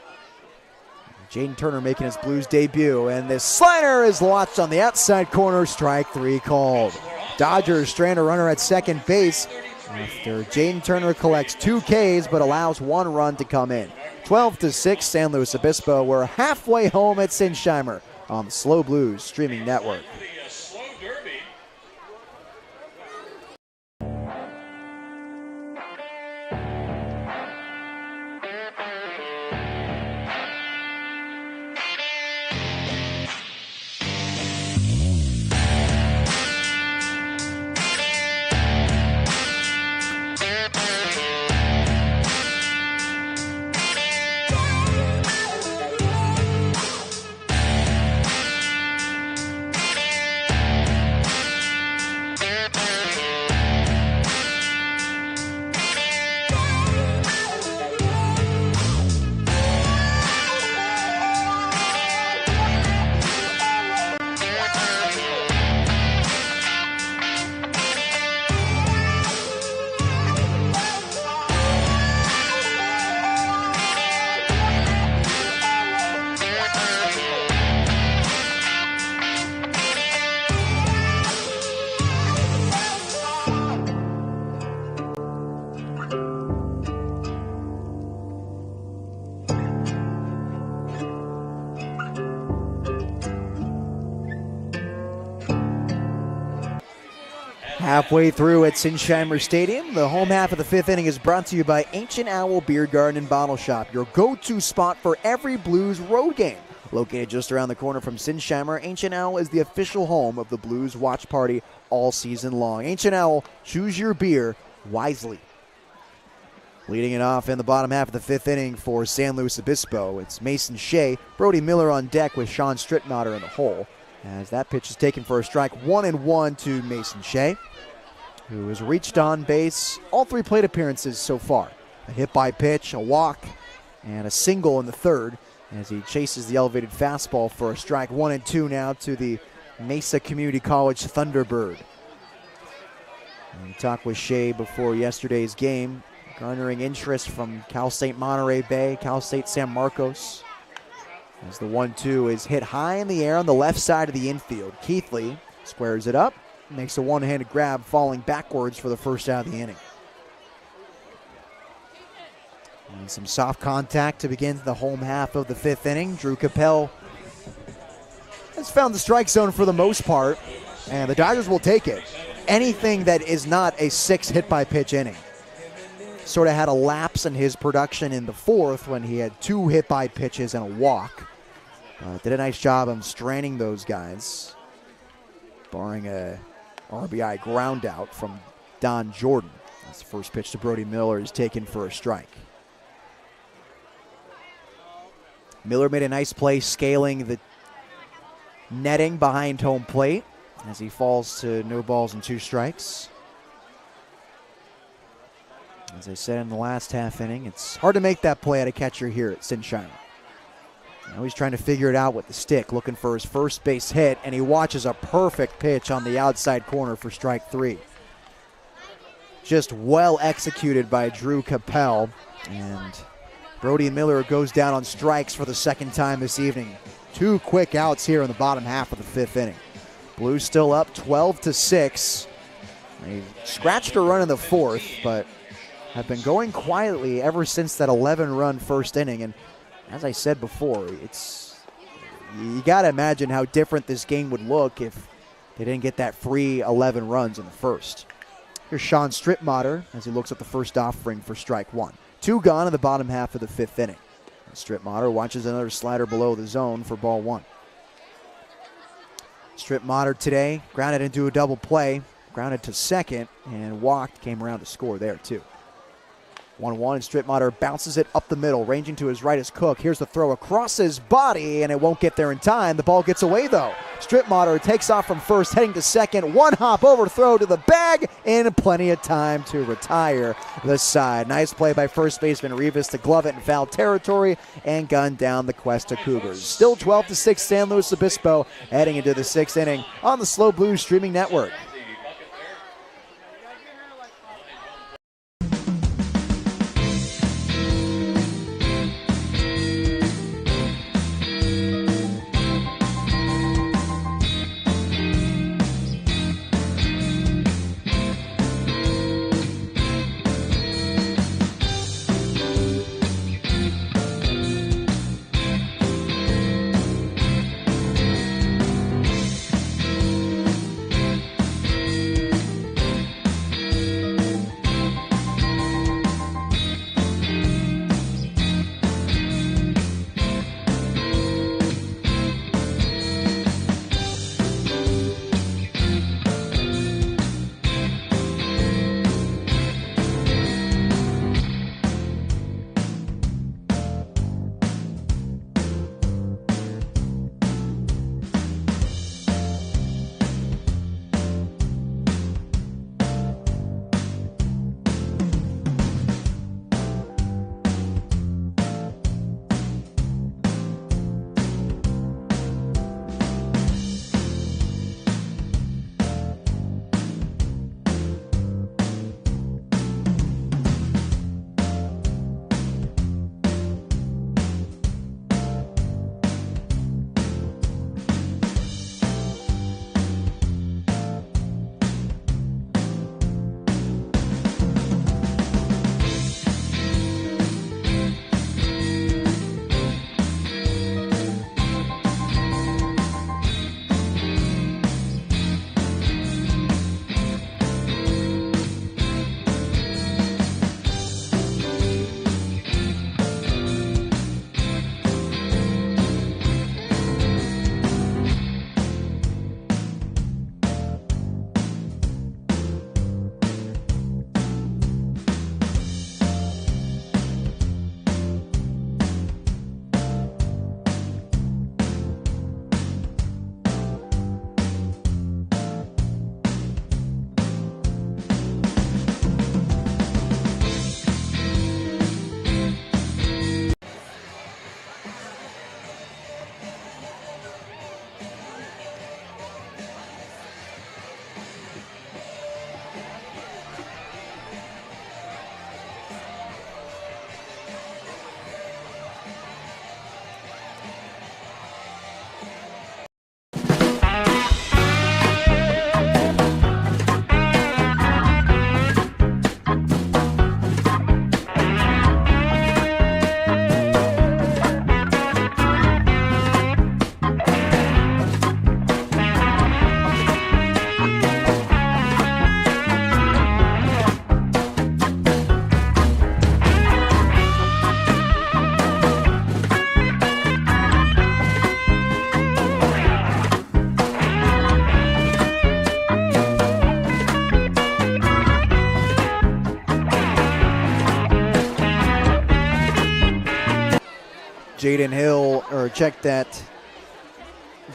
Jaden Turner making his Blues debut, and this slider is launched on the outside corner. Strike 3 called. Dodgers strand a runner at second base after Jaden Turner collects 2 Ks but allows 1 run to come in. 12-6 San Luis Obispo. We're halfway home at Sinsheimer on the SLO Blues streaming network. Halfway through at Sinsheimer Stadium, the home half of the 5th inning is brought to you by Ancient Owl Beer Garden and Bottle Shop, your go-to spot for every Blues road game. Located just around the corner from Sinsheimer, Ancient Owl is the official home of the Blues watch party all season long. Ancient Owl, choose your beer wisely. Leading it off in the bottom half of the fifth inning for San Luis Obispo, it's Mason Shea, Brody Miller on deck with Sean Strittmatter in the hole. As that pitch is taken for a strike, 1-1 to Mason Shea, who has reached on base all three plate appearances so far. A hit by pitch, a walk, and a single in the third as he chases the elevated fastball for a strike. 1-2 now to the Mesa Community College Thunderbird. And we talked with Shea before yesterday's game, garnering interest from Cal State Monterey Bay, Cal State San Marcos. As the 1-2 is hit high in the air on the left side of the infield. Keithley squares it up, makes a one-handed grab, falling backwards for the first out of the inning. And some soft contact to begin the home half of the fifth inning. Drew Capel has found the strike zone for the most part, and the Dodgers will take it. Anything that is not a 6 hit-by-pitch inning. Sort of had a lapse in his production in the fourth when he had 2 hit-by-pitches and a walk. Did a nice job of straining those guys, barring a RBI ground out from Don Jordan. That's the first pitch to Brody Miller is taken for a strike. Miller made a nice play scaling the netting behind home plate as he falls to no balls and 2 strikes. As I said in the last half inning, it's hard to make that play at a catcher here at Sunshine. Now he's trying to figure it out with the stick, looking for his first base hit, and he watches a perfect pitch on the outside corner for strike 3. Just well executed by Drew Capel, and Brody Miller goes down on strikes for the second time this evening. 2 quick outs here in the bottom half of the fifth inning. Blues still up 12-6. They scratched a run in the fourth, but have been going quietly ever since that 11-run first inning. And as I said before, you got to imagine how different this game would look if they didn't get that free 11 runs in the first. Here's Sean Strittmatter as he looks at the first offering for strike 1. 2 gone in the bottom half of the fifth inning. Strittmatter watches another slider below the zone for ball 1. Strittmatter today grounded into a double play, grounded to second, and walked, came around to score there too. 1-1, and Strittmatter bounces it up the middle. Ranging to his right is Cook. Here's the throw across his body, and it won't get there in time. The ball gets away, though. Strittmatter takes off from first, heading to second. One hop overthrow to the bag, and plenty of time to retire the side. Nice play by first baseman Rivas to glove it in foul territory and gun down the Cuesta Cougars. Still 12-6 San Luis Obispo, heading into the sixth inning on the Slow Blues streaming network.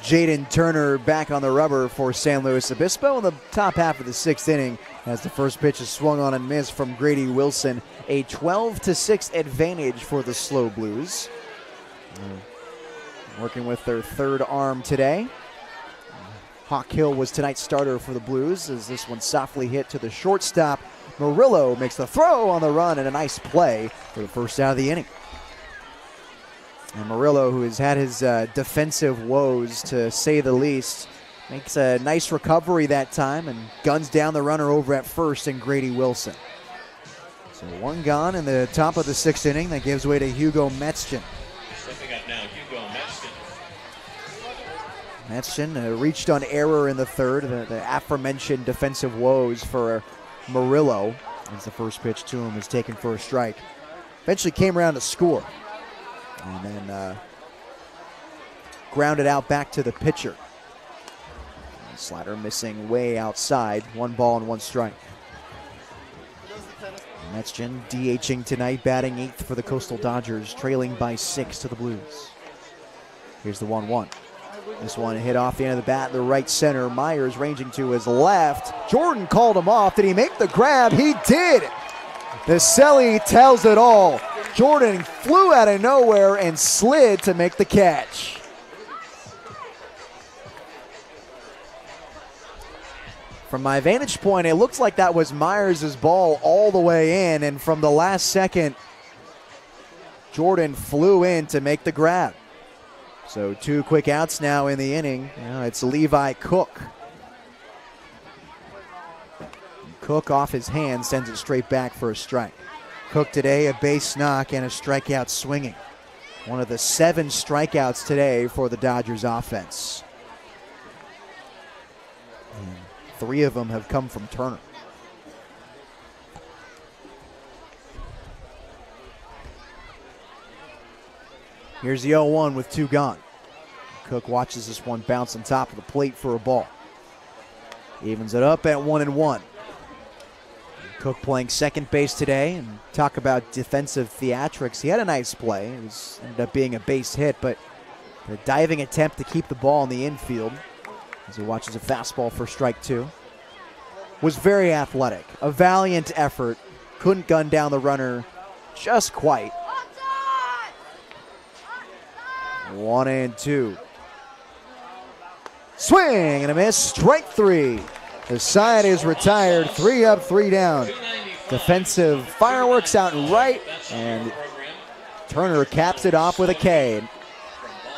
Jaden Turner back on the rubber for San Luis Obispo in the top half of the 6th inning as the first pitch is swung on and missed from Grady Wilson. A 12-6 advantage for the SLO Blues. Working with their third arm today. Hawk Hill was tonight's starter for the Blues as this one softly hit to the shortstop. Murillo makes the throw on the run and a nice play for the first out of the inning. And Murillo, who has had his defensive woes to say the least, makes a nice recovery that time and guns down the runner over at first in Grady Wilson. So one gone in the top of the 6th inning. That gives way to Hugo Metzgen. Stepping up now, Hugo Metzgen. Metzgen reached on error in the third. The aforementioned defensive woes for Murillo as the first pitch to him is taken for a strike. Eventually came around to score. And then grounded out back to the pitcher. Slider missing way outside. 1 ball and 1 strike. Metzgen DHing tonight, batting 8th for the Coastal Dodgers, trailing by 6 to the Blues. Here's the 1-1. This one hit off the end of the bat in the right center. Myers ranging to his left. Jordan called him off. Did he make the grab? He did. The Selly tells it all. Jordan flew out of nowhere and slid to make the catch. From my vantage point, it looks like that was Myers' ball all the way in, and from the last second, Jordan flew in to make the grab. So 2 quick outs now in the inning. Now it's Levi Cook. Cook off his hand sends it straight back for a strike. Cook today a base knock and a strikeout swinging. One of the 7 strikeouts today for the Dodgers offense. And 3 of them have come from Turner. Here's the 0-1 with 2 gone. Cook watches this one bounce on top of the plate for a ball. Evens it up at 1-1. Cook playing second base today, and talk about defensive theatrics. He had a nice play. It ended up being a base hit, but a diving attempt to keep the ball in the infield as he watches a fastball for strike 2. Was very athletic. A valiant effort. Couldn't gun down the runner just quite. 1-2. Swing and a miss. Strike 3. The side is retired. 3 up, 3 down. Defensive fireworks out and right, and Turner caps it off with a K.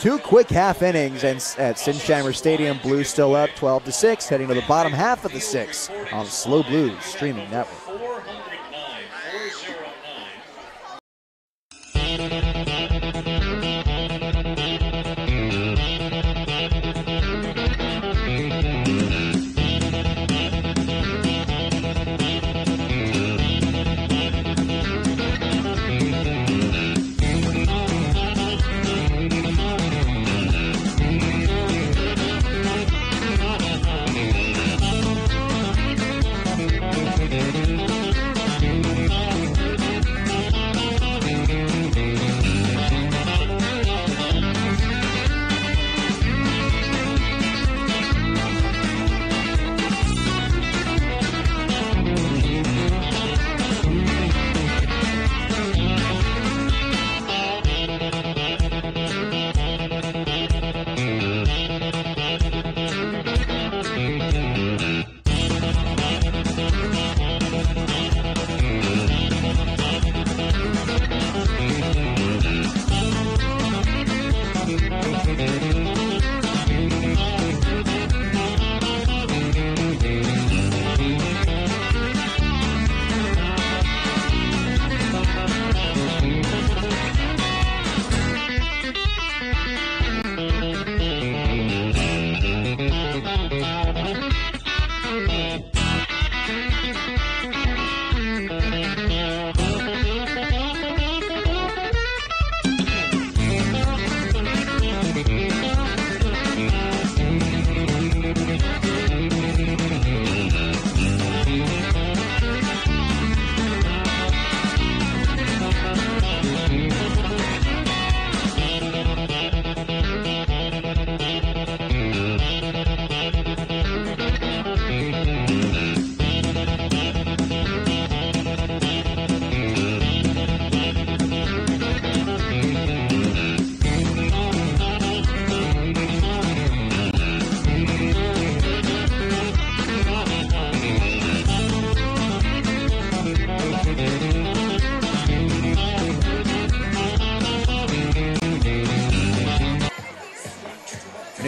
2 quick half innings, and at Sinsheimer Stadium, Blues still up 12-6, heading to the bottom half of the 6th on the SLO Blues streaming network. 409.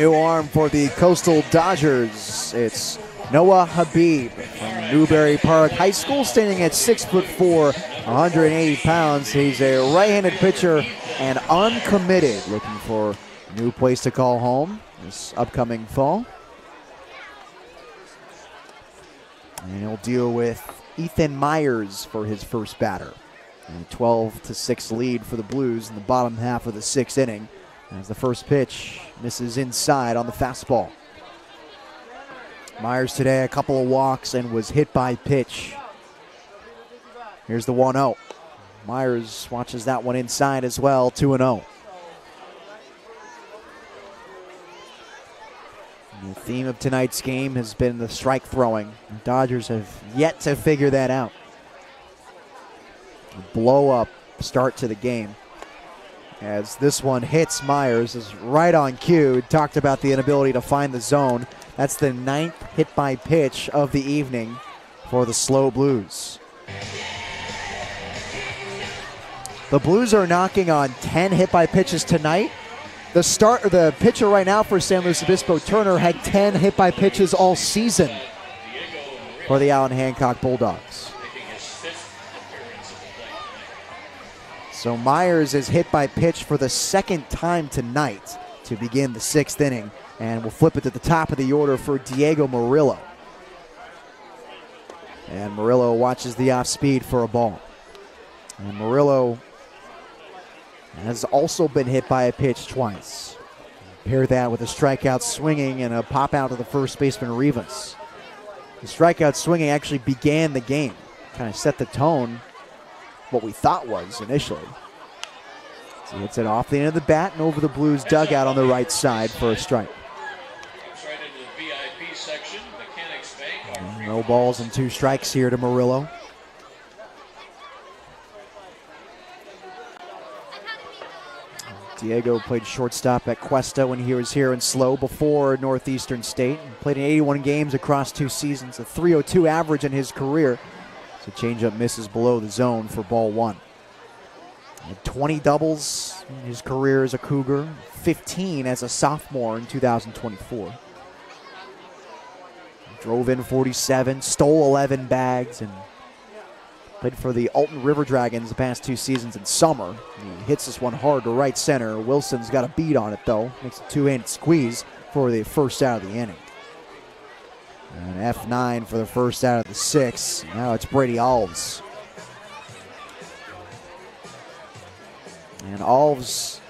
New arm for the Coastal Dodgers. It's Noah Habib from Newberry Park High School, standing at 6'4", 180 pounds. He's a right-handed pitcher and uncommitted, looking for a new place to call home this upcoming fall. And he'll deal with Ethan Myers for his first batter. And a 12-6 lead for the Blues in the bottom half of the sixth inning, as the first pitch misses inside on the fastball. Myers today, a couple of walks and was hit by pitch. Here's the 1-0. Myers watches that one inside as well, 2-0. The theme of tonight's game has been the strike throwing. The Dodgers have yet to figure that out. A blow-up start to the game, as this one hits Myers, is right on cue. Talked about the inability to find the zone. That's the 9th hit by pitch of the evening for the SLO Blues. The Blues are knocking on 10 hit by pitches tonight. The pitcher right now for San Luis Obispo, Turner, had 10 hit by pitches all season for the Allen Hancock Bulldogs. So Myers is hit by pitch for the second time tonight to begin the sixth inning, and we'll flip it to the top of the order for Diego Murillo. And Murillo watches the off speed for a ball. And Murillo has also been hit by a pitch twice. Pair that with a strikeout swinging and a pop out to the first baseman Rivas. The strikeout swinging actually began the game, kind of set the tone, what we thought was initially. So he hits it off the end of the bat and over the Blues dugout on the right side for a strike. And no balls and 2 strikes here to Murillo. Diego played shortstop at Cuesta when he was here in SLO before Northeastern State. Played in 81 games across 2 seasons, a .302 average in his career. So changeup misses below the zone for ball 1. Had 20 doubles in his career as a Cougar, 15 as a sophomore in 2024. Drove in 47, stole 11 bags, and played for the Alton River Dragons the past 2 seasons in summer. He hits this one hard to right center. Wilson's got a beat on it, though. Makes a 2-handed squeeze for the first out of the inning. And F9 for the first out of the 6th. Now it's Brady Alves. And Alves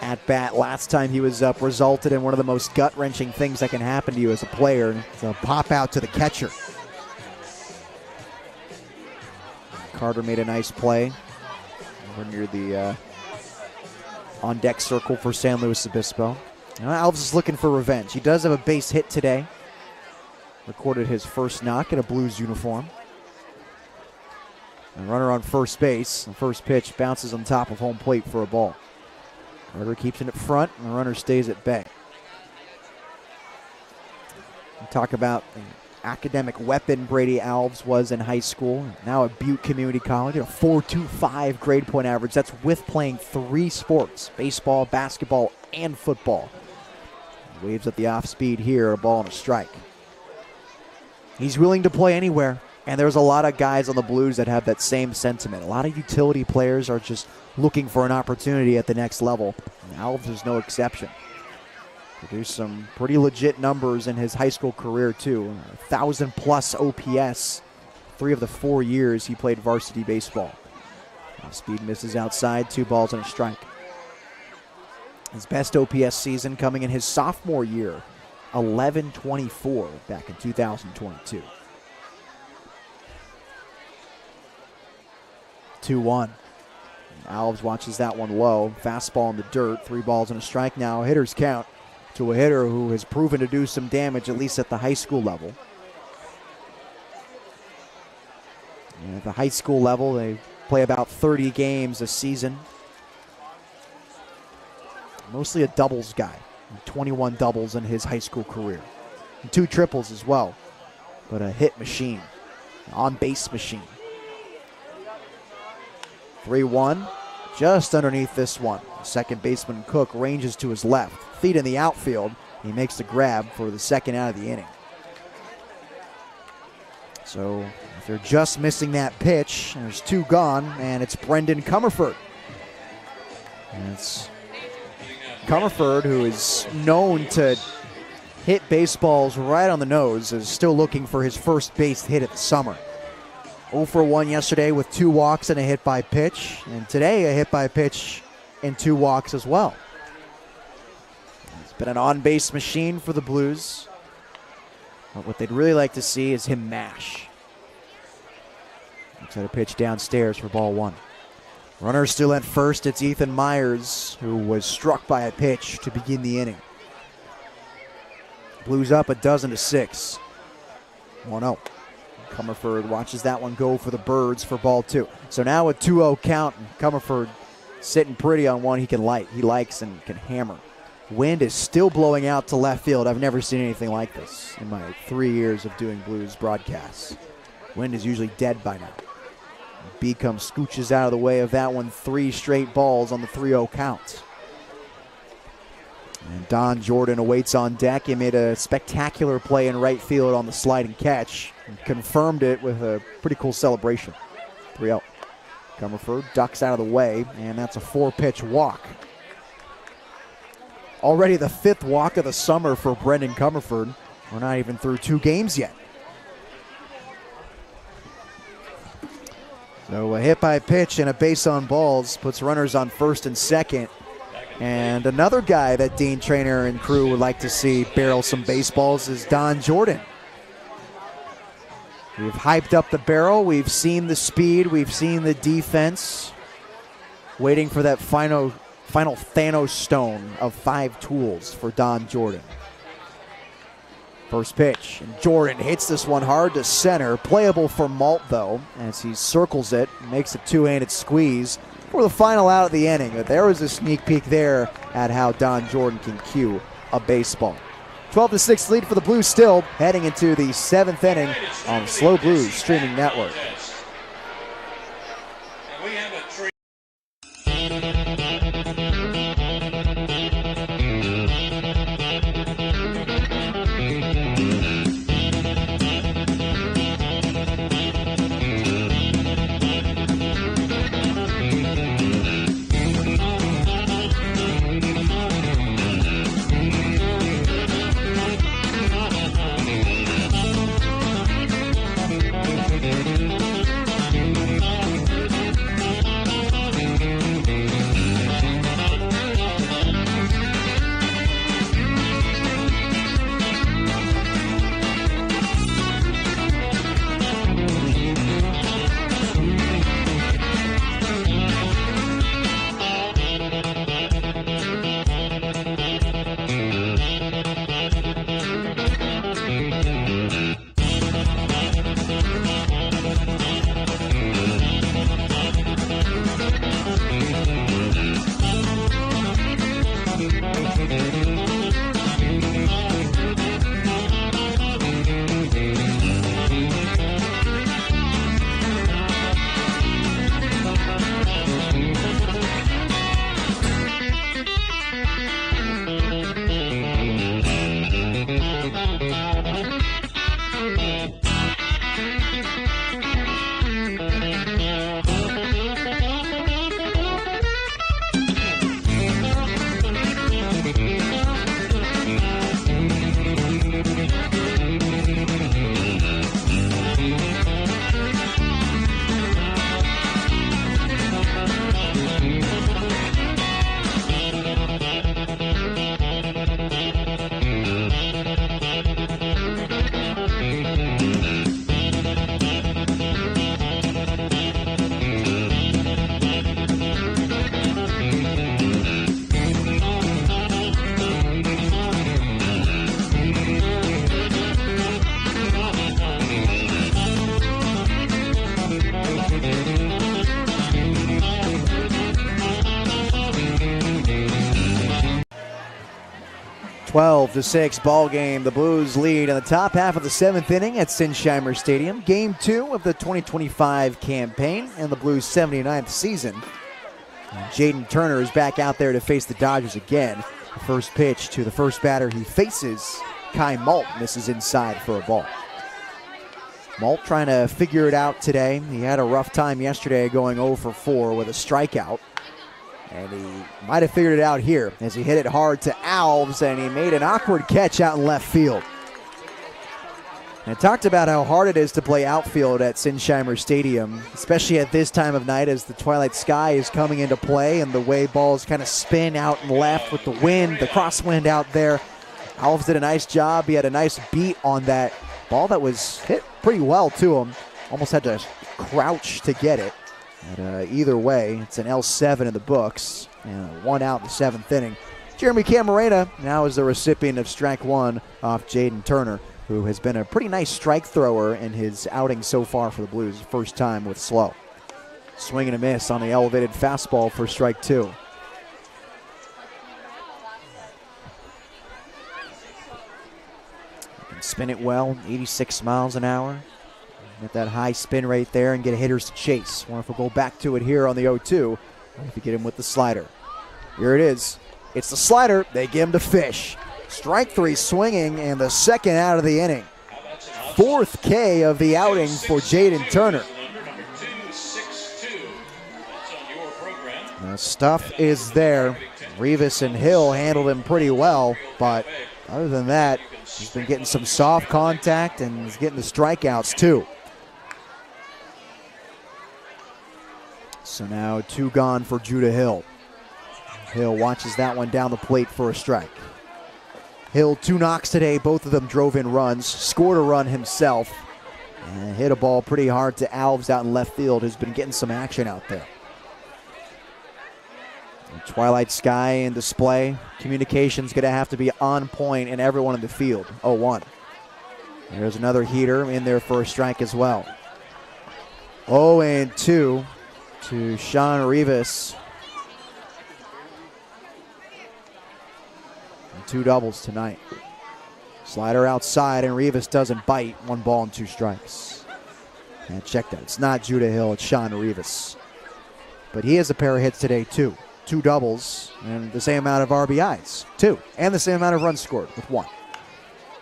at bat last time he was up resulted in one of the most gut-wrenching things that can happen to you as a player. It's a pop out to the catcher. Carter made a nice play over near the on-deck circle for San Luis Obispo. Now Alves is looking for revenge. He does have a base hit today. Recorded his first knock in a Blues uniform. A runner on first base. The first pitch bounces on top of home plate for a ball. Carter keeps it at front, and the runner stays at bay. We talk about the academic weapon Brady Alves was in high school. Now at Butte Community College, a 4.25 grade point average. That's with playing 3 sports: baseball, basketball, and football. He waves at the off speed here, a ball and a strike. He's willing to play anywhere, and there's a lot of guys on the Blues that have that same sentiment. A lot of utility players are just looking for an opportunity at the next level. And Alves is no exception. Produced some pretty legit numbers in his high school career, too. 1,000-plus OPS 3 of the 4 years he played varsity baseball. Speed misses outside, 2 balls and a strike. His best OPS season coming in his sophomore year, 11.24 back in 2022. 2-1. Alves watches that one low. Fastball in the dirt. 3 balls and a strike now. Hitter's count to a hitter who has proven to do some damage, at least at the high school level. And at the high school level, they play about 30 games a season. Mostly a doubles guy. 21 doubles in his high school career. And 2 triples as well. But a hit machine. An on-base machine. 3-1. Just underneath this one. Second baseman Cook ranges to his left. feet in the outfield. He makes the grab for the second out of the inning. So if they're just missing that pitch, there's 2 gone, and it's Brendan Comerford. And it's Comerford, who is known to hit baseballs right on the nose, is still looking for his first base hit of the summer. 0 for 1 yesterday with 2 walks and a hit by pitch, and today a hit by pitch and 2 walks as well. It's been an on-base machine for the Blues. But what they'd really like to see is him mash. Looks at a pitch downstairs for ball 1. Runner still at first. It's Ethan Myers, who was struck by a pitch to begin the inning. Blues up 12-6. 1-0. Comerford watches that one go for the Birds for ball 2. So now a 2-0 count, and Comerford sitting pretty on one he likes and can hammer. Wind is still blowing out to left field. I've never seen anything like this in my 3 years of doing Blues broadcasts. Wind is usually dead by now. Beacom scooches out of the way of that one. 3 straight balls on the 3-0 count. And Don Jordan awaits on deck. He made a spectacular play in right field on the sliding catch and confirmed it with a pretty cool celebration. 3-0. Comerford ducks out of the way, and that's a 4-pitch walk. Already the 5th walk of the summer for Brendan Comerford. We're not even through 2 games yet. So a hit by pitch and a base on balls puts runners on first and second. And another guy that Dean Traynor and crew would like to see barrel some baseballs is Don Jordan. We've hyped up the barrel. We've seen the speed. We've seen the defense. Waiting for that final Thanos stone of 5 tools for Don Jordan. First pitch, and Jordan hits this one hard to center. Playable for Malt, though, as he circles it, makes a 2-handed squeeze for the final out of the inning. But there was a sneak peek there at how Don Jordan can cue a baseball. 12-6 lead for the Blues still, heading into the 7th inning on Slow Blues streaming network. We have a tree. 12-6 ball game. The Blues lead in the top half of the 7th inning at Sinsheimer Stadium. Game 2 of the 2025 campaign and the Blues' 79th season. Jaden Turner is back out there to face the Dodgers again. The first pitch to the first batter he faces, Kai Malt, misses inside for a ball. Malt trying to figure it out today. He had a rough time yesterday going 0 for 4 with a strikeout. And he might have figured it out here as he hit it hard to Alves, and he made an awkward catch out in left field. And talked about how hard it is to play outfield at Sinsheimer Stadium, especially at this time of night as the twilight sky is coming into play and the way balls kind of spin out and left with the wind, the crosswind out there. Alves did a nice job. He had a nice beat on that ball that was hit pretty well to him. Almost had to crouch to get it. But either way, it's an L7 in the books, and 1 out in the 7th inning. Jeremy Camarena now is the recipient of strike 1 off Jaden Turner, who has been a pretty nice strike thrower in his outing so far for the Blues, first time with SLO. Swing and a miss on the elevated fastball for strike 2. You can spin it well, 86 miles an hour. Get that high spin rate there and get hitters to chase. Wonder if we'll go back to it here on the 0-2. If you get him with the slider. Here it is. It's the slider. They give him to Fish. Strike 3 swinging, and the second out of the inning. 4th K of the outing for Jaden Turner. The stuff is there. Rivas and Hill handled him pretty well, but other than that, he's been getting some soft contact and he's getting the strikeouts too. So now 2 gone for Judah Hill. Hill watches that one down the plate for a strike. Hill 2 knocks today. Both of them drove in runs. Scored a run himself. And hit a ball pretty hard to Alves out in left field, who's been getting some action out there. The twilight sky in display. Communication's going to have to be on point in everyone in the field. 0-1. There's another heater in there for a strike as well. 0-2 to Sean Rivas. And 2 doubles tonight. Slider outside, and Rivas doesn't bite. 1 ball and 2 strikes. And check that. It's not Judah Hill, it's Sean Rivas. But he has a pair of hits today, too. 2 doubles and the same amount of RBIs. 2. And the same amount of runs scored with 1.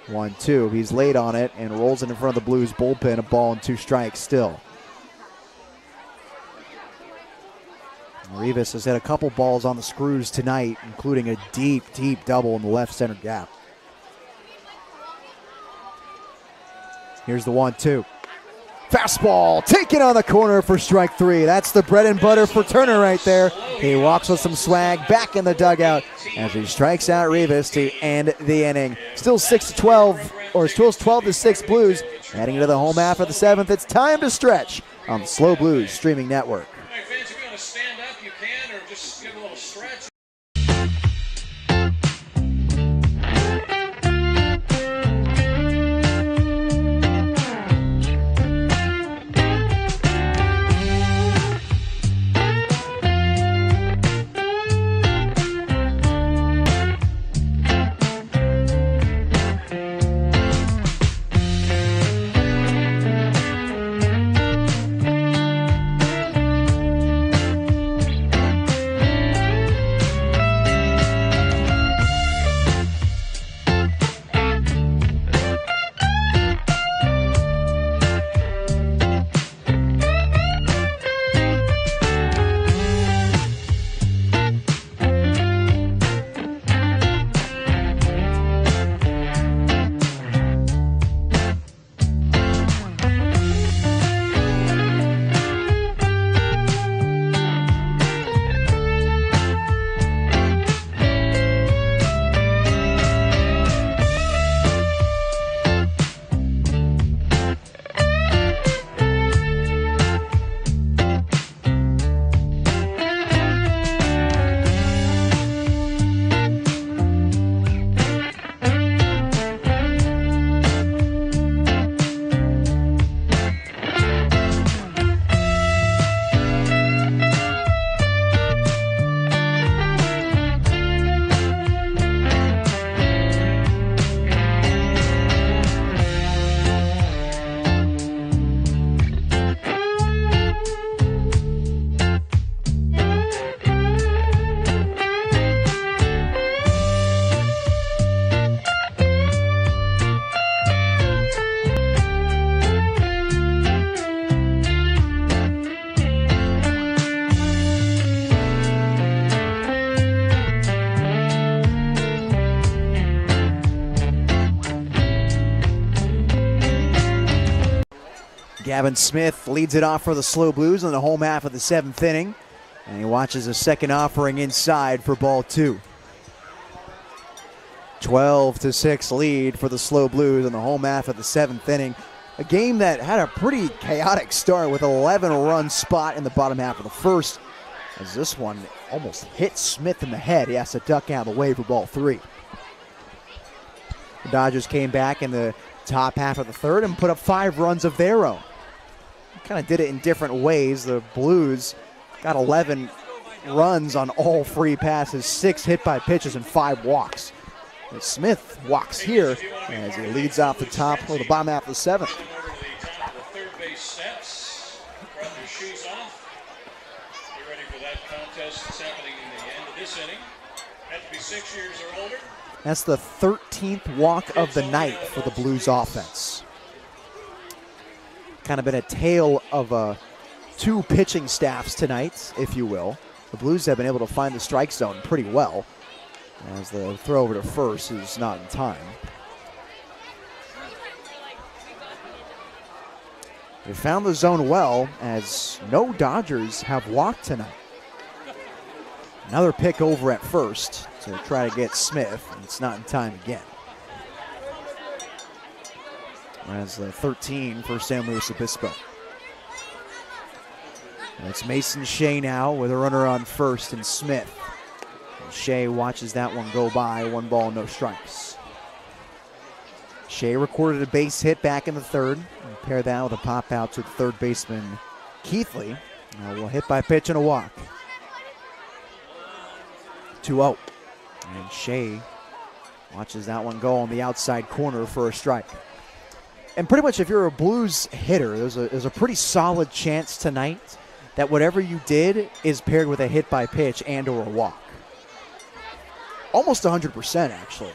1-2. He's late on it and rolls it in front of the Blues bullpen. A ball and 2 strikes still. Rivas has had a couple balls on the screws tonight, including a deep, deep double in the left center gap. Here's the 1-2. Fastball taken on the corner for strike 3. That's the bread and butter for Turner right there. He walks with some swag back in the dugout as he strikes out Rivas to end the inning. Still 6-12, or still 12-6 Blues. Heading into the home half of the 7th. It's time to stretch on the SLO Blues streaming network. All right, fans, if you want to stand up, you can, or just give a little stretch. Gavin Smith leads it off for the SLO Blues in the home half of the 7th inning. And he watches a second offering inside for ball 2. 12-6 lead for the SLO Blues in the home half of the 7th inning. A game that had a pretty chaotic start with an 11-run spot in the bottom half of the first. As this one almost hit Smith in the head. He has to duck out of the way for ball 3. The Dodgers came back in the top half of the third and put up 5 runs of their own. Kind of did it in different ways. The Blues got 11 runs on all 3 passes, 6 hit by pitches, and 5 walks. And Smith walks here as he leads off the top or the bottom half of the 7th. Over to the top of the third base steps. Rub your shoes off. Get ready for that contest that's happening in the end of this inning. Have to be 6 years or older. That's the 13th walk of the night for the Blues offense. Kind of been a tale of 2 pitching staffs tonight, if you will. The Blues have been able to find the strike zone pretty well, as the throw over to first is not in time. They found the zone well, as no Dodgers have walked tonight. Another pick over at first to try to get Smith, and it's not in time again. As the 13 for San Luis Obispo. And it's Mason Shea now with a runner on first and Smith. And Shea watches that one go by, 1 ball, no strikes. Shea recorded a base hit back in the third. And pair that with a pop out to third baseman Keithley. Will hit by pitch and a walk. 2-0. And Shea watches that one go on the outside corner for a strike. And pretty much if you're a Blues hitter, there's a pretty solid chance tonight that whatever you did is paired with a hit by pitch and or a walk. Almost 100% actually.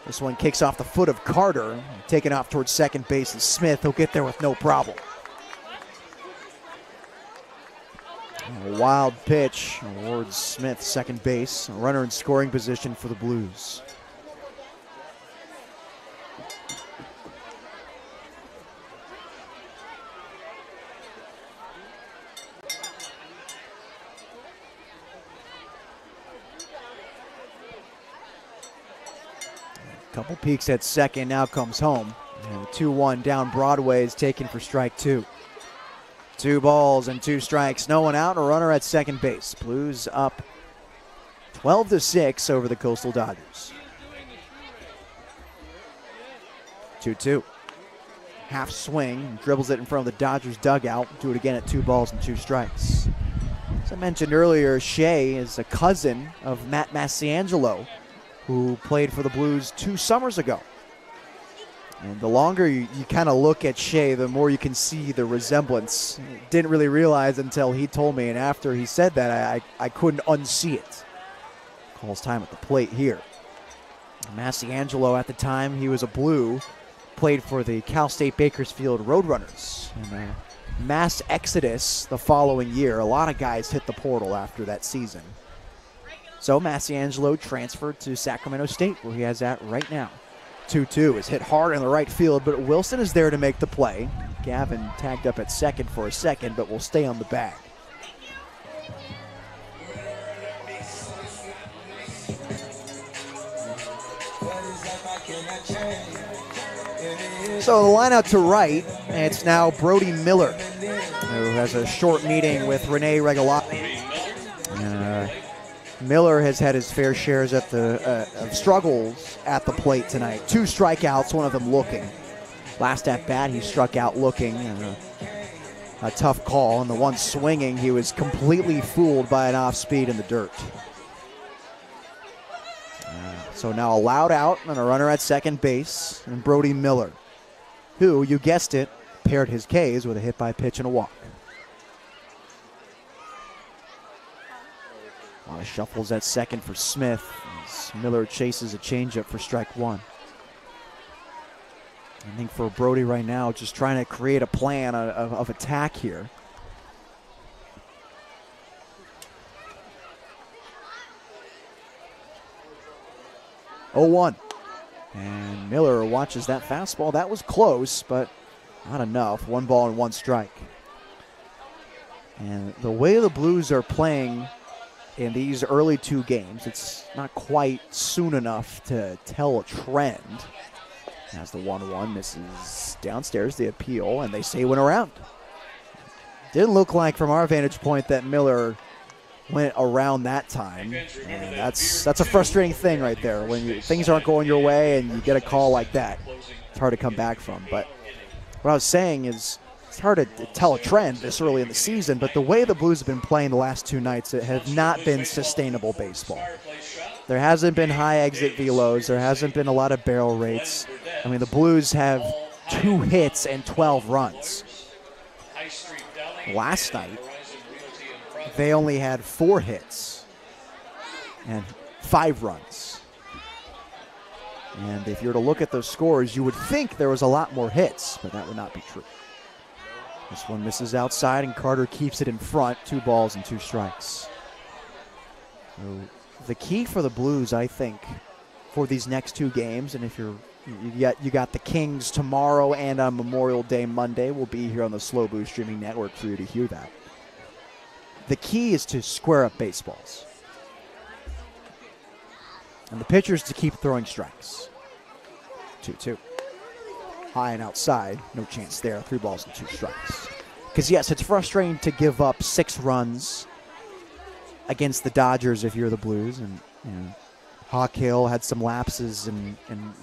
This one kicks off the foot of Carter, taken off towards second base, and Smith will get there with no problem. A wild pitch towards Smith, second base. A runner in scoring position for the Blues. Couple peeks at second, now comes home. And 2-1 down Broadway is taken for strike 2. 2 balls and 2 strikes, no one out, a runner at second base. Blues up 12-6 over the Coastal Dodgers. 2-2. Half swing, dribbles it in front of the Dodgers dugout. Do it again at 2 balls and 2 strikes. As I mentioned earlier, Shea is a cousin of Matt Massiangelo, who played for the Blues 2 summers ago. And the longer you kind of look at Shea, the more you can see the resemblance. Didn't really realize until he told me, and after he said that, I couldn't unsee it. Calls time at the plate here. Massiangelo at the time, he was a Blue, played for the Cal State Bakersfield Roadrunners. And mass exodus the following year. A lot of guys hit the portal after that season. So Massiangelo transferred to Sacramento State, where he has at right now. 2-2 is hit hard in the right field, but Wilson is there to make the play. Gavin tagged up at second for a second, but will stay on the bag. So the line out to right, and it's now Brody Miller, who has a short meeting with Rene Regalati. Miller has had his fair shares at of struggles at the plate tonight. 2 strikeouts, one of them looking. Last at bat, he struck out looking. A tough call, and the one swinging, he was completely fooled by an off-speed in the dirt. So now a loud out and a runner at second base, and Brody Miller, who, you guessed it, paired his Ks with a hit by pitch and a walk. A lot of shuffles at second for Smith as Miller chases a changeup for strike 1. I think for Brody right now, just trying to create a plan of attack here. Oh, 1. And Miller watches that fastball. That was close, but Not enough. 1 ball and 1 strike. And the way the Blues are playing in these early 2 games, it's not quite soon enough to tell a trend. As the 1-1 misses downstairs, the appeal, and they say went around. Didn't look like from our vantage point that Miller went around that time. And that's a frustrating thing right there. When things aren't going your way and you get a call like that, it's hard to come back from. But what I was saying is it's hard to tell a trend this early in the season, but the way the Blues have been playing the last 2 nights, it has not been sustainable baseball. There hasn't been high exit velos. There hasn't been a lot of barrel rates. I mean, the Blues have 2 hits and 12 runs. Last night, they only had 4 hits and 5 runs. And if you were to look at those scores, you would think there was a lot more hits, but that would not be true. This one misses outside, and Carter keeps it in front. 2 balls and 2 strikes. So the key for the Blues, I think, for these next 2 games, and if you got the Kings tomorrow and on Memorial Day Monday, we'll be here on the Slow Blues streaming network for you to hear that. The key is to square up baseballs. And the pitcher is to keep throwing strikes. 2-2. High and outside, no chance there. 3 balls and 2 strikes. Because, yes, it's frustrating to give up 6 runs against the Dodgers if you're the Blues. And, you know, Hawk Hill had some lapses in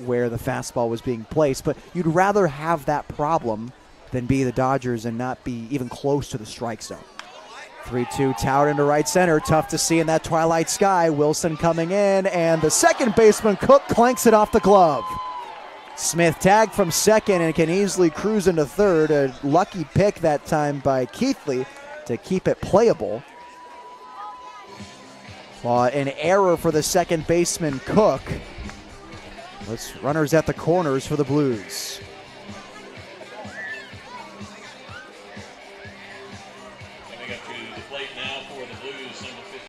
where the fastball was being placed. But you'd rather have that problem than be the Dodgers and not be even close to the strike zone. 3-2, towered into right center. Tough to see in that twilight sky. Wilson coming in, and the second baseman, Cook, clanks it off the glove. Smith tagged from second and can easily cruise into third. A lucky pick that time by Keithley to keep it playable. An error for the second baseman, Cook. Let's runners at the corners for the Blues. Coming up to the plate now for the Blues, number